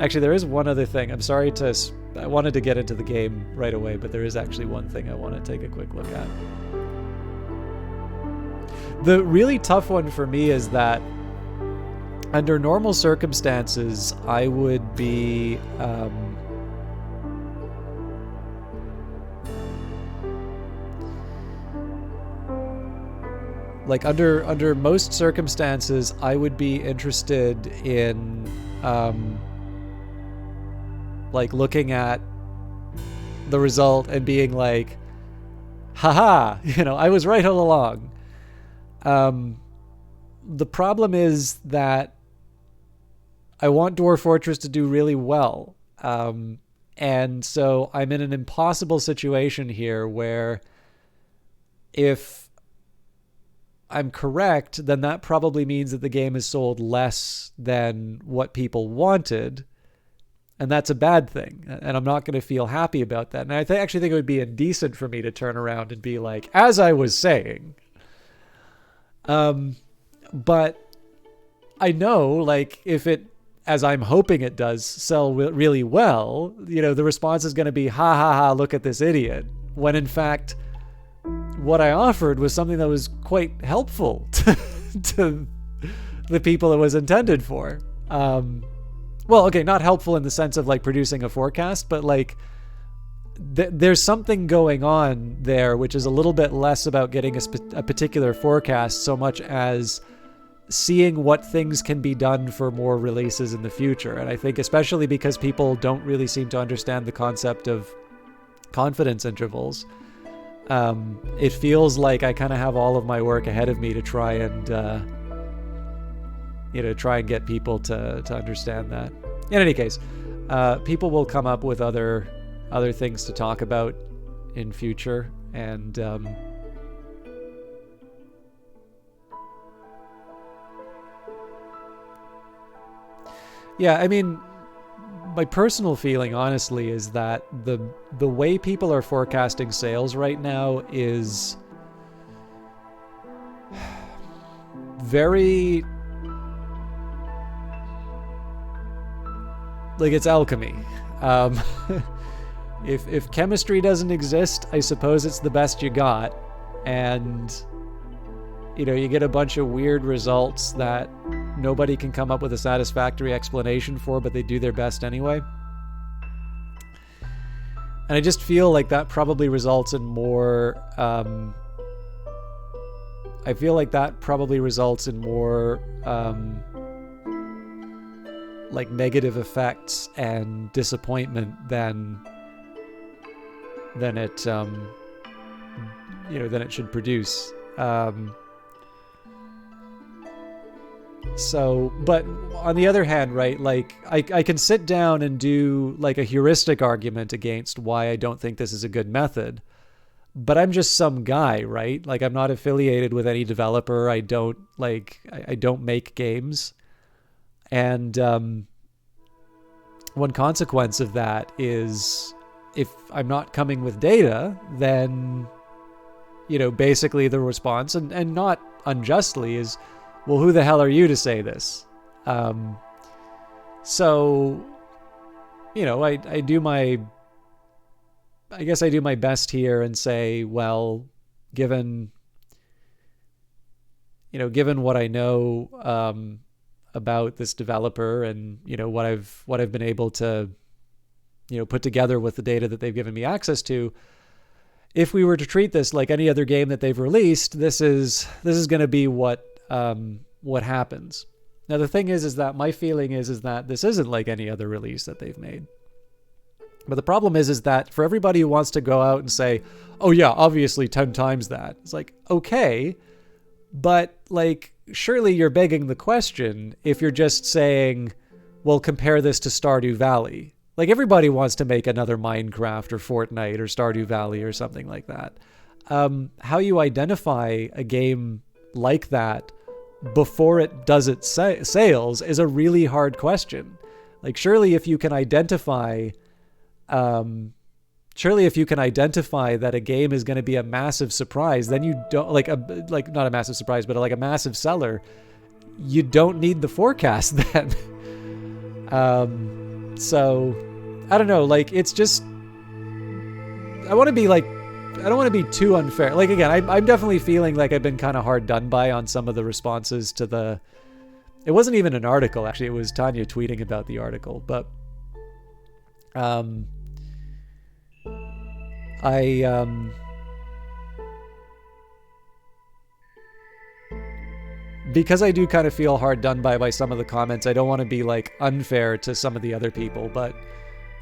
Actually, there is one other thing. I wanted to get into the game right away, but there is actually one thing I want to take a quick look at. The really tough one for me is that under normal circumstances, I would be like under most circumstances, I would be interested in like looking at the result and being like, haha, you know, I was right all along. The problem is that I want Dwarf Fortress to do really well. And so I'm in an impossible situation here where if I'm correct, then that probably means that the game is sold less than what people wanted. And that's a bad thing. And I'm not going to feel happy about that. And I actually think it would be indecent for me to turn around and be like, as I was saying. But I know, like, if it, as I'm hoping it does, sell really well, the response is going to be, ha ha ha, look at this idiot. When in fact, what I offered was something that was quite helpful to the people it was intended for. Well, okay, not helpful in the sense of like producing a forecast, but like there's something going on there, which is a little bit less about getting a particular forecast so much as seeing what things can be done for more releases in the future. And I think especially because people don't really seem to understand the concept of confidence intervals, it feels like I kind of have all of my work ahead of me to try and get people to understand that. In any case, people will come up with other things to talk about in future, and yeah, I mean, my personal feeling, honestly, is that the way people are forecasting sales right now is very, like, it's alchemy. If chemistry doesn't exist, I suppose it's the best you got, and you get a bunch of weird results that nobody can come up with a satisfactory explanation for, but they do their best anyway. And I just feel like that probably results in more like negative effects and disappointment than it than it should produce. So, but on the other hand, right, like I can sit down and do like a heuristic argument against why I don't think this is a good method, but I'm just some guy, right? Like, I'm not affiliated with any developer. I don't make games. And one consequence of that is if I'm not coming with data, then, basically the response, and not unjustly, is, well, who the hell are you to say this? So, I do my best here and say, well, given what I know about this developer and what I've been able to put together with the data that they've given me access to, if we were to treat this like any other game that they've released, this is going to be what happens. Now, the thing is that my feeling is that this isn't like any other release that they've made. But the problem is that for everybody who wants to go out and say, oh yeah, obviously 10 times that, it's like, okay, but like, surely you're begging the question if you're just saying, well, compare this to Stardew Valley. Like, everybody wants to make another Minecraft or Fortnite or Stardew Valley or something like that. How you identify a game like that before it does its sales is a really hard question. Like, surely if you can identify that a game is going to be a massive surprise, then you don't not a massive surprise, but like a massive seller, you don't need the forecast then. So I don't know, like, it's just, I don't want to be too unfair. Like, again, I'm definitely feeling like I've been kind of hard done by on some of the responses to it wasn't even an article, actually. It was Tanya tweeting about the article. But because I do kind of feel hard done by some of the comments, I don't want to be like unfair to some of the other people, but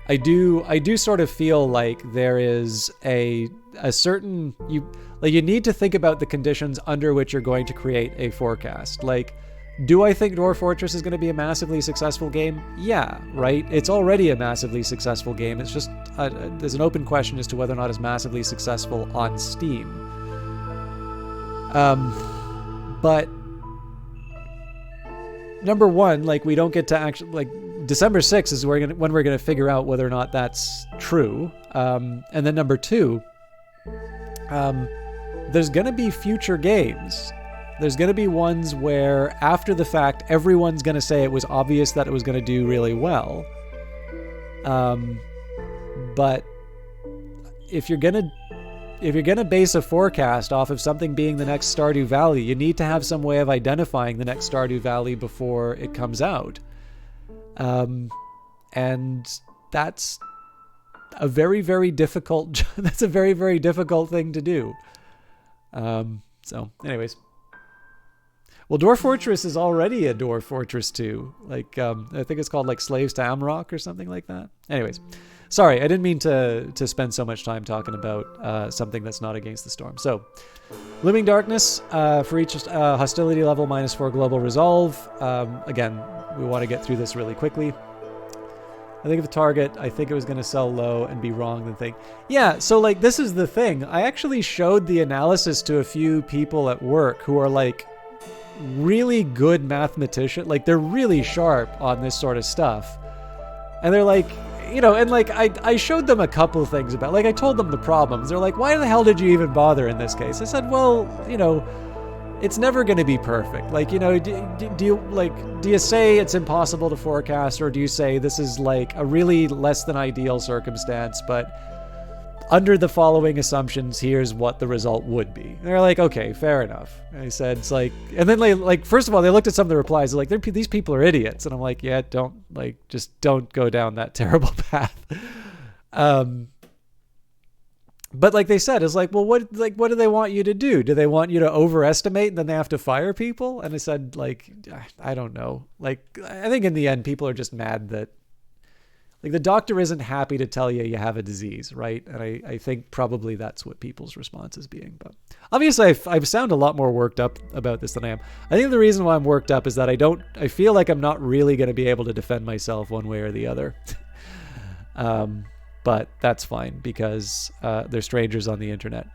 I do sort of feel like there is a certain, you need to think about the conditions under which you're going to create a forecast. Like, do I think Dwarf Fortress is going to be a massively successful game? Yeah, right? It's already a massively successful game. It's just, there's an open question as to whether or not it's massively successful on Steam. But number one, like, we don't get to actually, like, December 6th is when we're going to figure out whether or not that's true. And then number 2, there's going to be future games. There's going to be ones where after the fact, everyone's going to say it was obvious that it was going to do really well. But if you're going to base a forecast off of something being the next Stardew Valley, you need to have some way of identifying the next Stardew Valley before it comes out. And that's a very, very difficult, that's a very, very difficult thing to do. So anyways. Well, Dwarf Fortress is already a Dwarf Fortress 2. Like, I think it's called like Slaves to Amrock or something like that. Anyways, sorry, I didn't mean to spend so much time talking about something that's not Against the Storm. So, Looming Darkness, for each hostility level, -4 global resolve. Again, we want to get through this really quickly. I think of a target, I think it was going to sell low and be wrong than think. Yeah, so like this is the thing. I actually showed the analysis to a few people at work who are like really good mathematician, like they're really sharp on this sort of stuff. And they're like, you know, and like I showed them a couple of things about, like I told them the problems. They're like, why the hell did you even bother in this case? I said, well, you know, it's never going to be perfect. Like, you know, do you say it's impossible to forecast, or do you say this is like a really less than ideal circumstance, but under the following assumptions, here's what the result would be? And they're like, okay, fair enough. And I said, it's like, and then they like, first of all, they looked at some of the replies. They're like, these people are idiots. And I'm like, yeah, just don't go down that terrible path. But like they said, it's like, well, what do they want you to do? Do they want you to overestimate and then they have to fire people? And I said, like, I don't know. Like, I think in the end, people are just mad that, like, the doctor isn't happy to tell you have a disease, right? And I think probably that's what people's response is being. But obviously, I sound a lot more worked up about this than I am. I think the reason why I'm worked up is that I feel like I'm not really going to be able to defend myself one way or the other. But that's fine because they're strangers on the internet.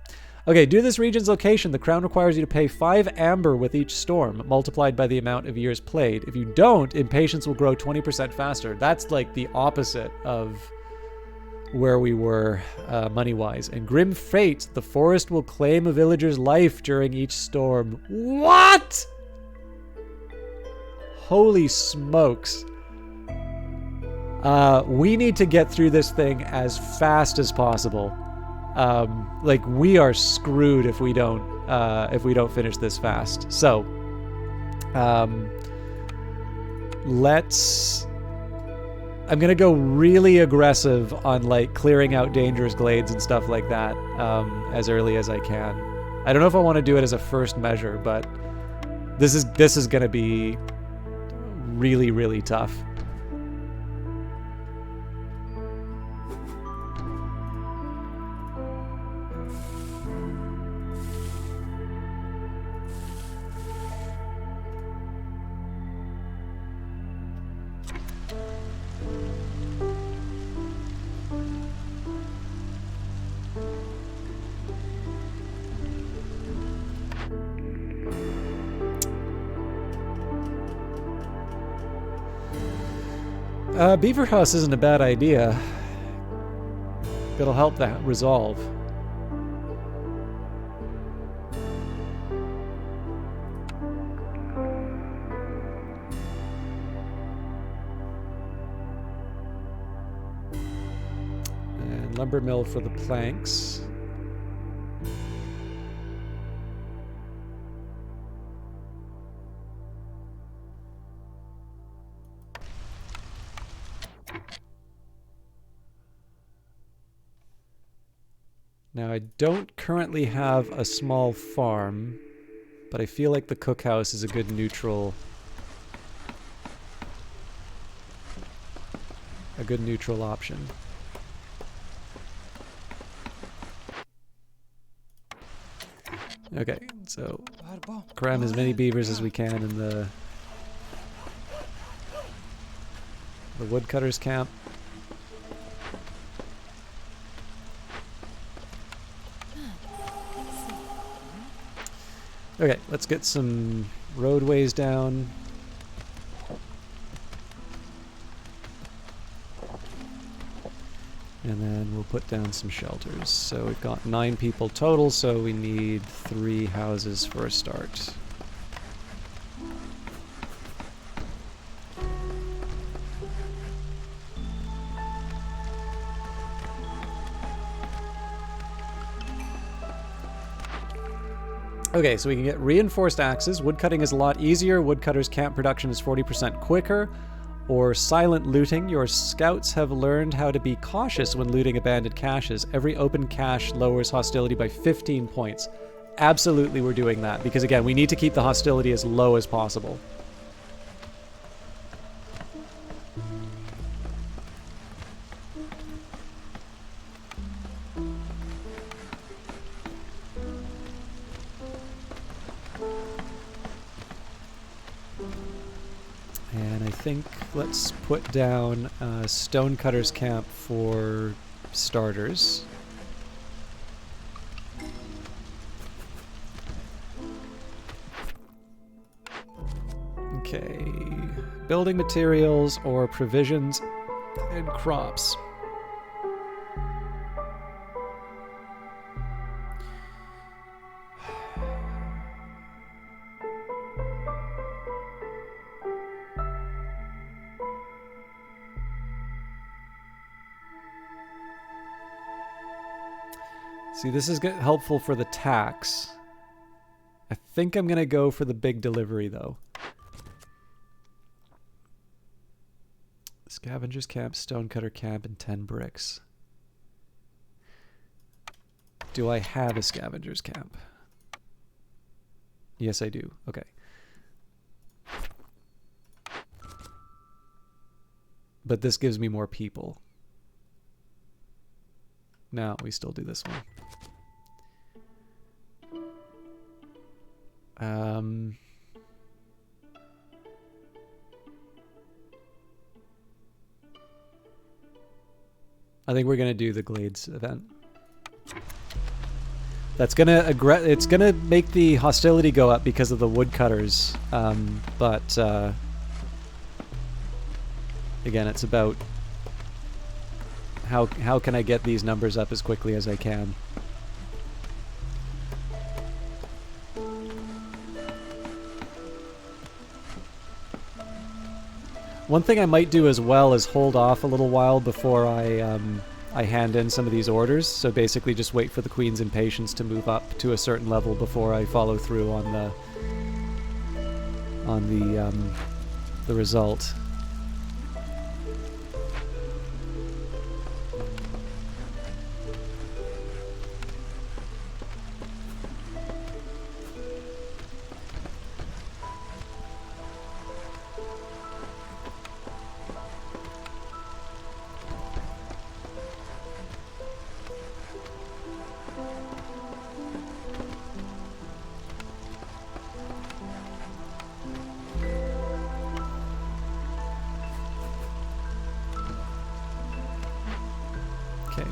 Okay, due to this region's location, the crown requires you to pay 5 amber with each storm, multiplied by the amount of years played. If you don't, impatience will grow 20% faster. That's like the opposite of where we were money-wise. And grim fate, the forest will claim a villager's life during each storm. What? Holy smokes. We need to get through this thing as fast as possible. Like we are screwed if we don't finish this fast. So, I'm gonna go really aggressive on like clearing out dangerous glades and stuff like that as early as I can. I don't know if I want to do it as a first measure, but this is gonna be really, really tough. Beaver House isn't a bad idea. It'll help that resolve. And lumber mill for the planks. Now, I don't currently have a small farm, but I feel like the cookhouse is a good neutral option. Okay, so cram as many beavers as we can in the woodcutter's camp. Okay, let's get some roadways down. And then we'll put down some shelters. So we've got 9 people total, so we need 3 houses for a start. Okay, so we can get reinforced axes. Woodcutting is a lot easier. Woodcutter's camp production is 40% quicker. Or silent looting. Your scouts have learned how to be cautious when looting abandoned caches. Every open cache lowers hostility by 15 points. Absolutely we're doing that, because again, we need to keep the hostility as low as possible. And I think let's put down Stonecutter's camp for starters. Okay, building materials or provisions and crops. See, this is helpful for the tax. I think I'm going to go for the big delivery, though. Scavengers camp, Stonecutter camp, and 10 bricks. Do I have a scavengers camp? Yes, I do. Okay. But this gives me more people. No, we still do this one. I think we're gonna do the Glades event. That's gonna it's gonna make the hostility go up because of the woodcutters, but again, it's about how can I get these numbers up as quickly as I can. One thing I might do as well is hold off a little while before I hand in some of these orders. So basically just wait for the Queen's impatience to move up to a certain level before I follow through on the result.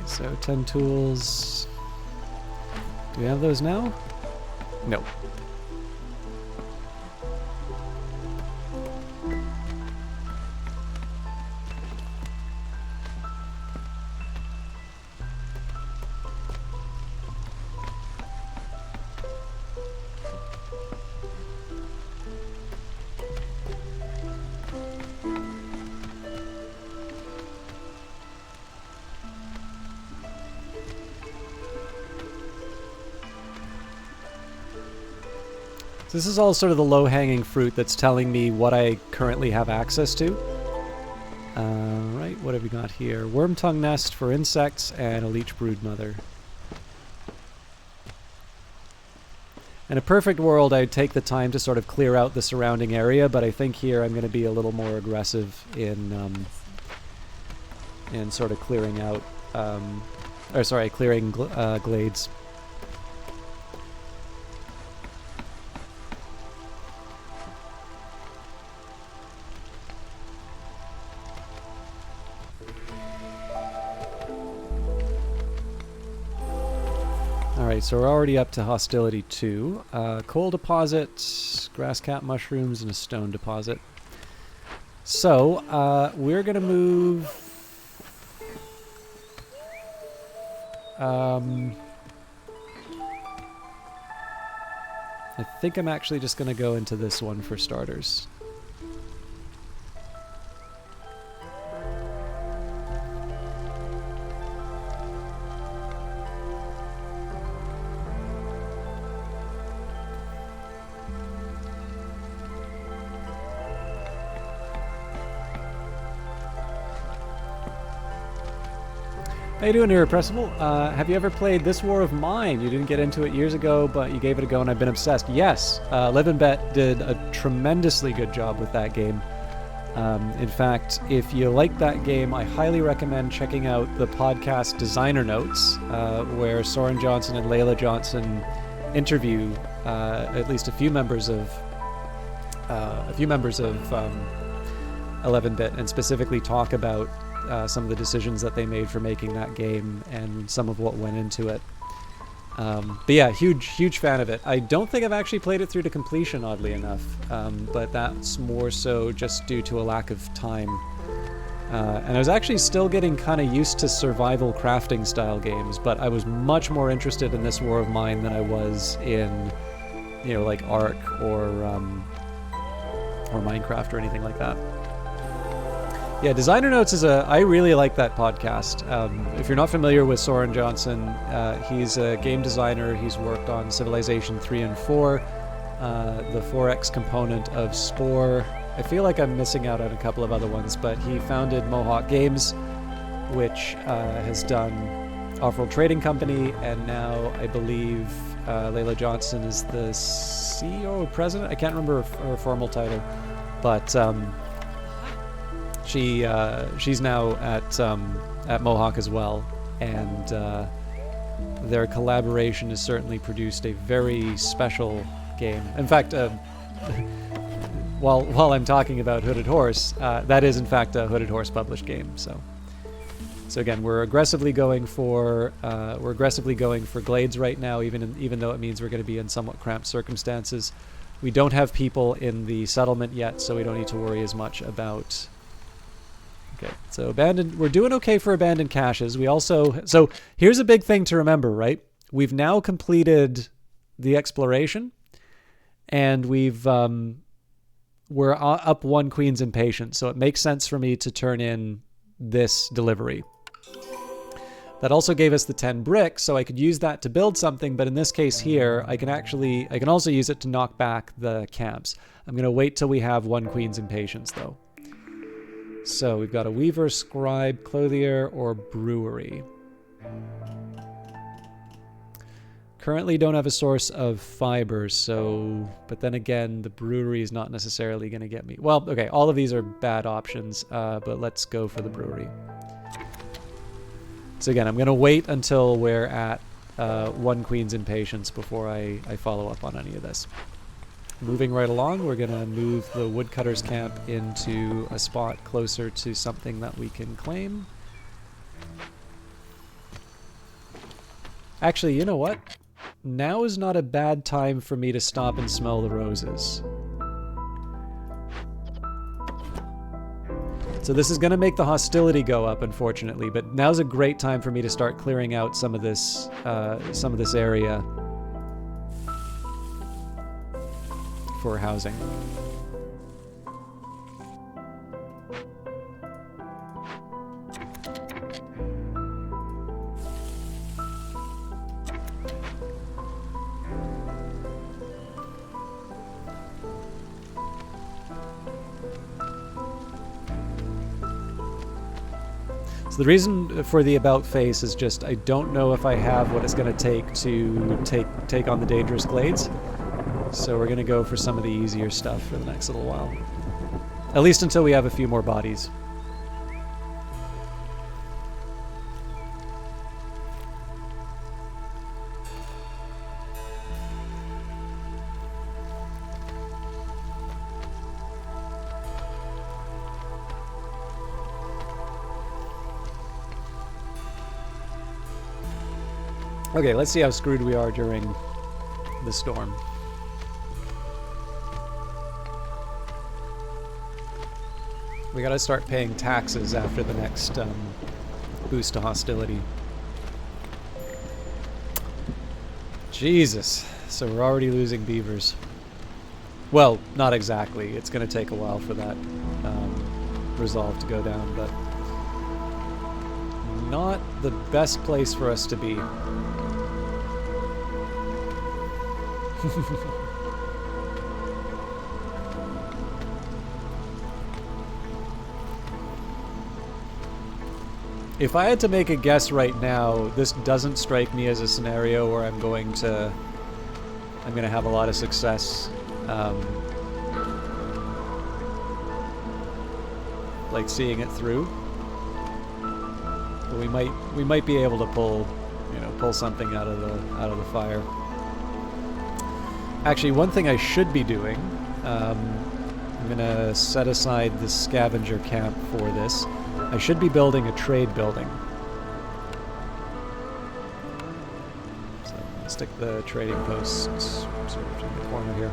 So 10 tools. Do we have those now? No. This is all sort of the low-hanging fruit that's telling me what I currently have access to. Right, what have we got here? Wormtongue nest for insects and a leech brood mother. In a perfect world, I'd take the time to sort of clear out the surrounding area, but I think here I'm going to be a little more aggressive in sort of clearing out, clearing glades. Alright, so we're already up to hostility 2. Coal deposit, grasscap mushrooms, and a stone deposit. So, we're going to move I think I'm actually just going to go into this one for starters. How you doing, Irrepressible? Have you ever played This War of Mine? You didn't get into it years ago, but you gave it a go and I've been obsessed. Yes, Live and Bet did a tremendously good job with that game. In fact, if you like that game, I highly recommend checking out the podcast Designer Notes, where Soren Johnson and Layla Johnson interview at least a few members of 11-bit and specifically talk about some of the decisions that they made for making that game and some of what went into it. But yeah, huge fan of it. I don't think I've actually played it through to completion, oddly enough, but that's more so just due to a lack of time. And I was actually still getting kind of used to survival crafting style games, but I was much more interested in This War of Mine than I was in, you know, like Ark or Minecraft or anything like that. Yeah, Designer Notes is I really like that podcast. If you're not familiar with Soren Johnson, he's a game designer. He's worked on Civilization 3 and 4, the 4X component of Spore. I feel like I'm missing out on a couple of other ones, but he founded Mohawk Games, which has done Off-World Trading Company, and now I believe Layla Johnson is the CEO or president. I can't remember her formal title, but she's now at Mohawk as well, and their collaboration has certainly produced a very special game. In fact, while I'm talking about Hooded Horse, that is in fact a Hooded Horse published game. So again, we're aggressively going for Glades right now, even though it means we're going to be in somewhat cramped circumstances. We don't have people in the settlement yet, so we don't need to worry as much about. Okay, so we're doing okay for abandoned caches. So here's a big thing to remember, right? We've now completed the exploration, and we're up 1 Queen's Impatience, so it makes sense for me to turn in this delivery. That also gave us the 10 bricks, so I could use that to build something, but in this case here, I can also use it to knock back the camps. I'm going to wait till we have 1 Queen's Impatience, though. So we've got a weaver, scribe, clothier, or brewery. Currently don't have a source of fiber, but then again, the brewery is not necessarily going to get me. Well, okay, all of these are bad options, but let's go for the brewery. So again, I'm going to wait until we're at 1 Queen's Impatience before I follow up on any of this. Moving right along, we're going to move the woodcutter's camp into a spot closer to something that we can claim. Actually, you know what? Now is not a bad time for me to stop and smell the roses. So this is going to make the hostility go up, unfortunately, but now's a great time for me to start clearing out some of this area for housing. So the reason for the about face is just I don't know if I have what it's going to take to take on the dangerous glades. So we're going to go for some of the easier stuff for the next little while. At least until we have a few more bodies. Okay, let's see how screwed we are during the storm. We gotta start paying taxes after the next boost to hostility. Jesus. So we're already losing beavers. Well, not exactly. It's going to take a while for that resolve to go down, but not the best place for us to be. If I had to make a guess right now, this doesn't strike me as a scenario where I'm going to have a lot of success, like seeing it through. But we might be able to pull something out of the fire. Actually, one thing I should be doing, I'm gonna set aside the scavenger camp for this. I should be building a trade building. So I'll stick the trading posts sort of in the corner here.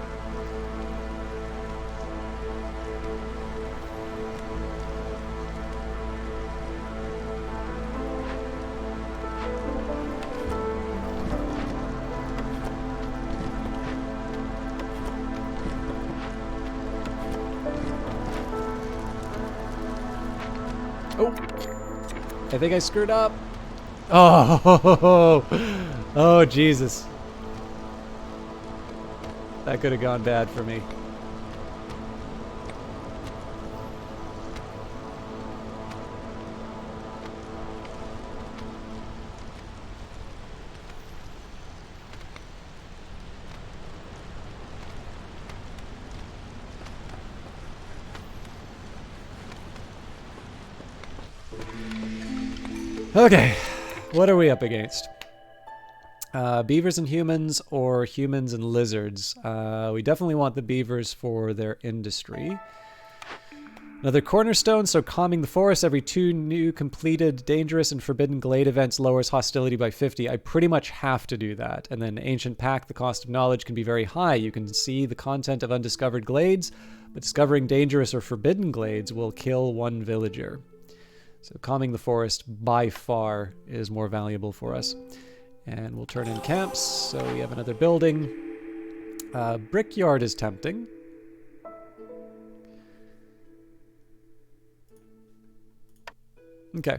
I think I screwed up. Oh, oh, Jesus. That could have gone bad for me. Okay, what are we up against? Beavers and humans, or humans and lizards? We definitely want the beavers for their industry. Another cornerstone, so calming the forest. Every 2 new completed dangerous and forbidden glade events lowers hostility by 50. I pretty much have to do that. And then Ancient Pact, the cost of knowledge can be very high. You can see the content of undiscovered glades, but discovering dangerous or forbidden glades will kill 1 villager. So calming the forest by far is more valuable for us. And we'll turn in camps, so we have another building. Brickyard is tempting. Okay.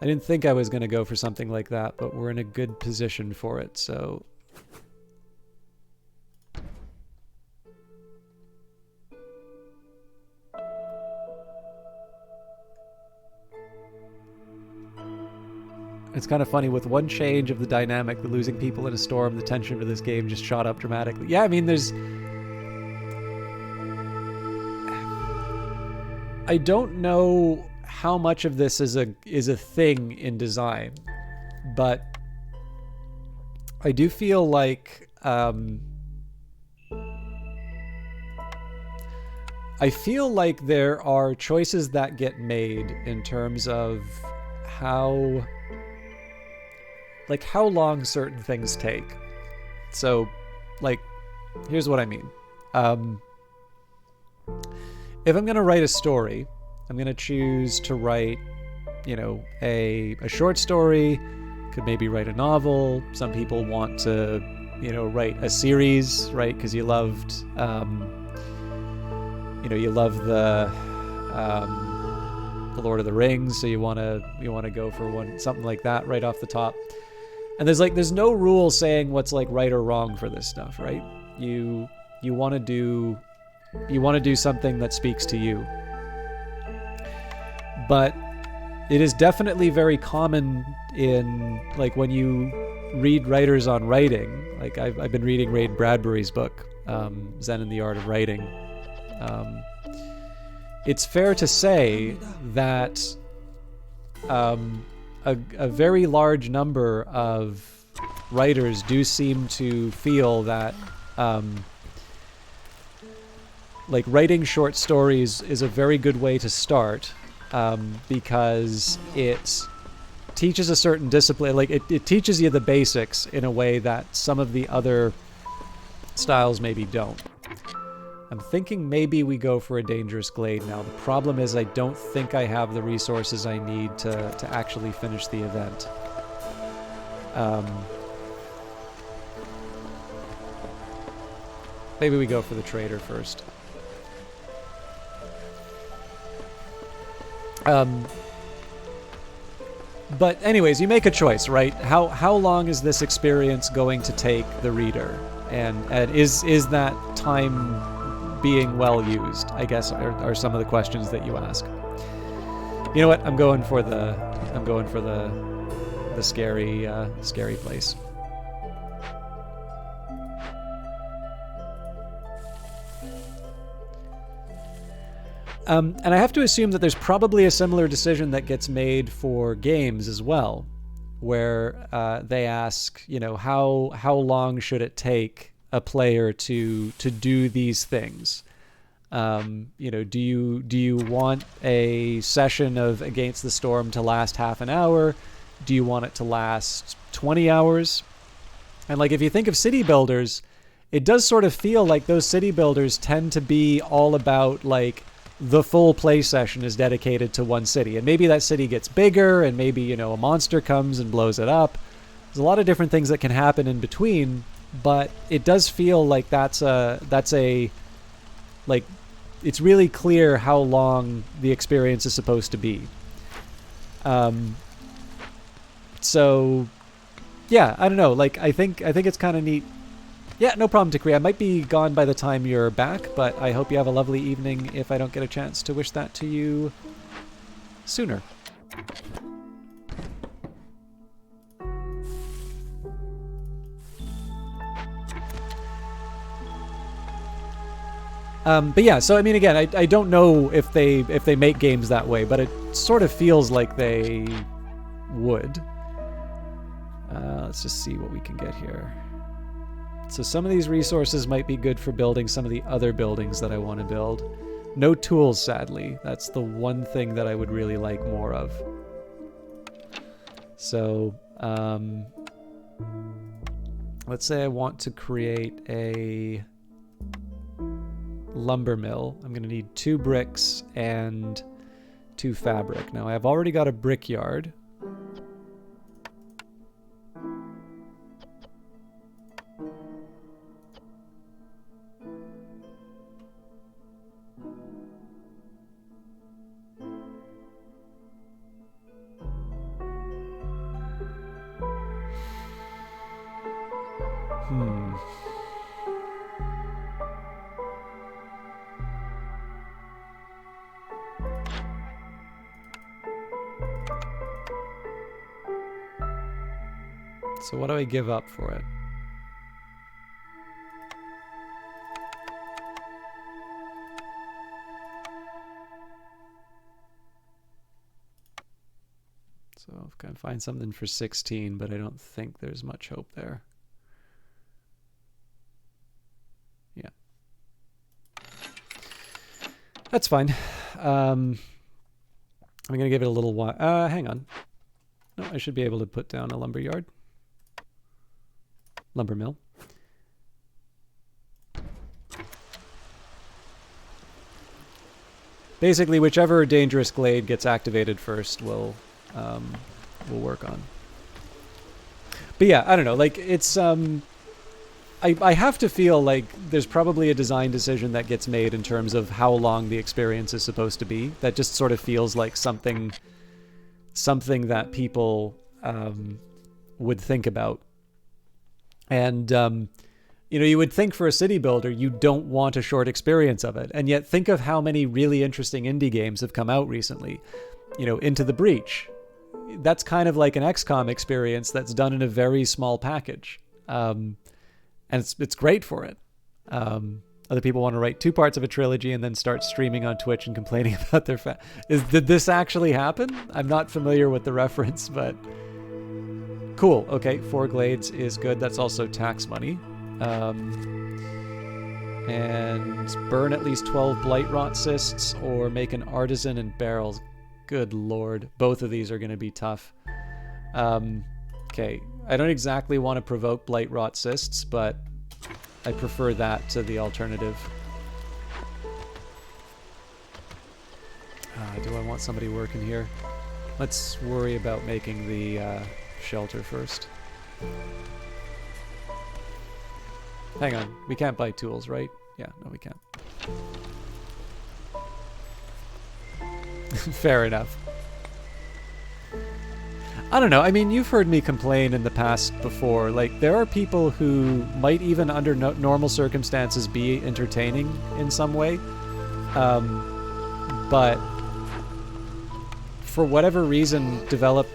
I didn't think I was going to go for something like that, but we're in a good position for it, so... It's kind of funny, with one change of the dynamic, the losing people in a storm, the tension for this game just shot up dramatically. Yeah, I mean, there's... I don't know how much of this is a thing in design, but I do feel like I feel like there are choices that get made in terms of how long certain things take. So, like, here's what I mean. If I'm going to write a story, I'm going to choose to write, a short story, could maybe write a novel. Some people want to, write a series, right? Because you loved, you love the Lord of the Rings, so you want to go for something like that right off the top. And there's no rule saying what's like right or wrong for this stuff, right? You want to do something that speaks to you. But it is definitely very common in, like, when you read writers on writing. Like, I've been reading Ray Bradbury's book, Zen and the Art of Writing. It's fair to say that a very large number of writers do seem to feel that like, writing short stories is a very good way to start, because it teaches a certain discipline. Like, it teaches you the basics in a way that some of the other styles maybe don't. I'm thinking maybe we go for a dangerous glade now. The problem is I don't think I have the resources I need to actually finish the event. Maybe we go for the trader first. But anyways, you make a choice, right? How long is this experience going to take the reader? And is that time being well used, I guess, are some of the questions that you ask. You know what? I'm going for the scary place. And I have to assume that there's probably a similar decision that gets made for games as well, where they ask, you know, how long should it take a player to do these things? You know, do you want a session of Against the Storm to last half an hour? Do you want it to last 20 hours? And like, if you think of city builders, it does sort of feel like those city builders tend to be all about like the full play session is dedicated to one city, and maybe that city gets bigger, and maybe, you know, a monster comes and blows it up. There's a lot of different things that can happen in between, but it does feel like that's a like, it's really clear how long the experience is supposed to be. So yeah, I don't know, like, I think it's kind of neat. Yeah, no problem, Takri. I might be gone by the time you're back, but I hope you have a lovely evening if I don't get a chance to wish that to you sooner. But yeah, so I mean, again, I don't know if they make games that way, but it sort of feels like they would. Let's just see what we can get here. So some of these resources might be good for building some of the other buildings that I want to build. No tools, sadly. That's the one thing that I would really like more of. So, let's say I want to create a lumber mill. I'm going to need 2 bricks and 2 fabric. Now, I've already got a brickyard. So what do I give up for it? So I've got to find something for 16, but I don't think there's much hope there. Yeah. That's fine. I'm going to give it a little while. Hang on. No, I should be able to put down a lumber yard. Lumber mill. Basically, whichever dangerous glade gets activated first will work on. But yeah, I don't know. Like, it's I have to feel like there's probably a design decision that gets made in terms of how long the experience is supposed to be. That just sort of feels like something that people would think about. And, you know, you would think for a city builder, you don't want a short experience of it. And yet think of how many really interesting indie games have come out recently. You know, Into the Breach. That's kind of like an XCOM experience that's done in a very small package. And it's great for it. Other people want to write 2 parts of a trilogy and then start streaming on Twitch and complaining about their did this actually happen? I'm not familiar with the reference, but cool. Okay, 4 glades is good. That's also tax money. And burn at least 12 blight rot cysts or make an artisan and barrels. Good lord. Both of these are going to be tough. Okay, I don't exactly want to provoke blight rot cysts, but I prefer that to the alternative. Do I want somebody working here? Let's worry about making the shelter first. Hang on. We can't buy tools, right? Yeah, no, we can't. Fair enough. I don't know. I mean, you've heard me complain in the past before. Like, there are people who might even under normal circumstances be entertaining in some way. But for whatever reason, develop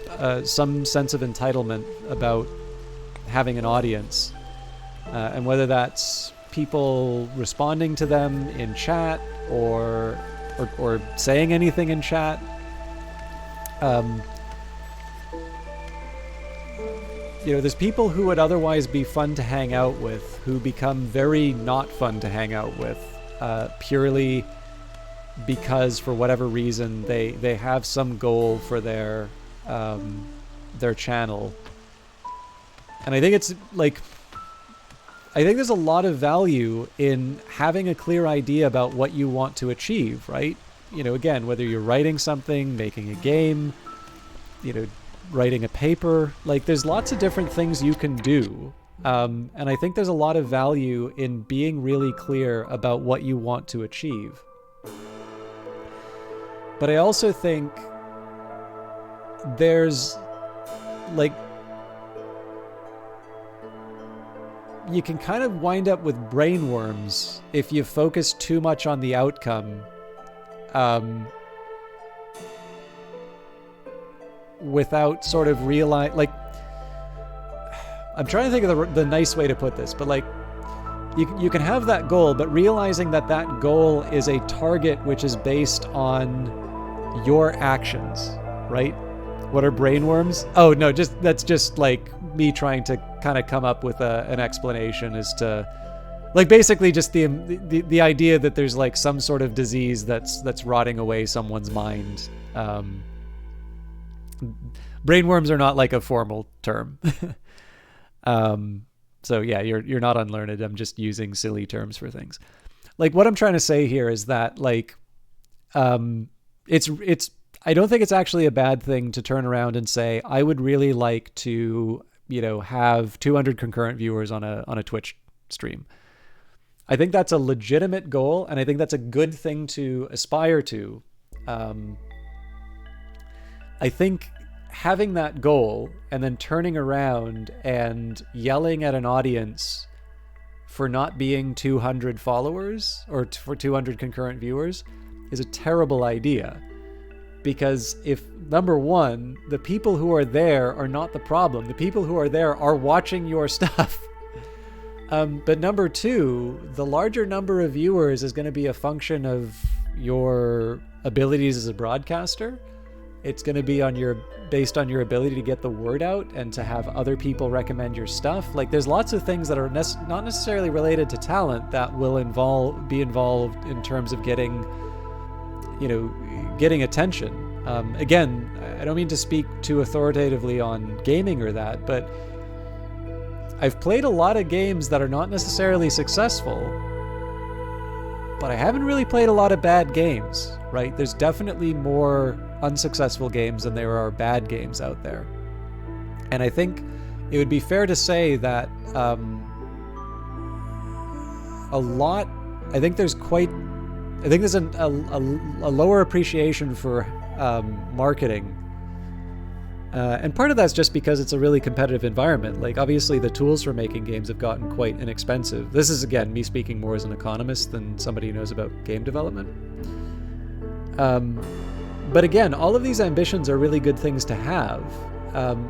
some sense of entitlement about having an audience. And whether that's people responding to them in chat or saying anything in chat. There's people who would otherwise be fun to hang out with who become very not fun to hang out with, purely because for whatever reason they have some goal for their channel. And I think it's like, I think there's a lot of value in having a clear idea about what you want to achieve, right? Again, whether you're writing something, making a game, writing a paper, like there's lots of different things you can do. And I think there's a lot of value in being really clear about what you want to achieve. But I also think there's like, you can kind of wind up with brain worms if you focus too much on the outcome, without sort of like, I'm trying to think of the nice way to put this, but like, you can have that goal, but realizing that goal is a target which is based on your actions, right? What are brain worms? Oh no, that's just like me trying to kind of come up with an explanation as to, like, basically just the idea that there's like some sort of disease that's rotting away someone's mind. Brain worms are not like a formal term. So yeah, you're not unlearned. I'm just using silly terms for things. Like, what I'm trying to say here is that, like, it's I don't think it's actually a bad thing to turn around and say, I would really like to, have 200 concurrent viewers on a Twitch stream. I think that's a legitimate goal, and I think that's a good thing to aspire to. I think having that goal and then turning around and yelling at an audience for not being 200 followers or for 200 concurrent viewers is a terrible idea. Because if, number one, the people who are there are not the problem, the people who are there are watching your stuff. But number two, the larger number of viewers is going to be a function of your abilities as a broadcaster. It's going to be based on your ability to get the word out and to have other people recommend your stuff. Like, there's lots of things that are not necessarily related to talent that will be involved in terms of getting attention. Again, I don't mean to speak too authoritatively on gaming or that, but I've played a lot of games that are not necessarily successful, but I haven't really played a lot of bad games, right? There's definitely more unsuccessful games than there are bad games out there. And I think it would be fair to say that I think there's a lower appreciation for marketing. And part of that's just because it's a really competitive environment. Like, obviously the tools for making games have gotten quite inexpensive. This is, again, me speaking more as an economist than somebody who knows about game development. But again, all of these ambitions are really good things to have.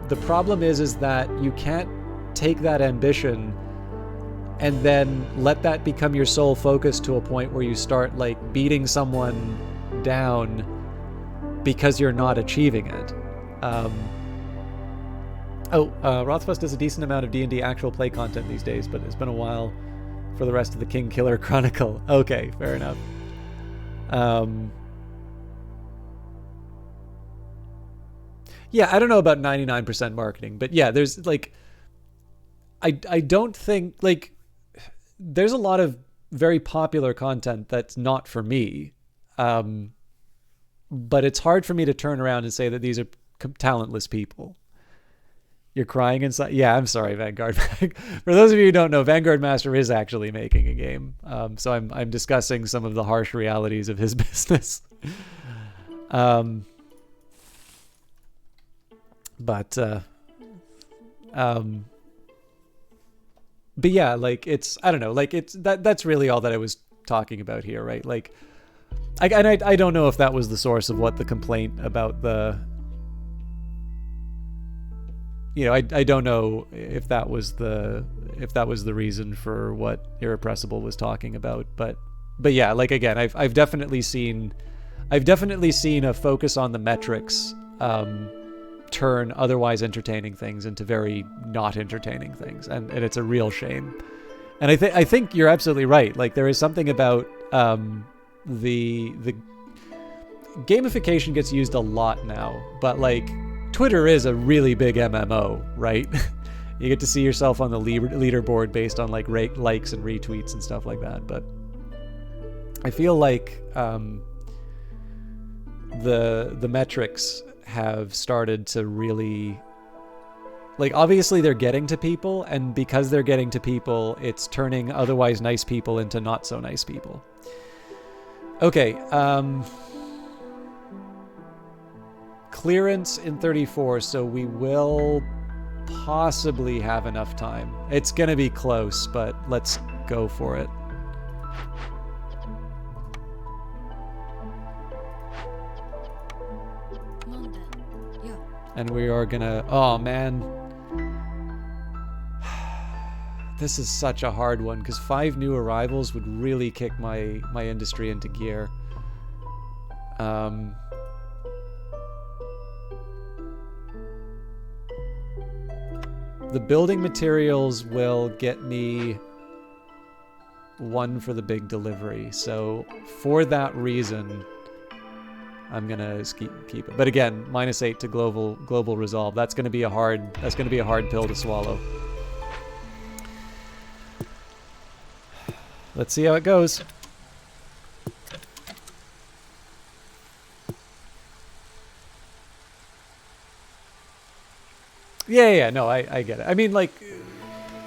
The problem is that you can't take that ambition and then let that become your sole focus to a point where you start, like, beating someone down because you're not achieving it. Rothfuss does a decent amount of D&D actual play content these days, but it's been a while for the rest of the King Killer Chronicle. Okay, fair enough. Yeah, I don't know about 99% marketing, but yeah, there's like, I don't think, like, there's a lot of very popular content that's not for me. But it's hard for me to turn around and say that these are talentless people. You're crying inside. Yeah, I'm sorry, Vanguard. For those of you who don't know, Vanguard Master is actually making a game. So I'm discussing some of the harsh realities of his business. But yeah, like it's, I don't know, like it's that's really all that I was talking about here, right? Like I don't know if that was the source of what the complaint about the, you know, I don't know if that was the reason for what Irrepressible was talking about, but yeah, like again, I've definitely seen a focus on the metrics turn otherwise entertaining things into very not entertaining things, and it's a real shame. And I think you're absolutely right. Like there is something about the gamification gets used a lot now, but like Twitter is a really big MMO, right? You get to see yourself on the leaderboard based on like likes and retweets and stuff like that. But I feel like the metrics have started to really, like, obviously they're getting to people, and because they're getting to people, it's turning otherwise nice people into not so nice people. Okay, clearance in 34, so we will possibly have enough time. It's gonna be close, but let's go for it. And we are gonna, oh man, this is such a hard one because 5 new arrivals would really kick my industry into gear. The building materials will get me 1 for the big delivery, so for that reason I'm gonna keep it. But again, -8 to global resolve. That's gonna be a hard pill to swallow. Let's see how it goes. Yeah, no, I get it. I mean, like,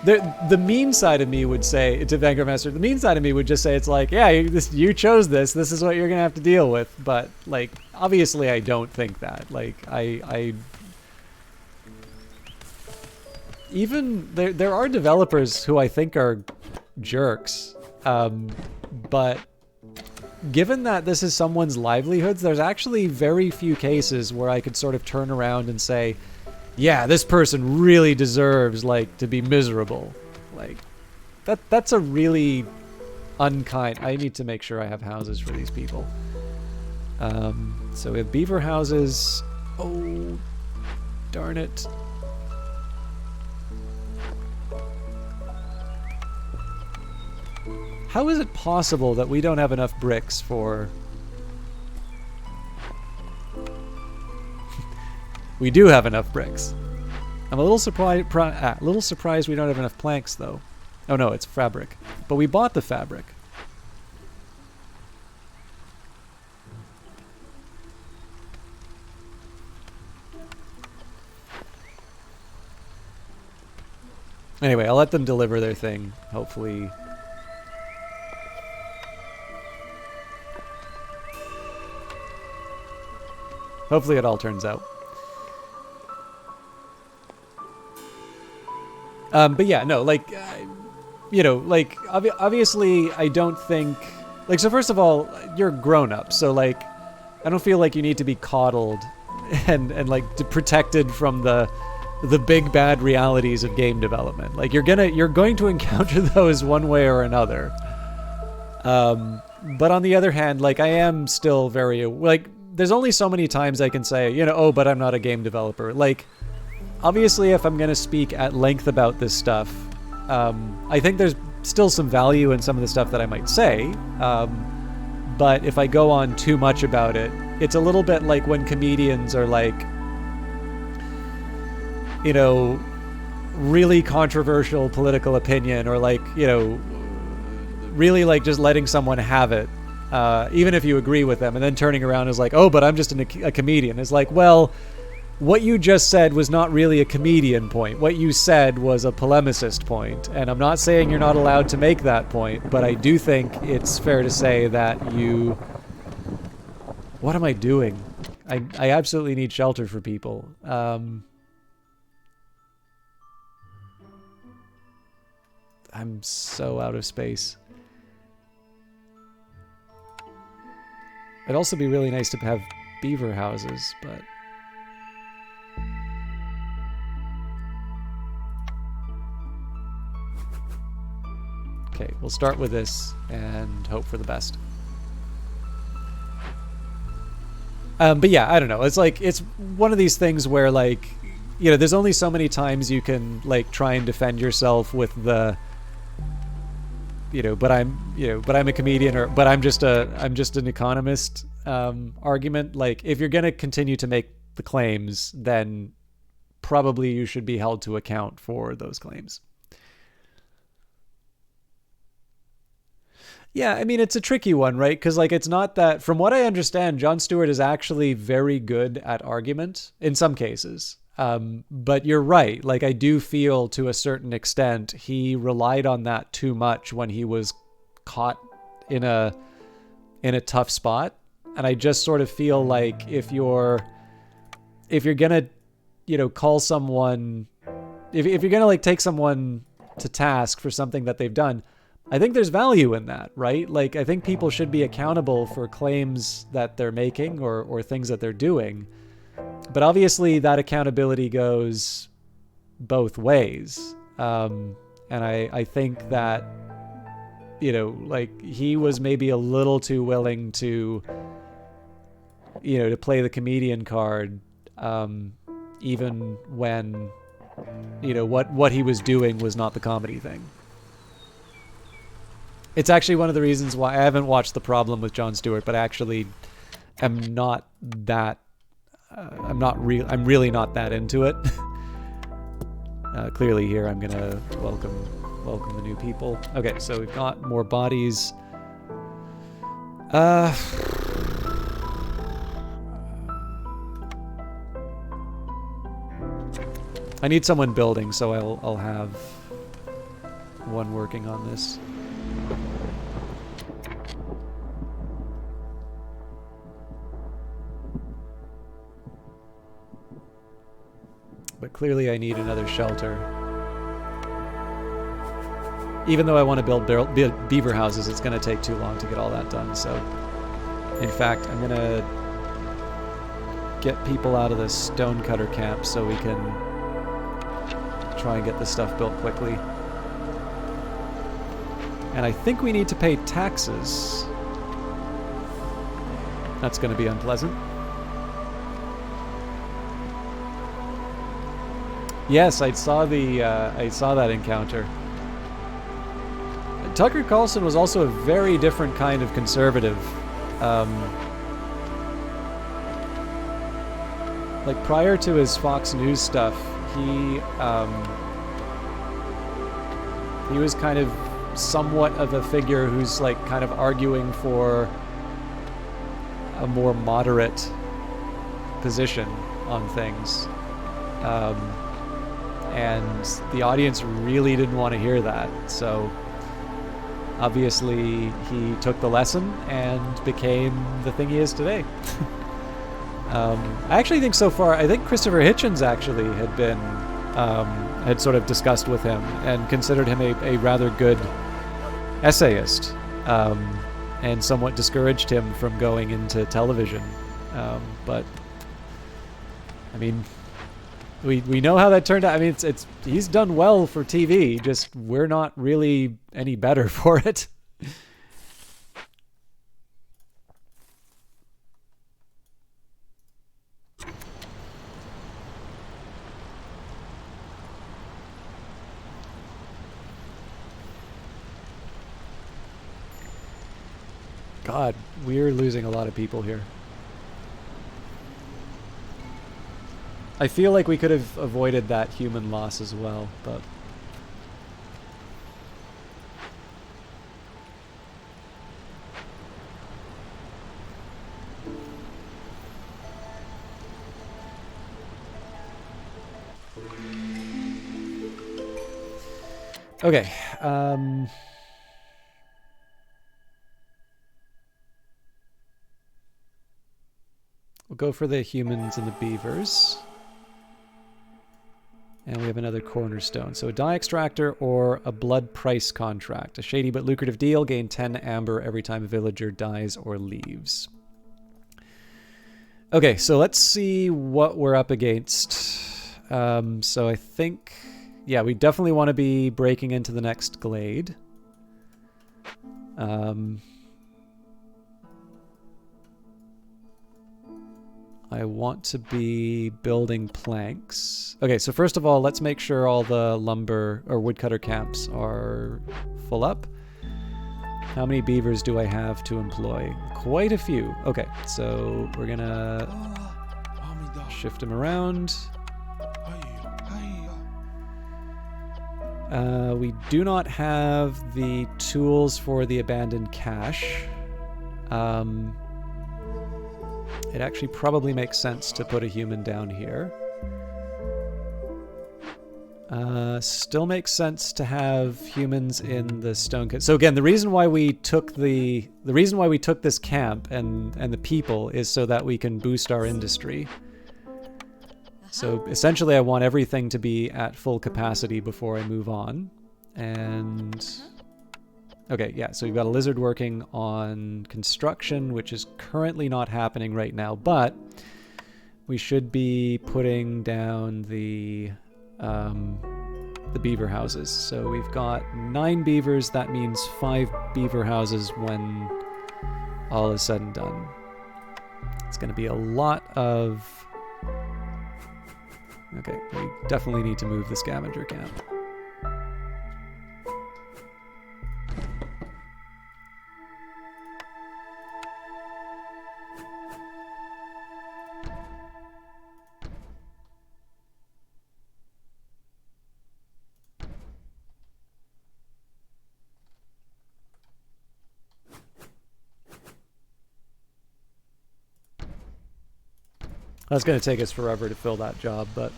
the mean side of me would say, to Vanguard Master, the mean side of me would just say, it's like, yeah, you chose this is what you're gonna have to deal with. But like, obviously I don't think that. Like, I even there are developers who I think are jerks, but given that this is someone's livelihoods, there's actually very few cases where I could sort of turn around and say, yeah, this person really deserves, like, to be miserable. Like, that's a really unkind... I need to make sure I have houses for these people. So we have beaver houses. Oh, darn it. How is it possible that we don't have enough bricks for... We do have enough bricks. I'm a little surprised we don't have enough planks, though. Oh no, it's fabric. But we bought the fabric. Anyway, I'll let them deliver their thing. Hopefully... Hopefully it all turns out. But yeah, no, like, you know, like, obviously I don't think, like, so first of all, you're grown up, so like, I don't feel like you need to be coddled and like protected from the big bad realities of game development. Like, you're going to encounter those one way or another. But on the other hand, like, I am still very, like, there's only so many times I can say, you know, oh, but I'm not a game developer. Like, obviously, if I'm going to speak at length about this stuff, I think there's still some value in some of the stuff that I might say. But if I go on too much about it, it's a little bit like when comedians are like, you know, really controversial political opinion, or like, you know, really like just letting someone have it, even if you agree with them, and then turning around is like, oh, but I'm just a comedian. It's like, well, what you just said was not really a comedian point. What you said was a polemicist point. And I'm not saying you're not allowed to make that point, but I do think it's fair to say that you... What am I doing? I absolutely need shelter for people. I'm so out of space. It'd also be really nice to have beaver houses, but... Okay, we'll start with this and hope for the best. But yeah, I don't know. It's like, it's one of these things where, like, you know, there's only so many times you can, like, try and defend yourself with the, but I'm a comedian, or, but I'm just an economist, argument. Like, if you're going to continue to make the claims, then probably you should be held to account for those claims. Yeah, I mean, it's a tricky one, right? Because, like, it's not that... From what I understand, Jon Stewart is actually very good at argument in some cases. But you're right. Like, I do feel, to a certain extent, he relied on that too much when he was caught in a tough spot. And I just sort of feel like if you're gonna, call someone... If you're gonna, like, take someone to task for something that they've done... I think there's value in that, right? Like, I think people should be accountable for claims that they're making or things that they're doing. But obviously that accountability goes both ways. And I think that, like, he was maybe a little too willing to, to play the comedian card, even when, what he was doing was not the comedy thing. It's actually one of the reasons why I haven't watched The Problem with Jon Stewart, but I actually am not that... I'm really not that into it. Clearly here I'm gonna welcome the new people. Okay, so we've got more bodies. I need someone building, so I'll have one working on this. But clearly I need another shelter. Even though I want to build beaver houses, it's going to take too long to get all that done. So, in fact, I'm going to get people out of the stonecutter camp so we can try and get this stuff built quickly. And I think we need to pay taxes. That's going to be unpleasant. Yes, I saw that encounter. Tucker Carlson was also a very different kind of conservative. Like, prior to his Fox News stuff, he was kind of somewhat of a figure who's, like, kind of arguing for a more moderate position on things. And the audience really didn't want to hear that. So obviously he took the lesson and became the thing he is today. I actually think so far, I think Christopher Hitchens actually had sort of discussed with him and considered him a rather good essayist, and somewhat discouraged him from going into television. But I mean, we know how that turned out. I mean, he's done well for TV, just we're not really any better for it. God, we're losing a lot of people here. I feel like we could have avoided that human loss as well, but... Okay. We'll go for the humans and the beavers. And we have another cornerstone. So a dye extractor or a blood price contract. A shady but lucrative deal. Gain 10 amber every time a villager dies or leaves. Okay, so let's see what we're up against. So I think... Yeah, we definitely want to be breaking into the next glade. I want to be building planks. Okay, so first of all, let's make sure all the lumber or woodcutter camps are full up. How many beavers do I have to employ? Quite a few. Okay, so we're gonna shift them around. We do not have the tools for the abandoned cache. It actually probably makes sense to put a human down here. Still makes sense to have humans in the stone. So again, the reason why we took this camp and the people is so that we can boost our industry. So essentially, I want everything to be at full capacity before I move on. And okay, yeah, so we've got a lizard working on construction, which is currently not happening right now, but we should be putting down the beaver houses. So we've got 9 beavers. That means 5 beaver houses when all is said and done. It's going to be a lot of... Okay, we definitely need to move the scavenger camp. That's going to take us forever to fill that job, but...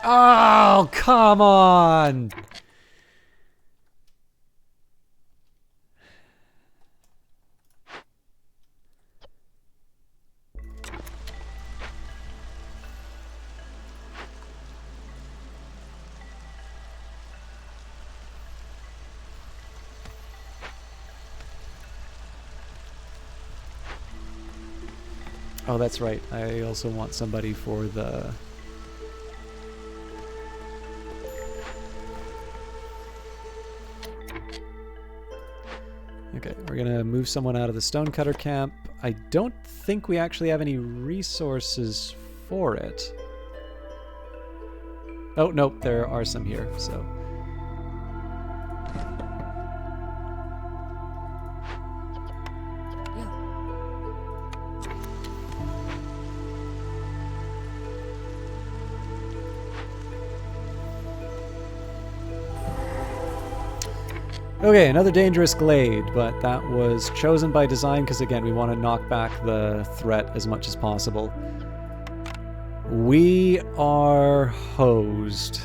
Oh, come on! Oh, that's right. I also want somebody for the... Okay, we're gonna move someone out of the stonecutter camp. I don't think we actually have any resources for it. Oh, nope, there are some here, so... Okay, another dangerous glade, but that was chosen by design because, again, we want to knock back the threat as much as possible. We are hosed.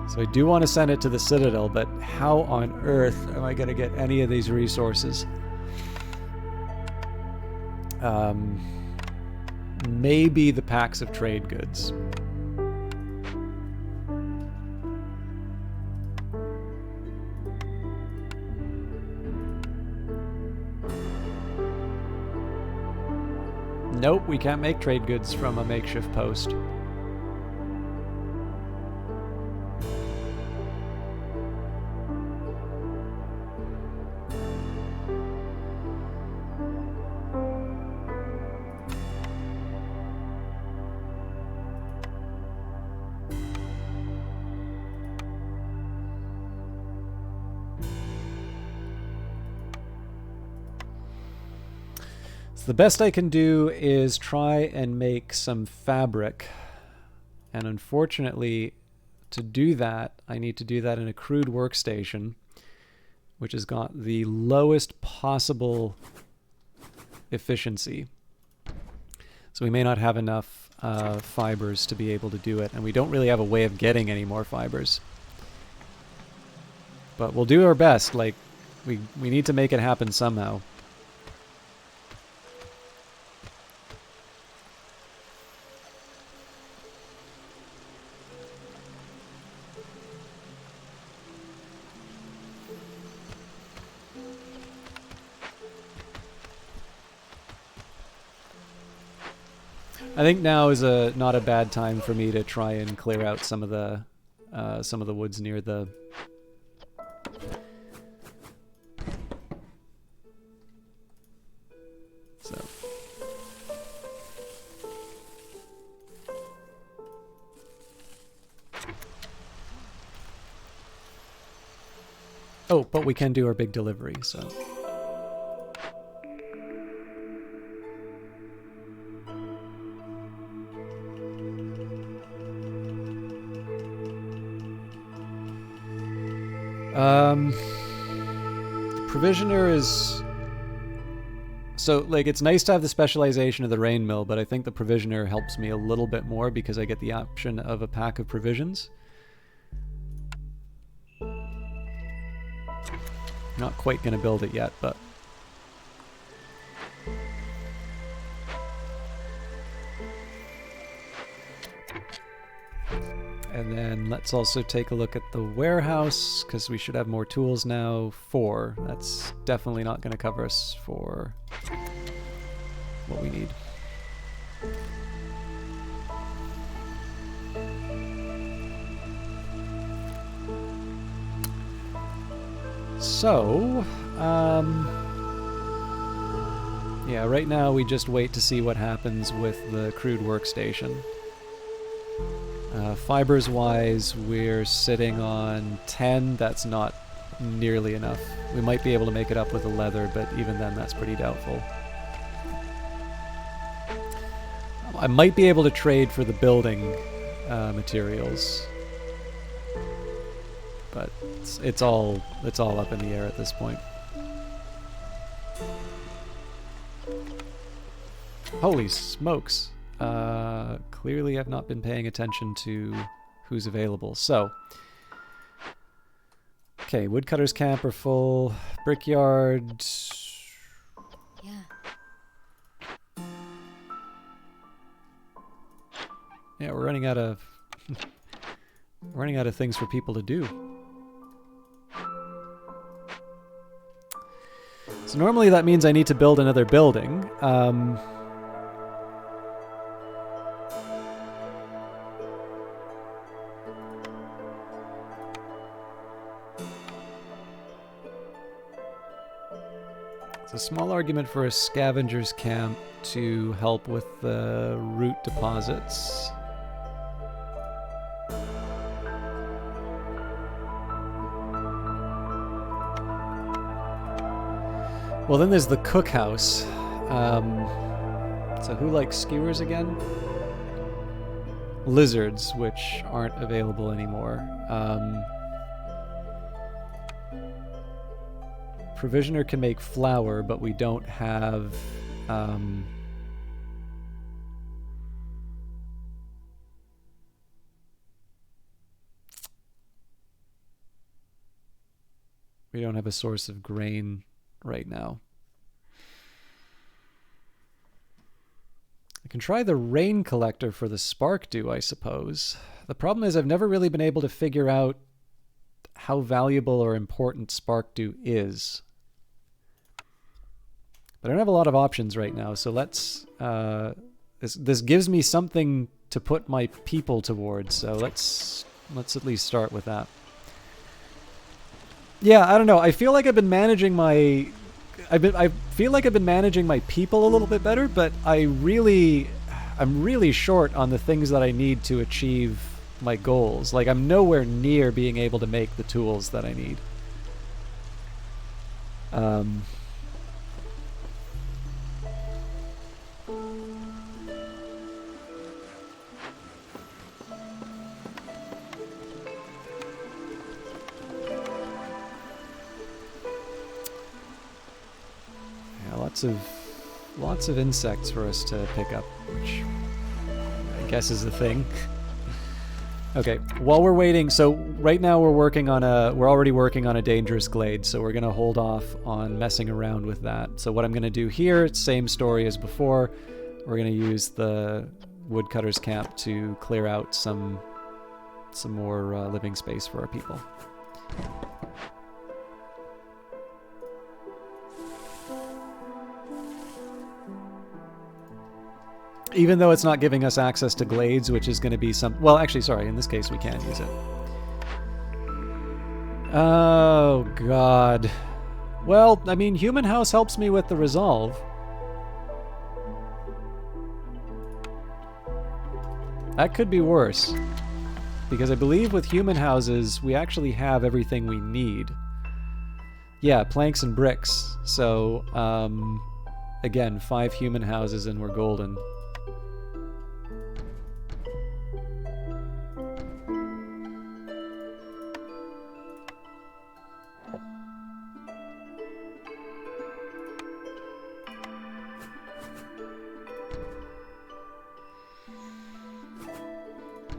So I do want to send it to the Citadel, but how on earth am I going to get any of these resources? Maybe the packs of trade goods. Nope, we can't make trade goods from a makeshift post. The best I can do is try and make some fabric, and unfortunately to do that I need to do that in a crude workstation, which has got the lowest possible efficiency. So we may not have enough fibers to be able to do it, and we don't really have a way of getting any more fibers. But we'll do our best. Like, we need to make it happen somehow. I think now is not a bad time for me to try and clear out some of the woods near the. So. Oh, but we can do our big delivery, so. Provisioner is... So, like, it's nice to have the specialization of the rain mill, but I think the provisioner helps me a little bit more because I get the option of a pack of provisions. Not quite going to build it yet, but... And then let's also take a look at the warehouse, because we should have more tools now. 4. That's definitely not going to cover us for what we need. So, yeah, right now we just wait to see what happens with the crude workstation. Fibers-wise, we're sitting on 10. That's not nearly enough. We might be able to make it up with the leather, but even then, that's pretty doubtful. I might be able to trade for the building materials, but it's all up in the air at this point. Holy smokes! Clearly I've not been paying attention to who's available. So, okay, woodcutter's camp are full. Brickyard. Yeah. Yeah, we're running out of things for people to do. So normally that means I need to build another building. A small argument for a scavenger's camp to help with the root deposits. Well, then there's the cookhouse. So who likes skewers again? Lizards, which aren't available anymore. Provisioner can make flour, but we don't have... we don't have a source of grain right now. I can try the rain collector for the spark dew, I suppose. The problem is I've never really been able to figure out how valuable or important spark dew is. But I don't have a lot of options right now, so let's... this gives me something to put my people towards, so let's at least start with that. Yeah, I don't know. I feel like I've been managing my... I feel like I've been managing my people a little bit better, but I'm really short on the things that I need to achieve my goals. Like, I'm nowhere near being able to make the tools that I need. Lots of lots of insects for us to pick up, which I guess is the thing. Okay, while we're waiting, so right now we're already working on a dangerous glade, so we're gonna hold off on messing around with that. So what I'm gonna do here, same story as before, we're gonna use the woodcutter's camp to clear out some more living space for our people. Even though it's not giving us access to glades, which is going to be some... Well, actually, sorry, in this case we can use it. Oh, God. Well, I mean, Human House helps me with the resolve. That could be worse. Because I believe with Human Houses, we actually have everything we need. Yeah, planks and bricks. So, again, 5 Human Houses and we're golden.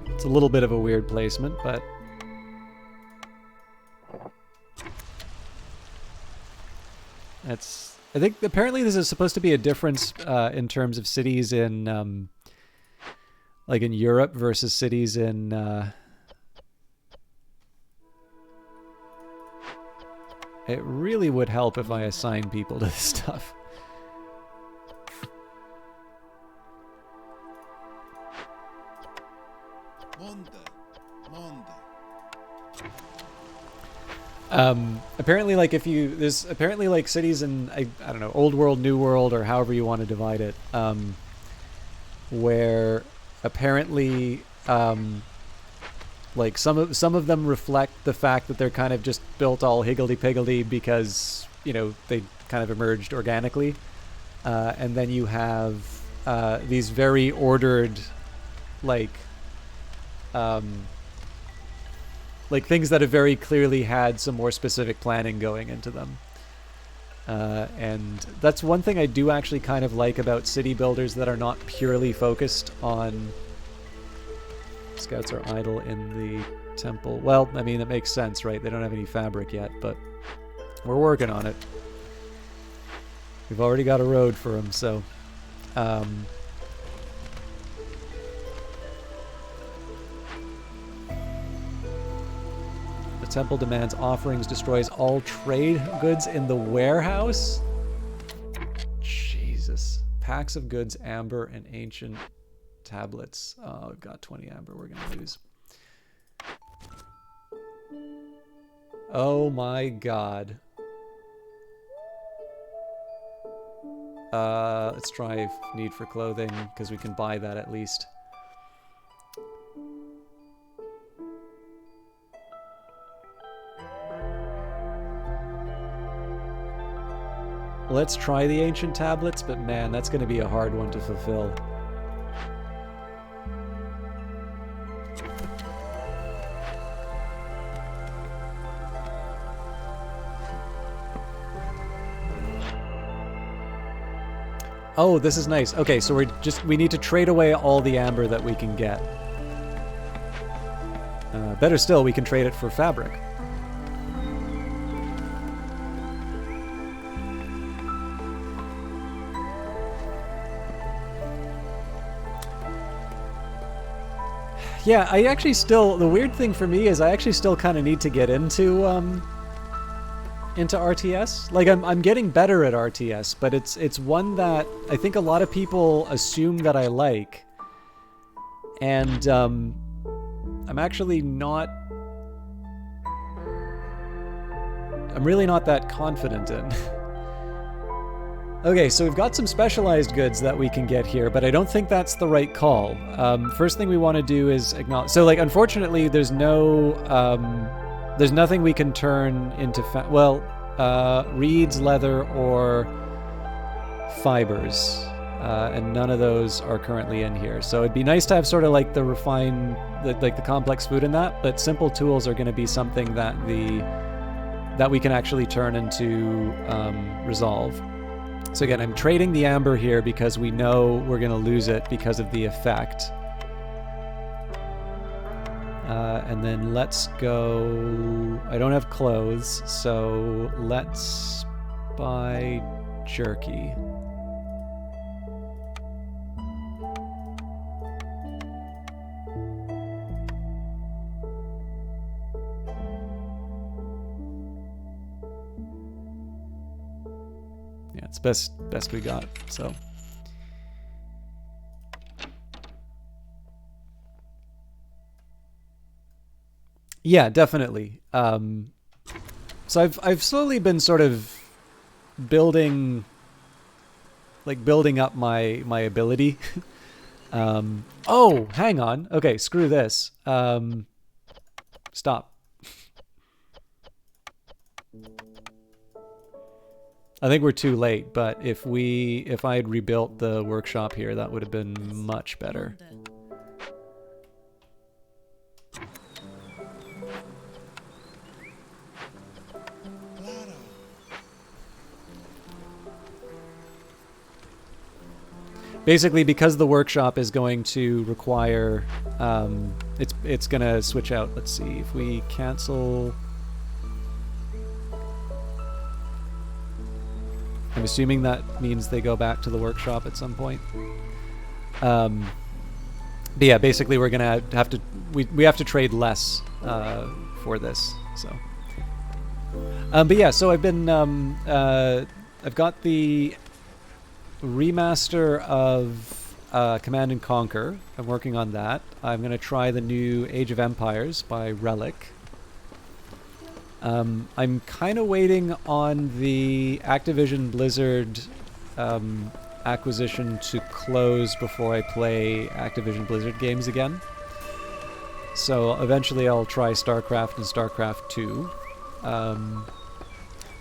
It's a little bit of a weird placement, but... I think apparently this is supposed to be a difference in terms of cities in, like in Europe versus cities in... It really would help if I assign people to this stuff. Apparently, like there's apparently like cities in I don't know, old world, new world, or however you want to divide it, where apparently like some of them reflect the fact that they're kind of just built all higgledy-piggledy because, you know, they kind of emerged organically, and then you have these very ordered like things that have very clearly had some more specific planning going into them. And that's one thing I do actually kind of like about city builders that are not purely focused on... Scouts are idle in the temple. Well, I mean, it makes sense, right? They don't have any fabric yet, but we're working on it. We've already got a road for them, so... The temple demands offerings, destroys all trade goods in the warehouse. Jesus. Packs of goods, amber, and ancient tablets. Oh, I've got 20 amber we're going to lose. Oh my god. Let's try need for clothing, because we can buy that at least. Let's try the ancient tablets, but man, that's going to be a hard one to fulfill. Oh, this is nice. Okay, so we need to trade away all the amber that we can get. Better still, we can trade it for fabric. Yeah, I actually still... The weird thing for me is I actually still kind of need to get into RTS. Like, I'm getting better at RTS, but it's one that I think a lot of people assume that I like. And I'm actually not... I'm really not that confident in. Okay, so we've got some specialized goods that we can get here, but I don't think that's the right call. First thing we want to do is acknowledge... So, like, unfortunately, there's no... there's nothing we can turn into... reeds, leather, or fibers. And none of those are currently in here. So it'd be nice to have sort of like the refined... like the complex food in that, but simple tools are going to be something that we can actually turn into resolve. So again, I'm trading the amber here because we know we're going to lose it because of the effect. And then let's go... I don't have clothes, so let's buy jerky. Yeah, it's best we got, so... Yeah, definitely. So I've slowly been sort of building up my ability. Oh, hang on. Okay, screw this. Stop. I think we're too late, but if I had rebuilt the workshop here, that would have been much better. Basically, because the workshop is going to require, it's going to switch out. Let's see if we cancel. I'm assuming that means they go back to the workshop at some point. But yeah, basically we're gonna have to we have to trade less for this. So, but yeah, so I've been I've got the remaster of Command and Conquer. I'm working on that. I'm gonna try the new Age of Empires by Relic. I'm kind of waiting on the Activision Blizzard acquisition to close before I play Activision Blizzard games again. So eventually I'll try StarCraft and StarCraft 2.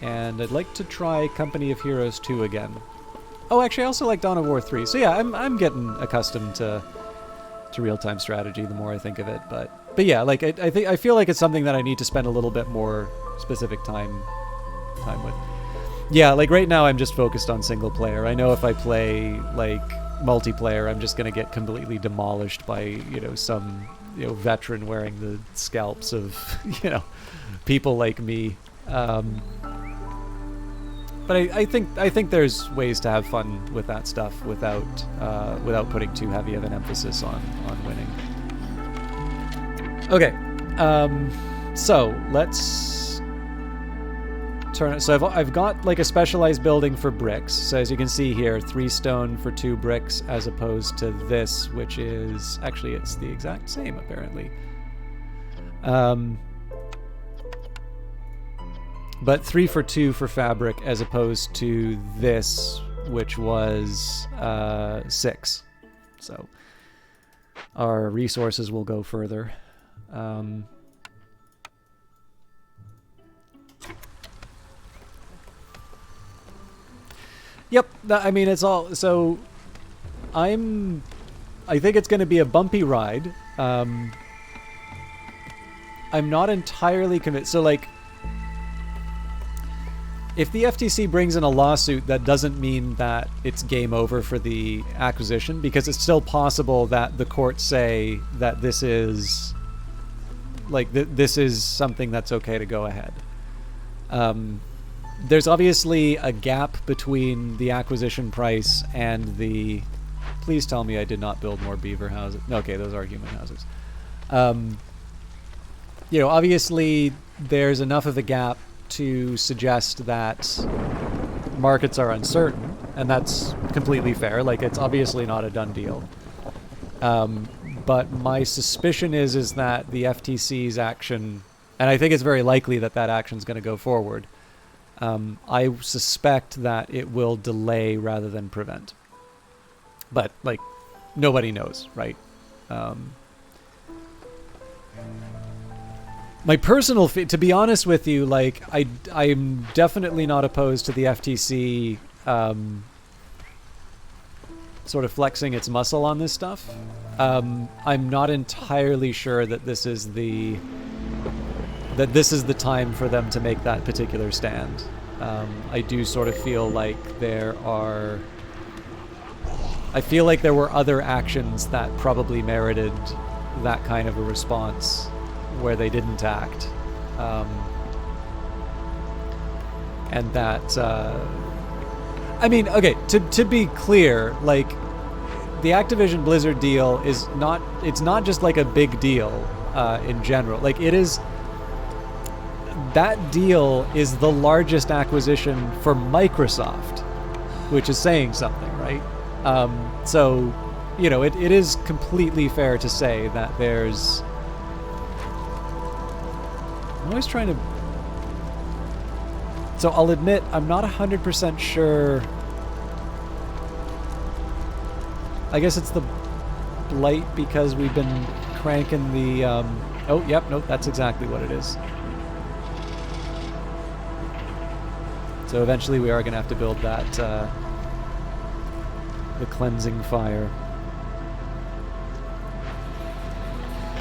And I'd like to try Company of Heroes 2 again. Oh, actually I also like Dawn of War 3. So yeah, I'm getting accustomed to real-time strategy the more I think of it, but yeah, like I feel like it's something that I need to spend a little bit more specific time with. Yeah, like right now I'm just focused on single player. I know if I play like multiplayer, I'm just gonna get completely demolished by some veteran wearing the scalps of people like me. But I think there's ways to have fun with that stuff without putting too heavy of an emphasis on winning. Okay, so let's turn it. So I've got like a specialized building for bricks. So as you can see here, 3 stone for 2 bricks, as opposed to this, which is actually it's the exact same apparently. But 3 for 2 for fabric, as opposed to this, which was 6. So our resources will go further. Yep, I mean it's all. So I think it's going to be a bumpy ride. I'm not entirely convinced. So like, if the FTC brings in a lawsuit, that doesn't mean that it's game over for the acquisition, because it's still possible that the courts say that this is like this is something that's okay to go ahead. There's obviously a gap between the acquisition price and the... Please tell me I did not build more beaver houses. Okay, those are human houses. Obviously there's enough of a gap to suggest that markets are uncertain, and that's completely fair. Like, it's obviously not a done deal. But my suspicion is that the FTC's action, and I think it's very likely that that action is going to go forward, I suspect that it will delay rather than prevent. But, like, nobody knows, right? My personal, to be honest with you, like, I'm definitely not opposed to the FTC sort of flexing its muscle on this stuff. I'm not entirely sure that this is the time for them to make that particular stand. I do sort of feel like I feel like there were other actions that probably merited that kind of a response where they didn't act. And that, I mean, okay, to be clear, like, the Activision Blizzard deal is not, it's not just like a big deal in general. Like, it is, that deal is the largest acquisition for Microsoft, which is saying something, right? So, you know, it is completely fair to say that there's... I'm always trying to... So I'll admit, I'm not 100% sure... I guess it's the Blight because we've been cranking the... Oh, yep, nope, that's exactly what it is. So eventually we are going to have to build that, the cleansing fire.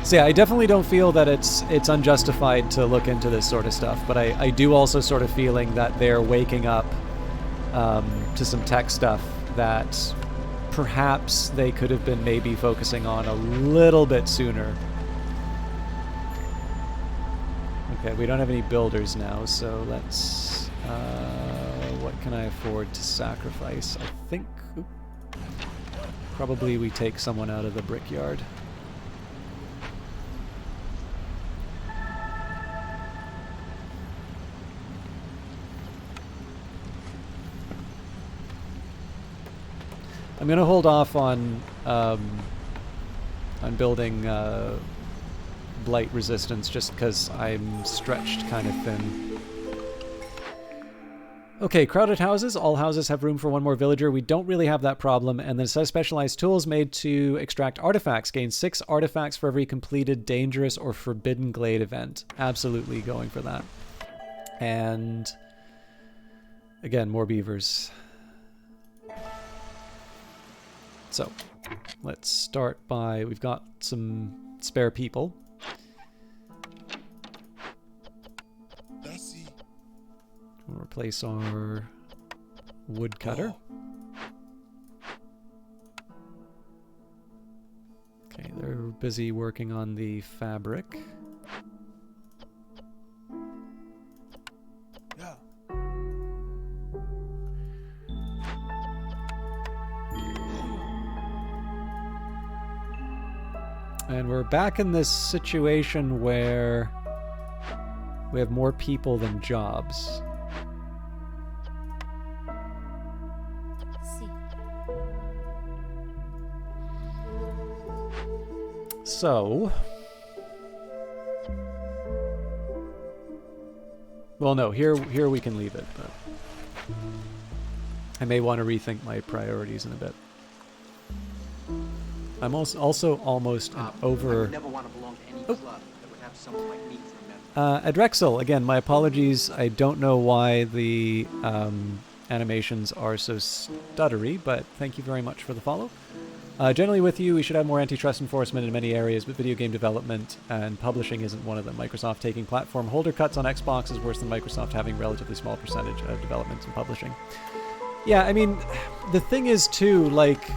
So yeah, I definitely don't feel that it's unjustified to look into this sort of stuff, but I do also sort of feeling that they're waking up to some tech stuff that perhaps they could have been maybe focusing on a little bit sooner. Okay, we don't have any builders now, so let's... what can I afford to sacrifice? I think... Oop, probably we take someone out of the brickyard. I'm gonna hold off on building blight resistance just because I'm stretched kind of thin. Okay, crowded houses. All houses have room for one more villager. We don't really have that problem. And then a set of specialized tools made to extract artifacts. Gain 6 artifacts for every completed dangerous or forbidden glade event. Absolutely going for that. And again, more beavers. So, let's start by... We've got some spare people. We'll replace our woodcutter. Okay, they're busy working on the fabric. Yeah. And we're back in this situation where we have more people than jobs. So, well, no, here we can leave it, but I may want to rethink my priorities in a bit. I'm also almost over... I never want to belong to any club that would have someone like me for a member. Adrexel, again, my apologies. I don't know why the animations are so stuttery, but thank you very much for the follow. Generally with you, we should have more antitrust enforcement in many areas, but video game development and publishing isn't one of them. Microsoft taking platform holder cuts on Xbox is worse than Microsoft having relatively small percentage of development and publishing. Yeah, I mean, the thing is too, like,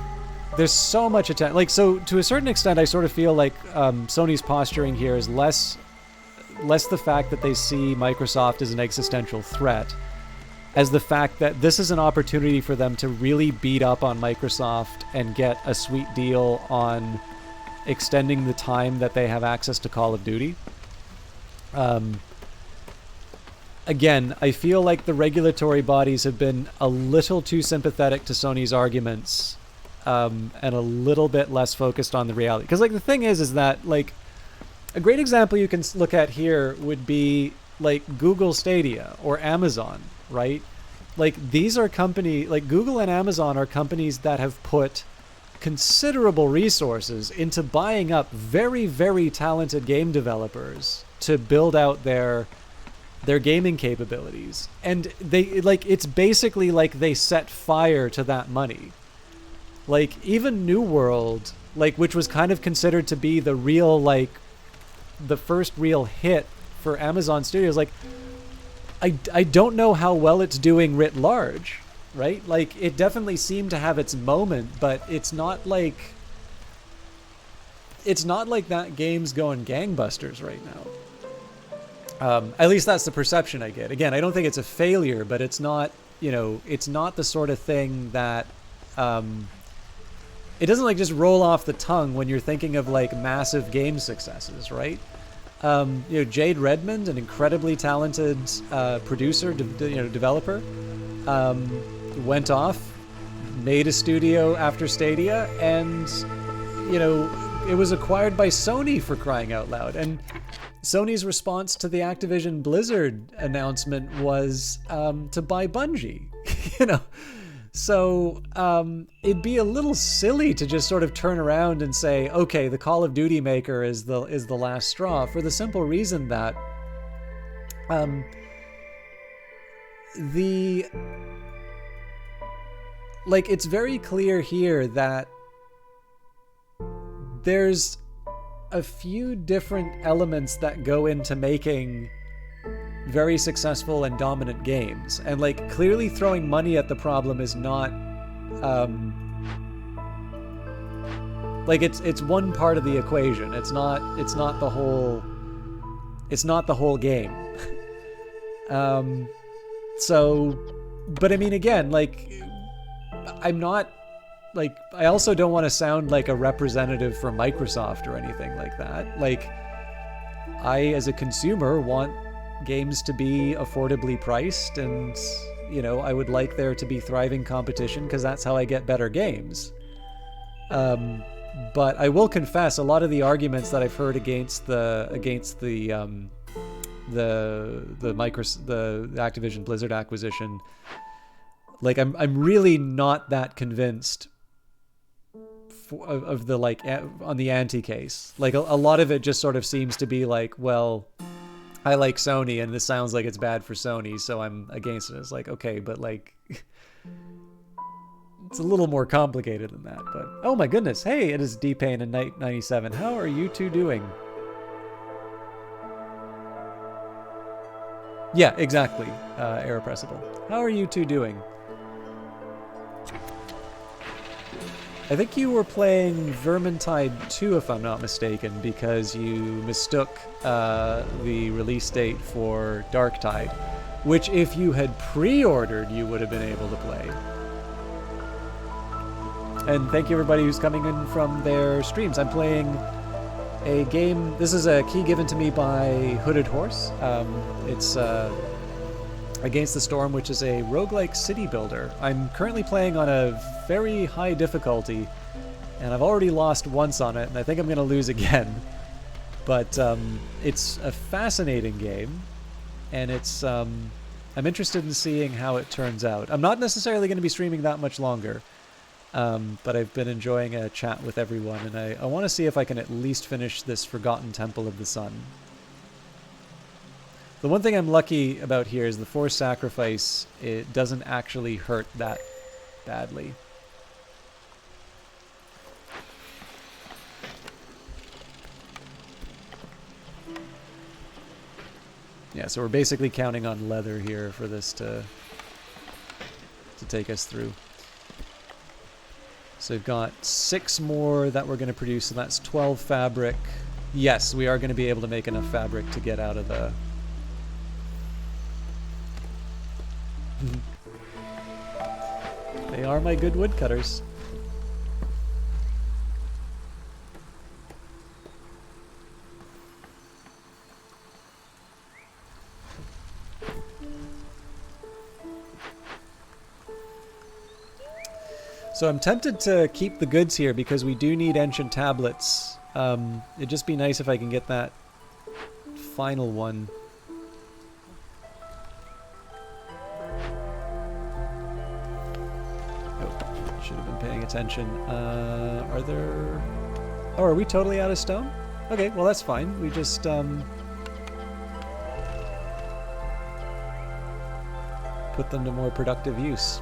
there's so much attention. Like, so to a certain extent, I sort of feel like Sony's posturing here is less the fact that they see Microsoft as an existential threat, as the fact that this is an opportunity for them to really beat up on Microsoft and get a sweet deal on extending the time that they have access to Call of Duty. Again, I feel like the regulatory bodies have been a little too sympathetic to Sony's arguments and a little bit less focused on the reality. Because, like, the thing is that, like, a great example you can look at here would be, like, Google Stadia or Amazon, right? Like, these are like, Google and Amazon are companies that have put considerable resources into buying up very, very talented game developers to build out their gaming capabilities. And they, like, it's basically like they set fire to that money. Like, even New World, like, which was kind of considered to be the real, like, the first real hit for Amazon Studios, like, I don't know how well it's doing writ large, right? Like, it definitely seemed to have its moment, but it's not like that game's going gangbusters right now. At least that's the perception I get. Again, I don't think it's a failure, but it's not, you know, it's not the sort of thing that, it doesn't like just roll off the tongue when you're thinking of like massive game successes, right? You know, Jade Redmond, an incredibly talented producer, developer, went off, made a studio after Stadia, and, you know, it was acquired by Sony, for crying out loud. And Sony's response to the Activision Blizzard announcement was to buy Bungie, you know. So it'd be a little silly to just sort of turn around and say, okay, the Call of Duty maker is the last straw, for the simple reason that it's very clear here that there's a few different elements that go into making very successful and dominant games, and like clearly throwing money at the problem is not like it's one part of the equation. It's not the whole game. So, but I mean, again, like, I'm not, like, I also don't want to sound like a representative for Microsoft or anything like that. Like, I, as a consumer, want games to be affordably priced, and, you know, I would like there to be thriving competition, because that's how I get better games. But I will confess, a lot of the arguments that I've heard against the Activision Blizzard acquisition, like, I'm really not that convinced of the, like, on the anti case. Like, a lot of it just sort of seems to be like, well, I like Sony and this sounds like it's bad for Sony, so I'm against it. It's like, okay, but like, it's a little more complicated than that. But oh my goodness, hey, it is D-Pain and Night 97. How are you two doing? Yeah, exactly, Irrepressible. How are you two doing? I think you were playing Vermintide 2, if I'm not mistaken, because you mistook the release date for Darktide, which if you had pre-ordered, you would have been able to play. And thank you everybody who's coming in from their streams. I'm playing a game, this is a key given to me by Hooded Horse. It's Against the Storm, which is a roguelike city builder. I'm currently playing on a very high difficulty, and I've already lost once on it, and I think I'm going to lose again. But it's a fascinating game, and it's I'm interested in seeing how it turns out. I'm not necessarily going to be streaming that much longer, but I've been enjoying a chat with everyone, and I want to see if I can at least finish this Forgotten Temple of the Sun. The one thing I'm lucky about here is the forced sacrifice, it doesn't actually hurt that badly. Yeah, so we're basically counting on leather here for this to take us through. So we've got 6 more that we're going to produce, so that's 12 fabric. Yes, we are going to be able to make enough fabric to get out of the... They are my good woodcutters. So I'm tempted to keep the goods here because we do need ancient tablets. It'd just be nice if I can get that final one. Should have been paying attention. Are there... Oh, are we totally out of stone? Okay, well that's fine. We just, put them to more productive use.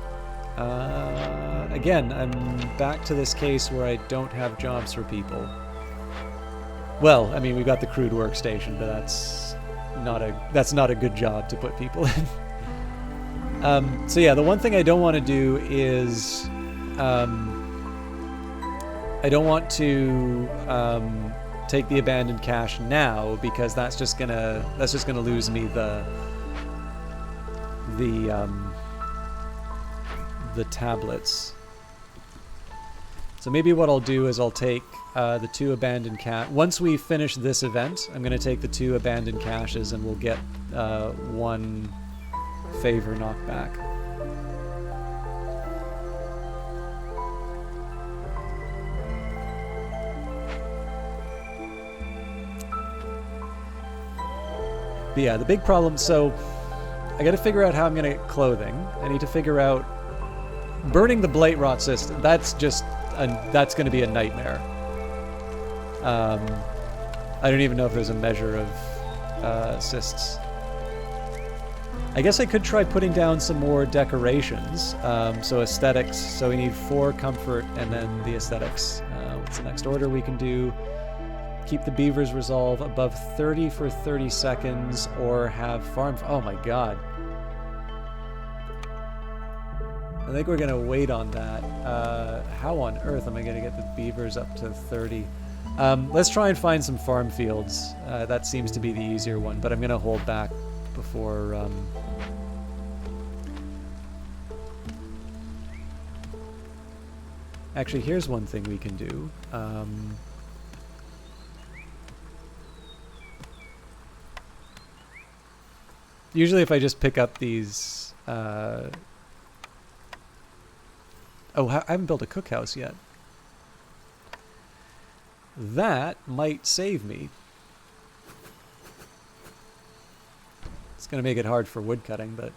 Again, I'm back to this case where I don't have jobs for people. Well, I mean, we've got the crude workstation, but that's that's not a good job to put people in. So yeah, the one thing I don't want to do is I don't want to take the abandoned cache now, because that's just gonna lose me the tablets. So maybe what I'll do is I'll take the 2 abandoned cache. Once we finish this event, I'm going to take the 2 abandoned caches and we'll get 1 favor knockback. But yeah, the big problem, so I got to figure out how I'm going to get clothing. I need to figure out burning the Blight Rot system. That's going to be a nightmare. I don't even know if there's a measure of assists. I guess I could try putting down some more decorations. So aesthetics. So we need 4 comfort and then the aesthetics. What's the next order we can do? Keep the beavers resolve above 30 for 30 seconds, or have farm. Oh my god. I think we're gonna wait on that. How on earth am I gonna get the beavers up to 30? Let's try and find some farm fields. That seems to be the easier one, but I'm gonna hold back before. Actually, here's one thing we can do. Usually if I just pick up these... Oh, I haven't built a cookhouse yet. That might save me. It's going to make it hard for woodcutting, but...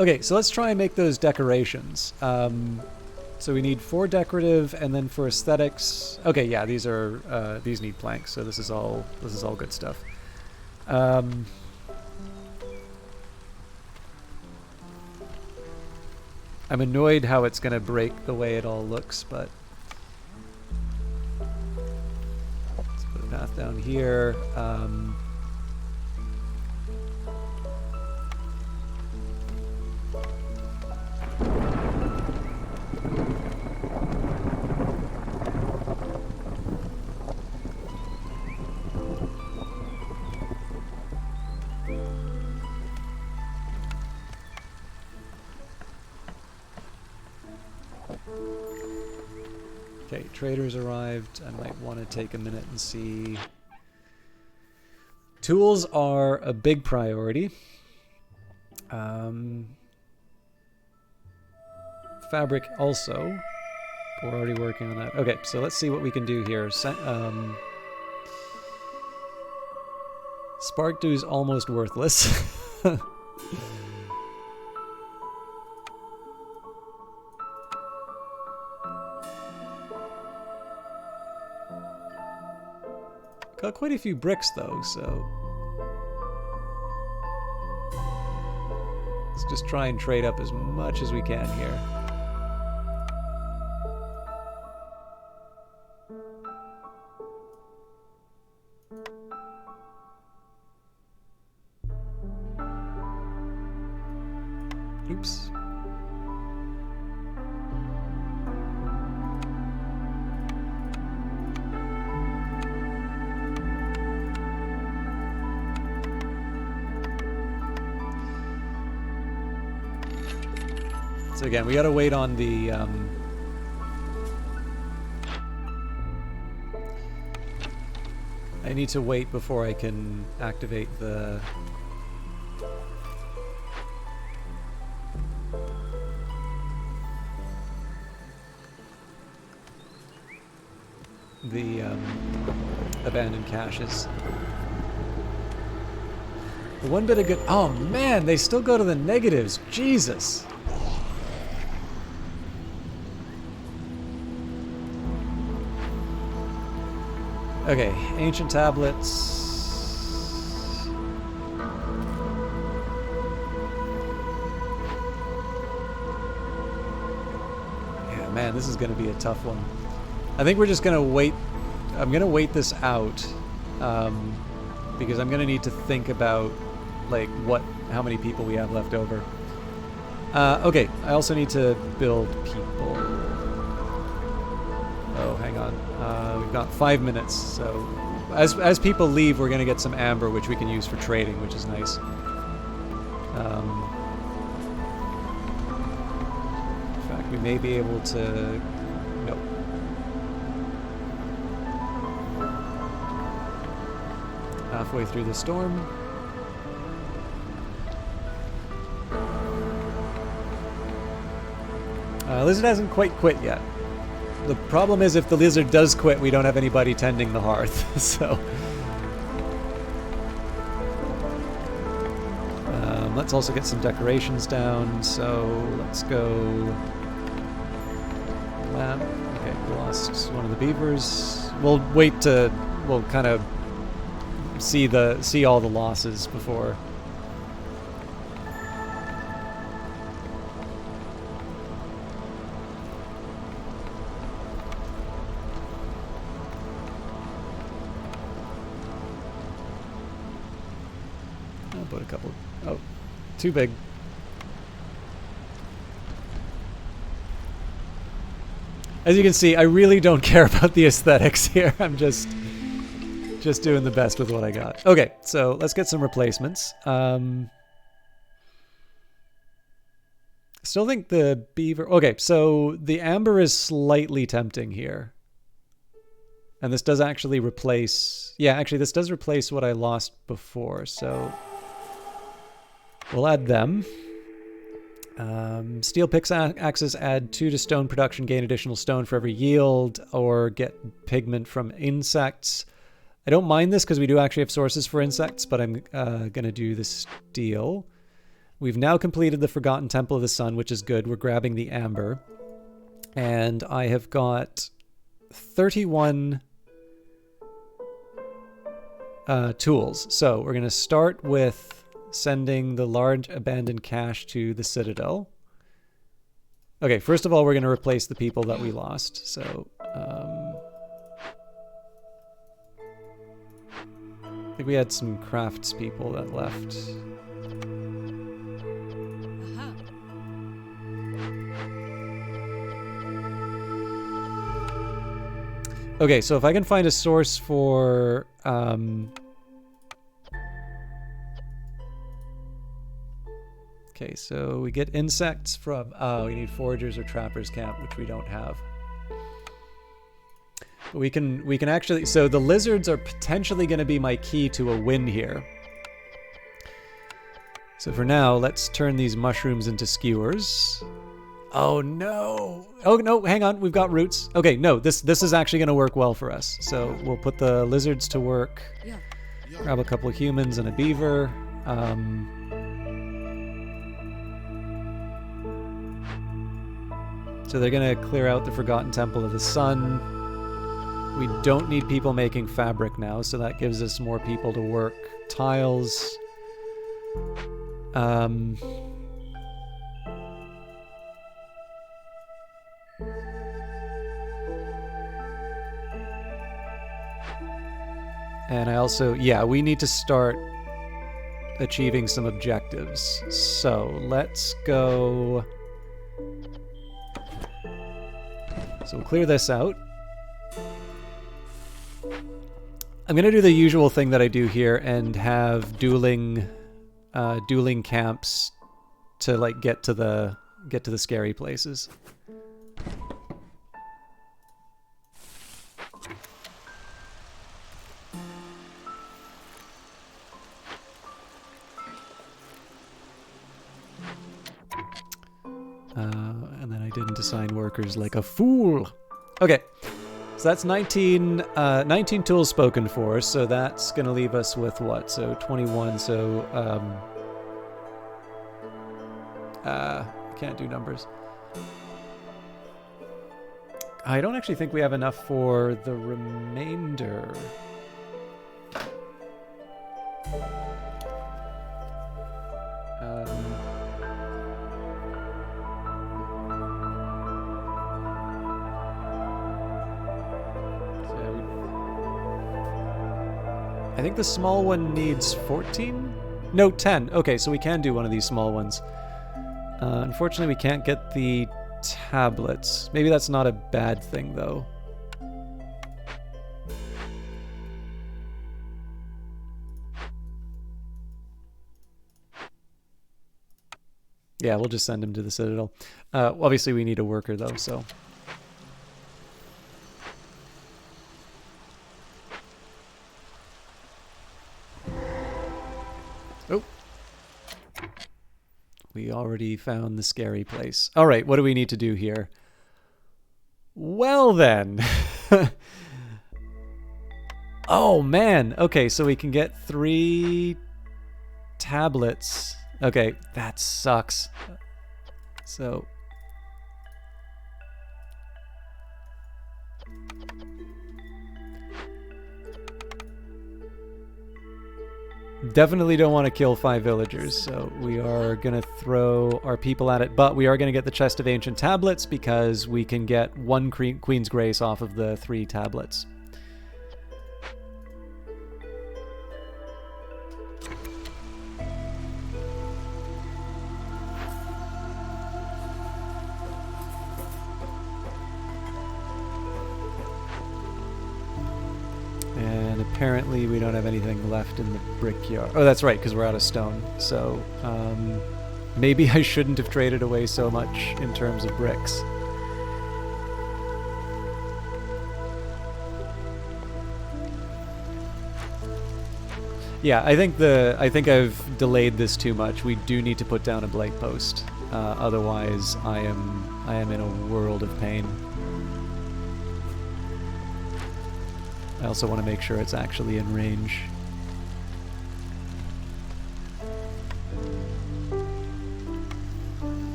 Okay, so let's try and make those decorations. So we need 4 decorative, and then for aesthetics... Okay, yeah, these need planks, so this is all good stuff. I'm annoyed how it's going to break the way it all looks, but... Let's put a path down here. Okay, traders arrived. I might want to take a minute and see. Tools are a big priority. Fabric also. We're already working on that. Okay, so let's see what we can do here. Spark Dew's almost worthless. Got quite a few bricks though, so let's just try and trade up as much as we can here. Oops. So again, we gotta wait on the I need to wait before I can activate the abandoned caches. The one bit of good... Oh man, they still go to the negatives. Jesus. Okay, ancient tablets. Yeah, man, this is going to be a tough one. I think we're just going to wait. I'm gonna wait this out because I'm gonna need to think about like how many people we have left over. Okay, I also need to build people. Oh, hang on. We've got 5 minutes, so as people leave, we're gonna get some amber, which we can use for trading, which is nice. In fact, we may be able to. Nope. Halfway through the storm. Lizard hasn't quite quit yet. The problem is if the lizard does quit, we don't have anybody tending the hearth, so... let's also get some decorations down, so let's go... Lamp. Okay, we lost one of the beavers. We'll wait to... We'll kind of see all the losses before... Put a couple. Oh, too big. As you can see, I really don't care about the aesthetics here. I'm just doing the best with what I got. Okay, so let's get some replacements. Still think the beaver... Okay, so the amber is slightly tempting here. And this does actually replace... Yeah, actually, this does replace what I lost before, so... We'll add them. Steel pickaxes add 2 to stone production, gain additional stone for every yield, or get pigment from insects. I don't mind this because we do actually have sources for insects, but I'm going to do the steel. We've now completed the Forgotten Temple of the Sun, which is good. We're grabbing the amber. And I have got 31 tools. So we're going to start with sending the large abandoned cache to the Citadel. Okay, first of all, we're going to replace the people that we lost. So, I think we had some crafts people that left. Okay, so if I can find a source for... Okay, so we get insects from... we need foragers or trappers camp, which we don't have. But we can actually... So the lizards are potentially going to be my key to a win here. So for now, let's turn these mushrooms into skewers. Oh no! Oh no, hang on, we've got roots. Okay, no, this is actually going to work well for us. So we'll put the lizards to work. Grab a couple of humans and a beaver. So they're going to clear out the Forgotten Temple of the Sun. We don't need people making fabric now, so that gives us more people to work tiles. And I also, yeah, we need to start achieving some objectives. So let's go... So we'll clear this out. I'm going to do the usual thing that I do here and have dueling camps to like get to the scary places. And then I didn't assign workers like a fool. Okay, so that's 19 tools spoken for, so that's going to leave us with what? So 21, so... can't do numbers. I don't actually think we have enough for the remainder. I think the small one needs 14? No, 10. Okay, so we can do one of these small ones. Unfortunately, we can't get the tablets. Maybe that's not a bad thing, though. Yeah, we'll just send him to the Citadel. Obviously, we need a worker, though, so... Oh. We already found the scary place. All right, what do we need to do here? Well, then. Oh, man. Okay, so we can get 3 tablets. Okay, that sucks. So... Definitely don't want to kill 5 villagers, so we are going to throw our people at it. But we are going to get the Chest of Ancient Tablets because we can get 1 Queen's Grace off of the 3 tablets. And apparently we don't have anything left in the brickyard. Oh, that's right, because we're out of stone. So maybe I shouldn't have traded away so much in terms of bricks. Yeah, I think I've delayed this too much. We do need to put down a blight post. Otherwise, I am in a world of pain. I also want to make sure it's actually in range.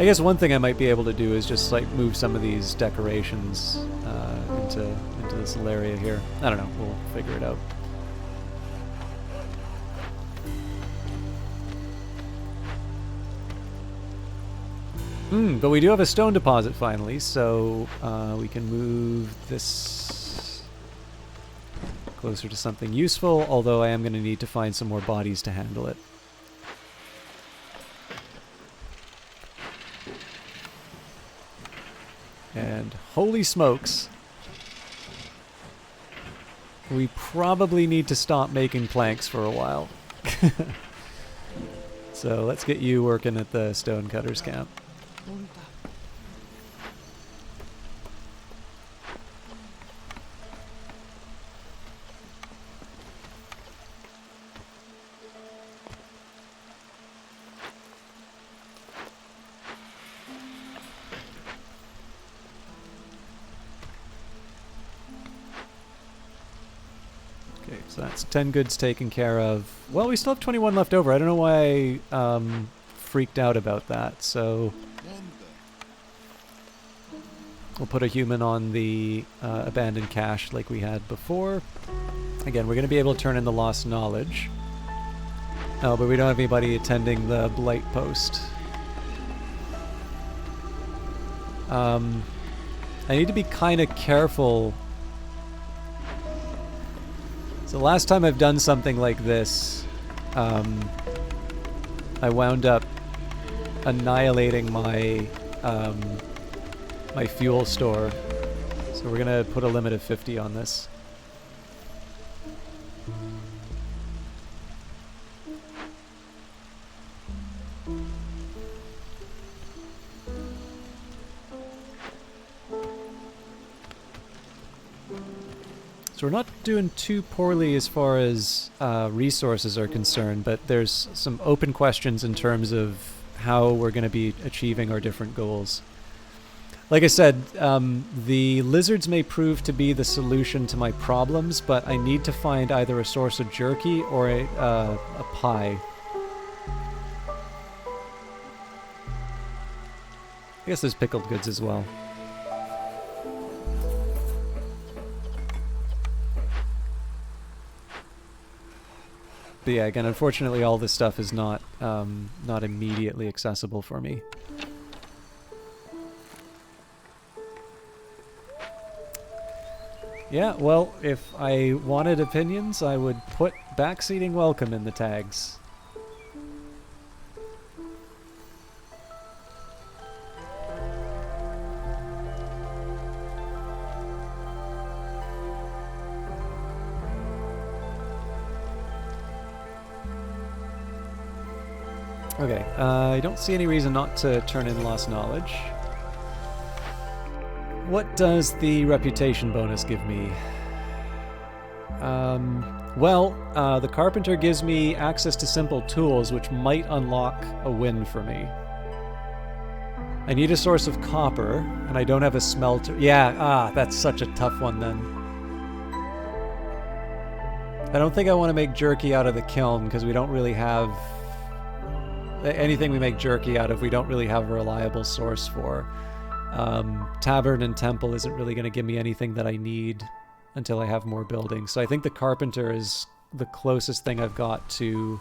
I guess one thing I might be able to do is just like move some of these decorations into this little area here. I don't know. We'll figure it out. But we do have a stone deposit finally, so we can move this closer to something useful, although I am going to need to find some more bodies to handle it. And holy smokes, we probably need to stop making planks for a while. So let's get you working at the stonecutters camp. Okay, so that's 10 goods taken care of. Well, we still have 21 left over. I don't know why I freaked out about that, so we'll put a human on the abandoned cache like we had before. Again, we're going to be able to turn in the lost knowledge. Oh, but we don't have anybody attending the blight post. I need to be kind of careful. So last time I've done something like this, I wound up annihilating my my fuel store. So we're gonna put a limit of 50 on this. So we're not doing too poorly as far as resources are concerned, but there's some open questions in terms of how we're going to be achieving our different goals. Like I said, the lizards may prove to be the solution to my problems, but I need to find either a source of jerky or a pie. I guess there's pickled goods as well. But yeah, again, unfortunately, all this stuff is not not immediately accessible for me. Yeah, well, if I wanted opinions, I would put backseating welcome in the tags. Okay, I don't see any reason not to turn in Lost Knowledge. What does the reputation bonus give me? The Carpenter gives me access to simple tools, which might unlock a win for me. I need a source of copper, and I don't have a smelter. Yeah, that's such a tough one then. I don't think I want to make jerky out of the kiln, because we don't really have... Anything we make jerky out of, we don't really have a reliable source for. Tavern and temple isn't really going to give me anything that I need until I have more buildings. So I think the Carpenter is the closest thing I've got to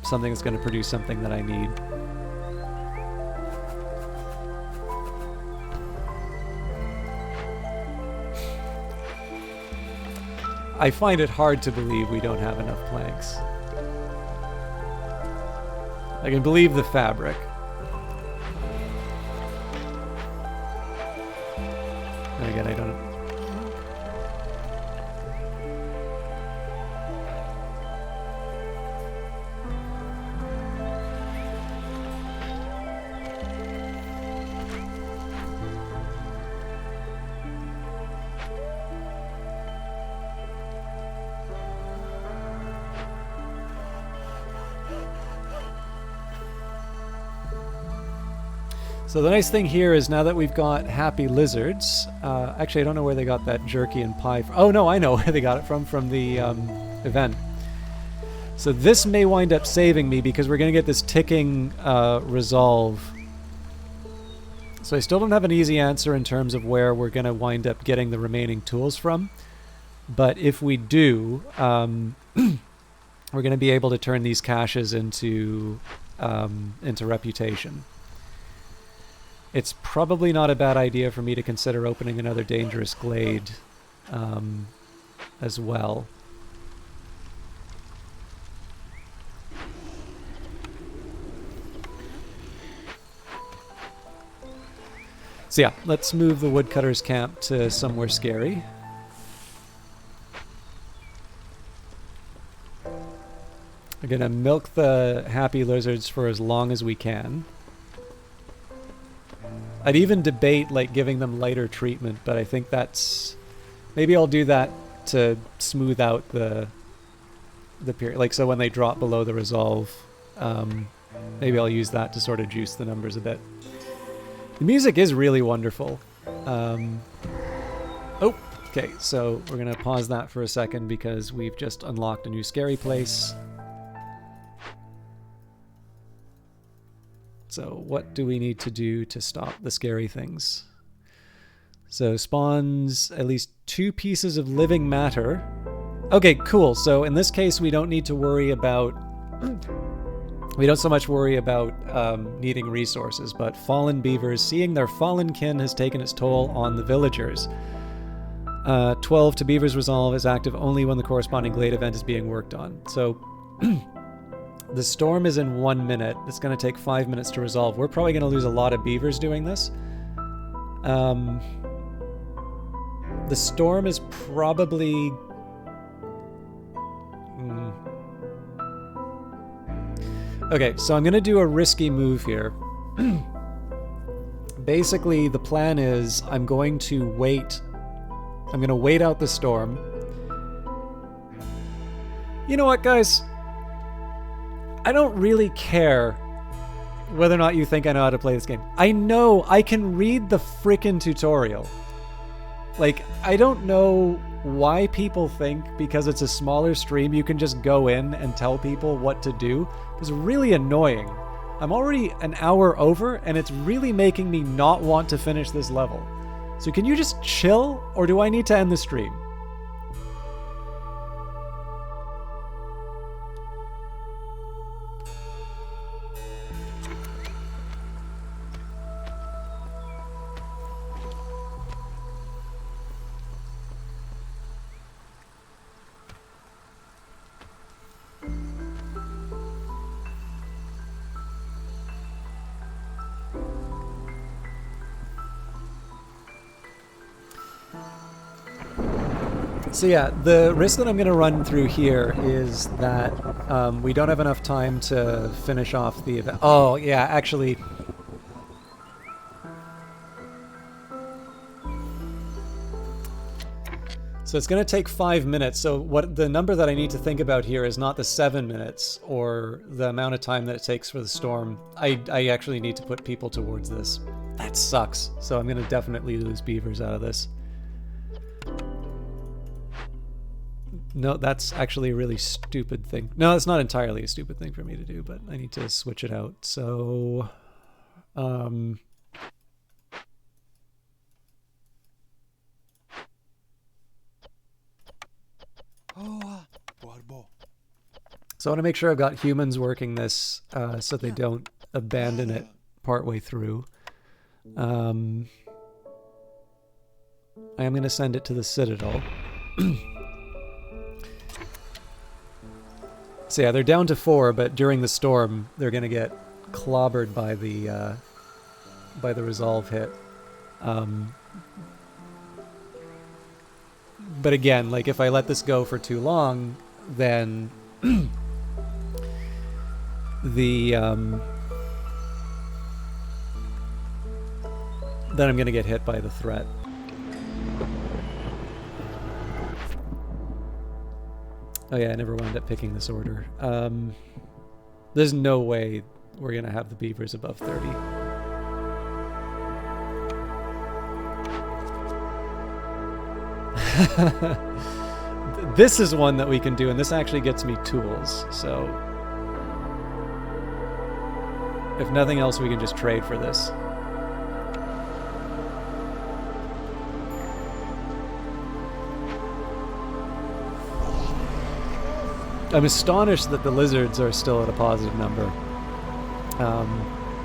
something that's going to produce something that I need. I find it hard to believe we don't have enough planks. I can believe the fabric. And again, I don't... So the nice thing here is now that we've got happy lizards, actually I don't know where they got that jerky and pie from. Oh no, I know where they got it from the event. So this may wind up saving me because we're going to get this ticking resolve. So I still don't have an easy answer in terms of where we're going to wind up getting the remaining tools from. But if we do, we're going to be able to turn these caches into reputation. It's probably not a bad idea for me to consider opening another dangerous glade as well. So yeah, let's move the woodcutter's camp to somewhere scary. We're gonna milk the happy lizards for as long as we can. I'd even debate like giving them lighter treatment, but I think that's... Maybe I'll do that to smooth out the period. Like, so when they drop below the resolve, maybe I'll use that to sort of juice the numbers a bit. The music is really wonderful. Okay, so we're going to pause that for a second because we've just unlocked a new scary place. So what do we need to do to stop the scary things? So spawns at least 2 pieces of living matter. Okay, cool. So in this case, we don't need to worry about... We don't so much worry about needing resources, but fallen beavers, seeing their fallen kin has taken its toll on the villagers. 12 to beavers resolve is active only when the corresponding glade event is being worked on. So... The storm is in 1 minute. It's going to take 5 minutes to resolve. We're probably going to lose a lot of beavers doing this. The storm is probably... Okay, so I'm going to do a risky move here. Basically, the plan is I'm going to wait. I'm going to wait out the storm. You know what, guys? I don't really care whether or not you think I know how to play this game. I know I can read the frickin' tutorial. Like, I don't know why people think because it's a smaller stream you can just go in and tell people what to do. It's really annoying. I'm already an hour over and it's really making me not want to finish this level. So can you just chill, or do I need to end the stream? So yeah, the risk that I'm going to run through here is that we don't have enough time to finish off the event. Oh yeah, actually. So it's going to take 5 minutes. So what the number that I need to think about here is not the 7 minutes or the amount of time that it takes for the storm. I actually need to put people towards this. That sucks. So I'm going to definitely lose beavers out of this. No, that's actually a really stupid thing. No, it's not entirely a stupid thing for me to do, but I need to switch it out. So, so I want to make sure I've got humans working this so they don't abandon it partway through. I am going to send it to the Citadel. So yeah, they're down to 4, but during the storm, they're going to get clobbered by the resolve hit. But again, like if I let this go for too long, then then I'm going to get hit by the threat. Oh yeah, I never wound up picking this order. There's no way we're going to have the beavers above 30. This is one that we can do, and this actually gets me tools, so if nothing else, we can just trade for this. I'm astonished that the lizards are still at a positive number.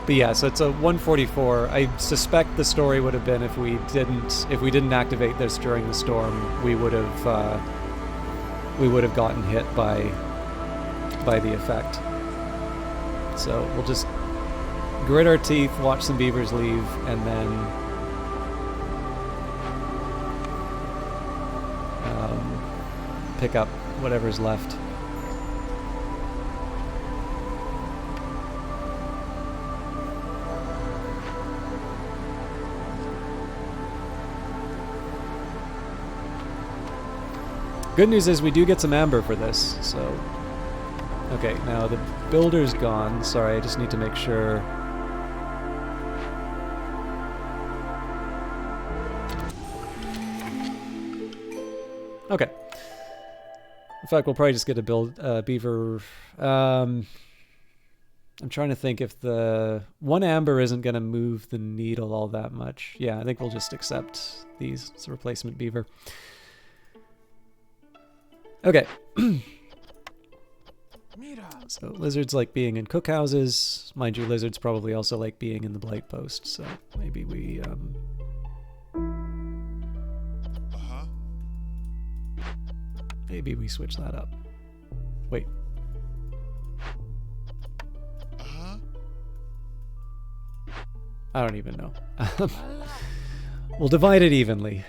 But yeah, so it's a 144. I suspect the story would have been if we didn't activate this during the storm, we would have gotten hit by the effect. So we'll just grit our teeth, watch some beavers leave, and then pick up whatever's left. Good news is we do get some amber for this, so... Okay, now the builder's gone. Sorry, I just need to make sure... Okay. In fact, we'll probably just get a beaver... I'm trying to think if the... One amber isn't going to move the needle all that much. Yeah, I think we'll just accept these as a replacement beaver. Okay. So lizards like being in cookhouses. Mind you, lizards probably also like being in the Blight Post, so maybe we maybe we switch that up. Wait. I don't even know. We'll divide it evenly.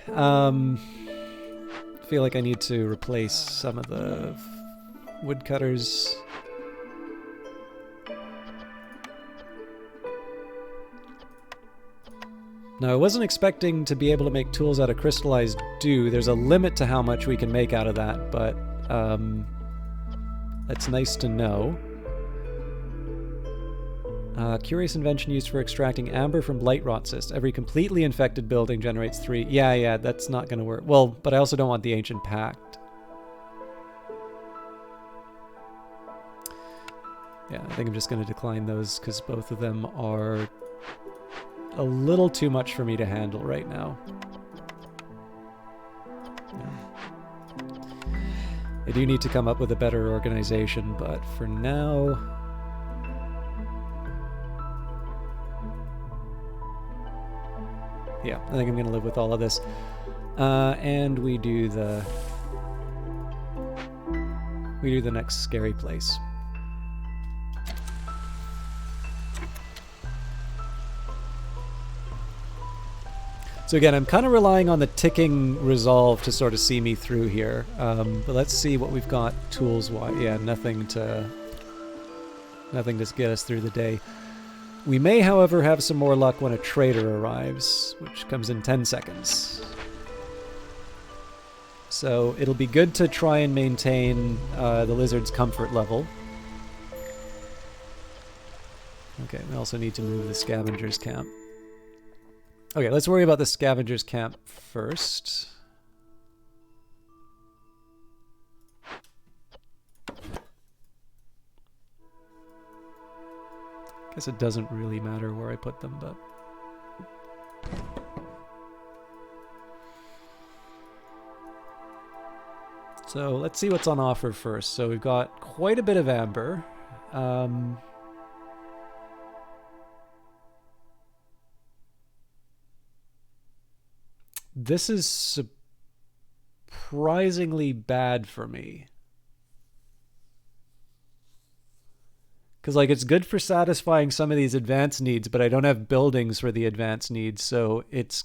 I feel like I need to replace some of the woodcutters. Now, I wasn't expecting to be able to make tools out of crystallized dew. There's a limit to how much we can make out of that, but that's nice to know. Curious invention used for extracting amber from blight rot cyst. Every completely infected building generates 3. Yeah, that's not going to work. Well, but I also don't want the Ancient Pact. Yeah, I think I'm just going to decline those because both of them are a little too much for me to handle right now. Yeah. I do need to come up with a better organization, but for now... Yeah, I think I'm going to live with all of this. And we do the next scary place. So again, I'm kind of relying on the ticking resolve to sort of see me through here. But let's see what we've got tools-wise. Yeah, nothing to get us through the day. We may, however, have some more luck when a trader arrives, which comes in 10 seconds. So it'll be good to try and maintain the lizard's comfort level. Okay, we also need to move the scavenger's camp. Okay, let's worry about the scavenger's camp first. Guess it doesn't really matter where I put them, but... So let's see what's on offer first. So we've got quite a bit of amber. This is surprisingly bad for me. Because, like, it's good for satisfying some of these advanced needs, but I don't have buildings for the advanced needs, so it's...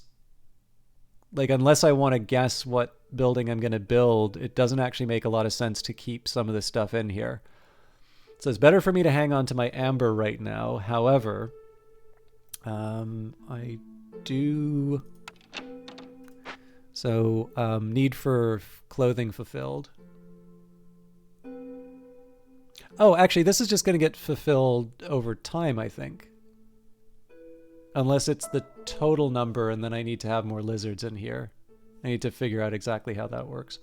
Like, unless I want to guess what building I'm going to build, it doesn't actually make a lot of sense to keep some of this stuff in here. So it's better for me to hang on to my amber right now. However, I do... So, need for clothing fulfilled. Oh, actually, this is just going to get fulfilled over time, I think. Unless it's the total number, and then I need to have more lizards in here. I need to figure out exactly how that works.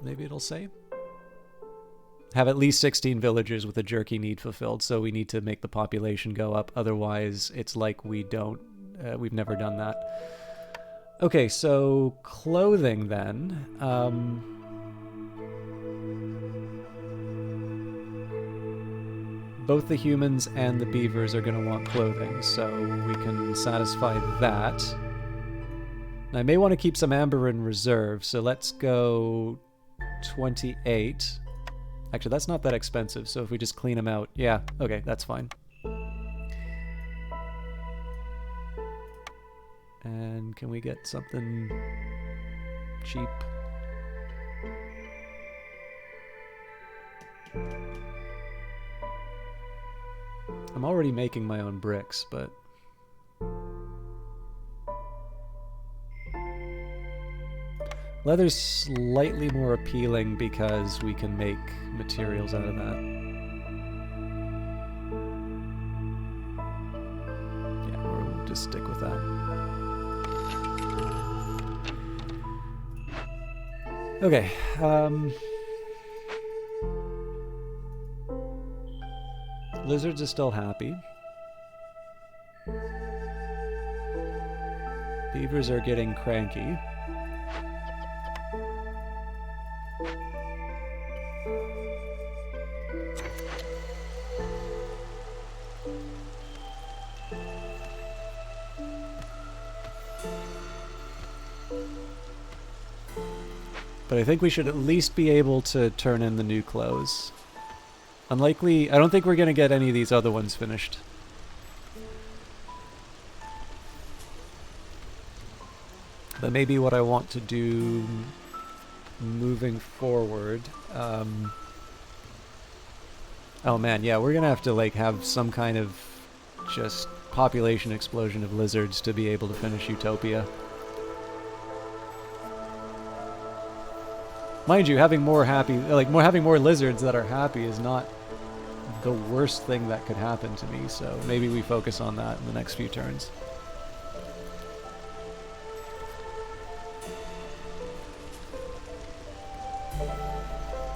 Maybe it'll say. Have at least 16 villagers with a jerky need fulfilled, so we need to make the population go up. Otherwise, it's like we don't... we've never done that. Okay, so clothing then. Both the humans and the beavers are going to want clothing, so we can satisfy that. And I may want to keep some amber in reserve, so let's go 28. Actually, that's not that expensive, so if we just clean them out... Yeah, okay, that's fine. And can we get something cheap? I'm already making my own bricks, but... Leather's slightly more appealing because we can make materials out of that. Yeah, we'll just stick with that. Okay, lizards are still happy. Beavers are getting cranky. But I think we should at least be able to turn in the new clothes. Unlikely... I don't think we're going to get any of these other ones finished. That may be what I want to do moving forward. Oh man, yeah, we're going to have to like have some kind of just population explosion of lizards to be able to finish Utopia. Mind you, having more lizards that are happy is not the worst thing that could happen to me, so maybe we focus on that in the next few turns.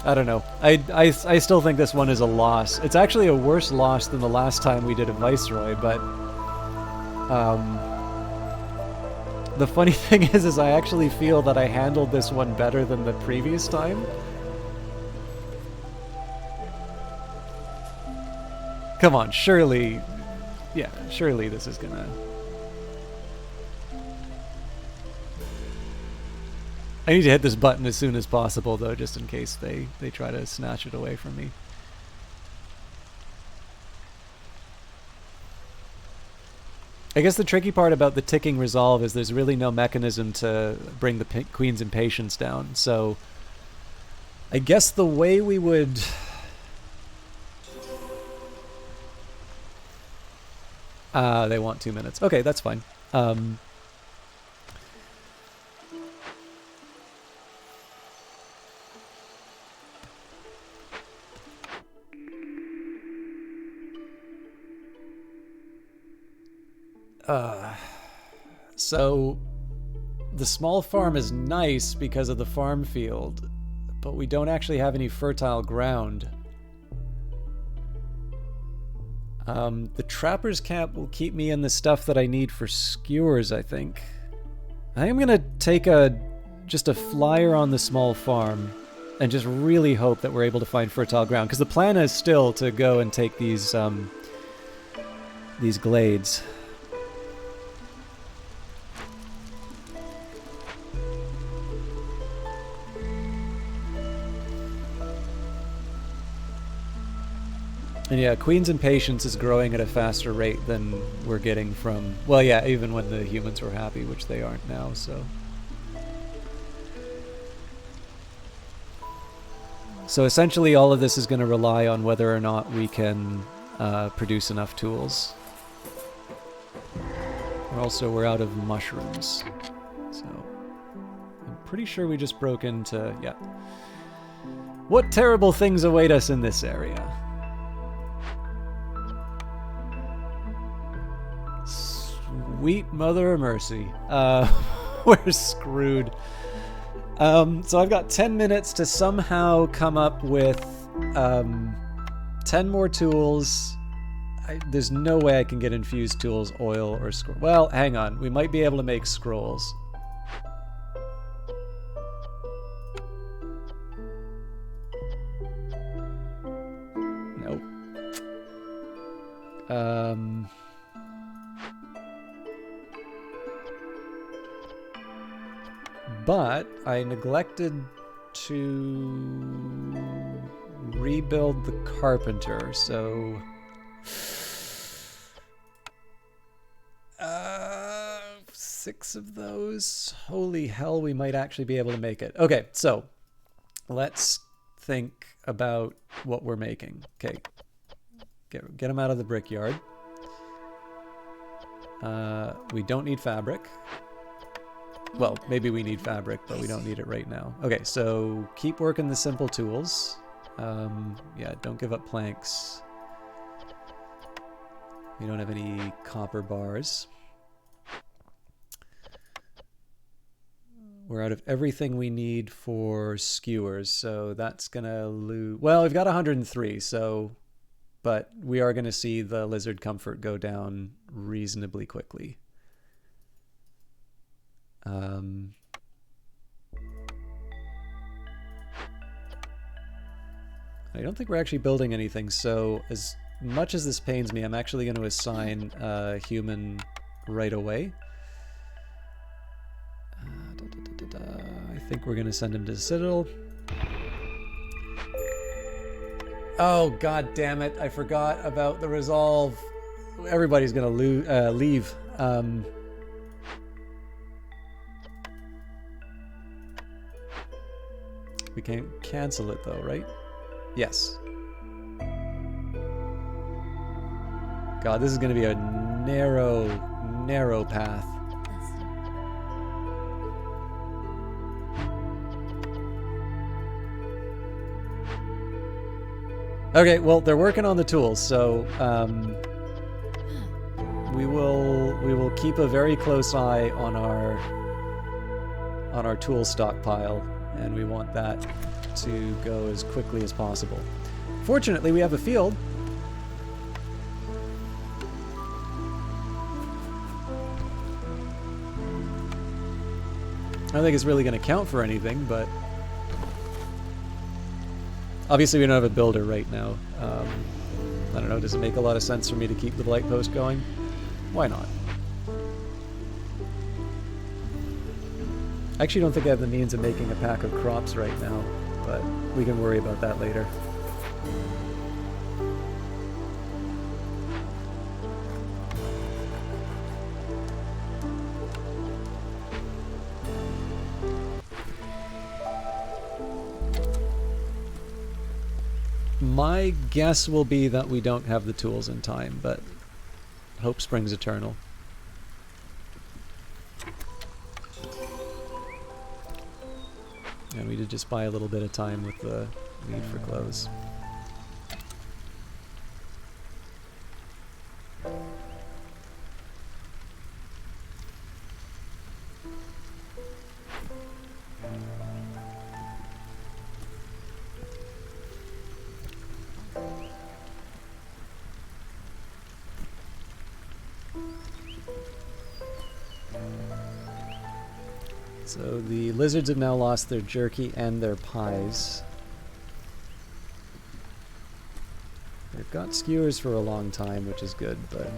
I don't know. I still think this one is a loss. It's actually a worse loss than the last time we did a Viceroy, but... the funny thing is I actually feel that I handled this one better than the previous time. Come on, surely... Yeah, surely this is gonna... I need to hit this button as soon as possible, though, just in case they try to snatch it away from me. I guess the tricky part about the ticking resolve is there's really no mechanism to bring the Queen's Impatience down. So I guess the way we would... they want 2 minutes. Okay, that's fine. So the small farm is nice because of the farm field, but we don't actually have any fertile ground. The trapper's camp will keep me in the stuff that I need for skewers, I think. I think I'm gonna take just a flyer on the small farm and just really hope that we're able to find fertile ground, because the plan is still to go and take these glades. And yeah, Queen's Impatience is growing at a faster rate than we're getting from... Well, yeah, even when the humans were happy, which they aren't now, so... So essentially all of this is going to rely on whether or not we can produce enough tools. We're out of mushrooms. So I'm pretty sure we just broke into... Yeah. What terrible things await us in this area? Sweet mother of mercy. We're screwed. So I've got 10 minutes to somehow come up with 10 more tools. There's no way I can get infused tools, oil, or scroll. Well, hang on. We might be able to make scrolls. Nope. But I neglected to rebuild the carpenter, so... 6 of those. Holy hell, we might actually be able to make it. Okay, so let's think about what we're making. Okay, get them out of the brickyard. We don't need fabric. Well, maybe we need fabric, but we don't need it right now. Okay, so keep working the simple tools. Yeah, don't give up planks. We don't have any copper bars. We're out of everything we need for skewers, so that's gonna lose... Well, we've got 103, so... But we are gonna see the lizard comfort go down reasonably quickly. I don't think we're actually building anything, so as much as this pains me, I'm actually going to assign a human right away. I think we're going to send him to the Citadel. Oh, god damn it. I forgot about the resolve. Everybody's going to leave. We can't cancel it though, right? Yes. God, this is going to be a narrow, narrow path. Okay, well, they're working on the tools, so we will keep a very close eye on our tool stockpile, and we want that to go as quickly as possible. Fortunately, we have a field. I don't think it's really going to count for anything, but obviously we don't have a builder right now. I don't know, does it make a lot of sense for me to keep the blight post going? Why not? I actually don't think I have the means of making a pack of crops right now, but we can worry about that later. My guess will be that we don't have the tools in time, but hope springs eternal. And we did just buy a little bit of time with the need for clothes. So the lizards have now lost their jerky and their pies. They've got skewers for a long time, which is good, but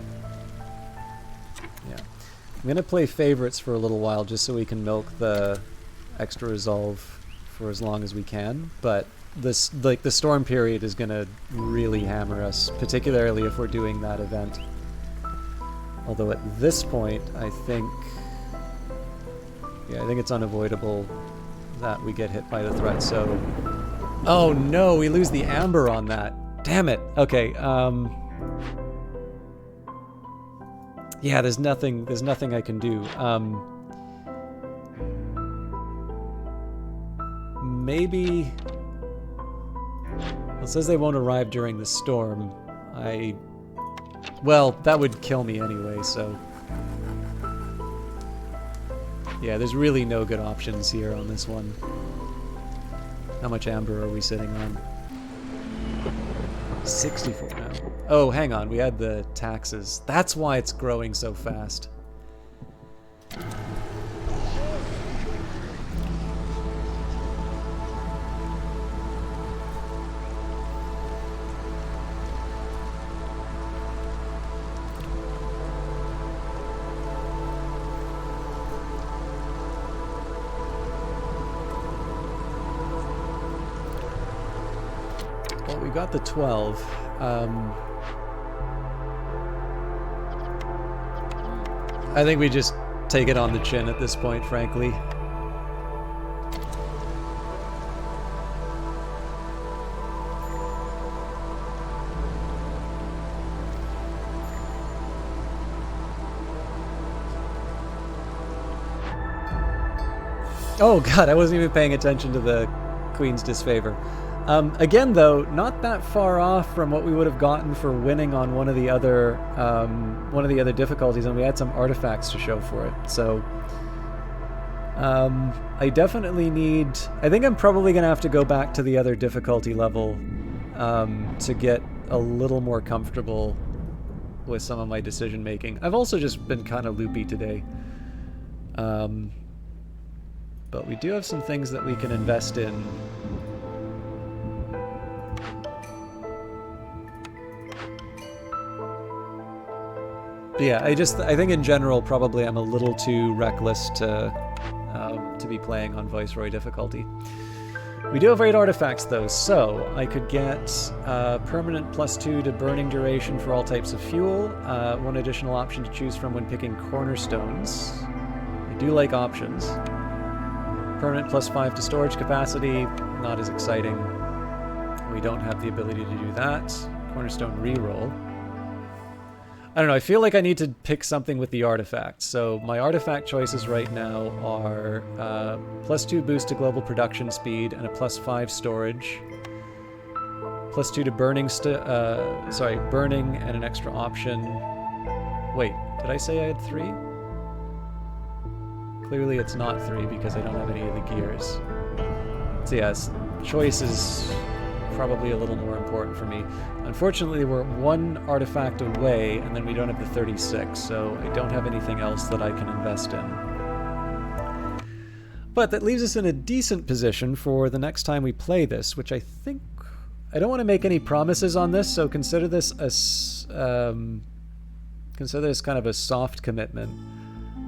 yeah. I'm going to play favorites for a little while just so we can milk the extra resolve for as long as we can, but this, like, the storm period is going to really hammer us, particularly if we're doing that event. Although at this point, I think it's unavoidable that we get hit by the threat, so... Oh no, we lose the amber on that. Damn it. Okay, yeah, there's nothing I can do. Maybe... Well, it says they won't arrive during the storm. Well, that would kill me anyway, so... Yeah, there's really no good options here on this one. How much amber are we sitting on? 64 now. Oh, hang on, we had the taxes. That's why it's growing so fast. We got the 12. I think we just take it on the chin at this point, frankly. Oh god, I wasn't even paying attention to the Queen's disfavor. Again, though, not that far off from what we would have gotten for winning on one of the other difficulties, and we had some artifacts to show for it. So, I definitely need... I think I'm probably going to have to go back to the other difficulty level to get a little more comfortable with some of my decision making. I've also just been kind of loopy today. But we do have some things that we can invest in. Yeah, I think in general probably I'm a little too reckless to be playing on Viceroy difficulty. We do have 8 artifacts though, so I could get permanent +2 to burning duration for all types of fuel, 1 additional option to choose from when picking cornerstones. I do like options. Permanent +5 to storage capacity, not as exciting. We don't have the ability to do that. Cornerstone reroll. I don't know, I feel like I need to pick something with the artifacts. So my artifact choices right now are +2 boost to global production speed and a +5 storage. +2 to burning, burning and an extra option. Wait, did I say I had 3? Clearly it's not 3 because I don't have any of the gears. So yes, choice is probably a little more important for me. Unfortunately, we're 1 artifact away, and then we don't have the 36, so I don't have anything else that I can invest in. But that leaves us in a decent position for the next time we play this, which I think... I don't want to make any promises on this, so consider this kind of a soft commitment.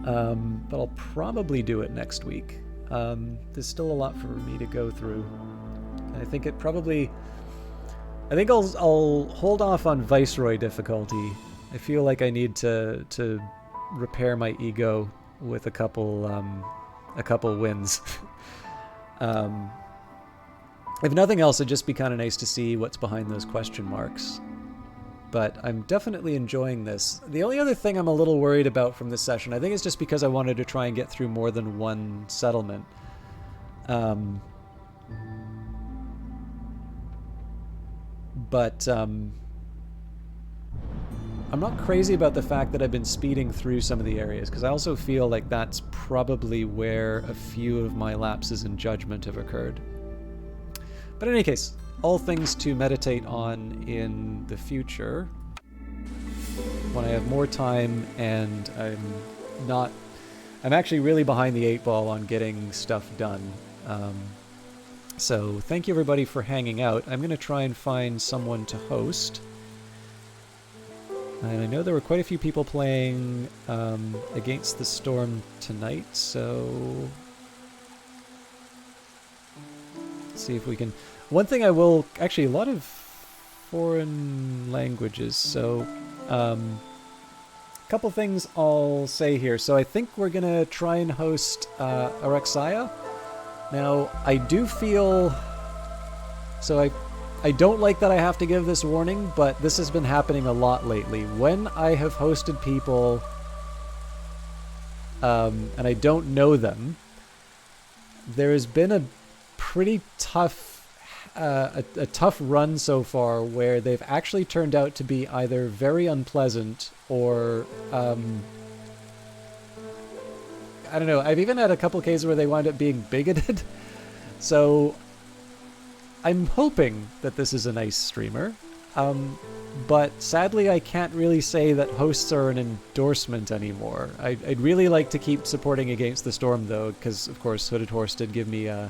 But I'll probably do it next week. There's still a lot for me to go through. I think it probably... I think I'll hold off on Viceroy difficulty. I feel like I need to repair my ego with a couple wins. If nothing else, it'd just be kind of nice to see what's behind those question marks. But I'm definitely enjoying this. The only other thing I'm a little worried about from this session, I think it's just because I wanted to try and get through more than one settlement. I'm not crazy about the fact that I've been speeding through some of the areas, because I also feel like that's probably where a few of my lapses in judgment have occurred. But in any case, all things to meditate on in the future when I have more time and I'm actually really behind the 8 ball on getting stuff done. So thank you everybody for hanging out. I'm going to try and find someone to host. And I know there were quite a few people playing Against the Storm tonight, so let's see if we can... One thing I will... Actually, a lot of foreign languages, so... a couple things I'll say here. So I think we're going to try and host Erexia. Now, I do feel... So I don't like that I have to give this warning, but this has been happening a lot lately. When I have hosted people and I don't know them, there has been a pretty tough a tough run so far where they've actually turned out to be either very unpleasant or I don't know. I've even had a couple cases where they wind up being bigoted. So I'm hoping that this is a nice streamer, but sadly I can't really say that hosts are an endorsement anymore. I'd really like to keep supporting Against the Storm though, because of course Hooded Horse did give me a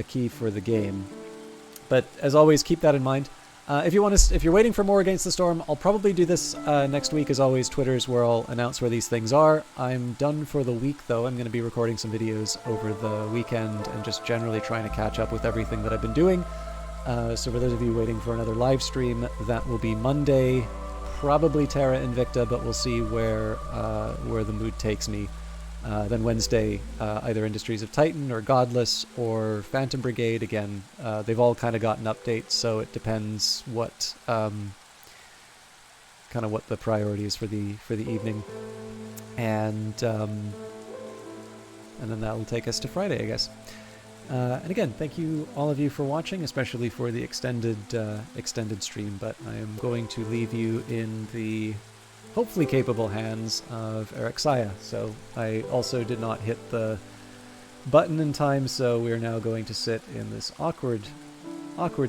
key for the game. But as always, keep that in mind. If you're waiting for more Against the Storm, I'll probably do this next week. As always, Twitter's where I'll announce where these things are. I'm done for the week, though. I'm going to be recording some videos over the weekend and just generally trying to catch up with everything that I've been doing. So for those of you waiting for another live stream, that will be Monday, probably Terra Invicta, but we'll see where the mood takes me. Then Wednesday, either Industries of Titan or Godless or Phantom Brigade. Again, they've all kind of gotten updates, so it depends what kind of what the priority is for the evening, and then that will take us to Friday, I guess. And again, thank you all of you for watching, especially for the extended stream. But I am going to leave you in the hopefully capable hands of Erexia. So I also did not hit the button in time, so we're now going to sit in this awkward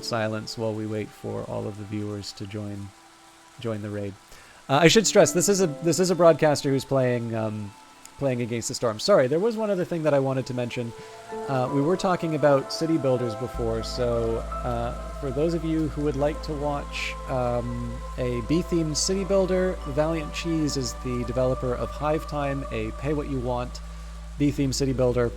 silence while we wait for all of the viewers to join the raid. I should stress this is a broadcaster who's playing Against the Storm. Sorry, there was one other thing that I wanted to mention. We were talking about city builders before, so for those of you who would like to watch a B-themed city builder, Valiant Cheese is the developer of Hive Time, a pay-what-you-want B-themed city builder.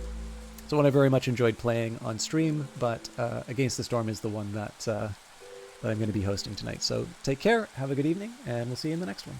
It's one I very much enjoyed playing on stream, but Against the Storm is the one that I'm going to be hosting tonight. So take care, have a good evening, and we'll see you in the next one.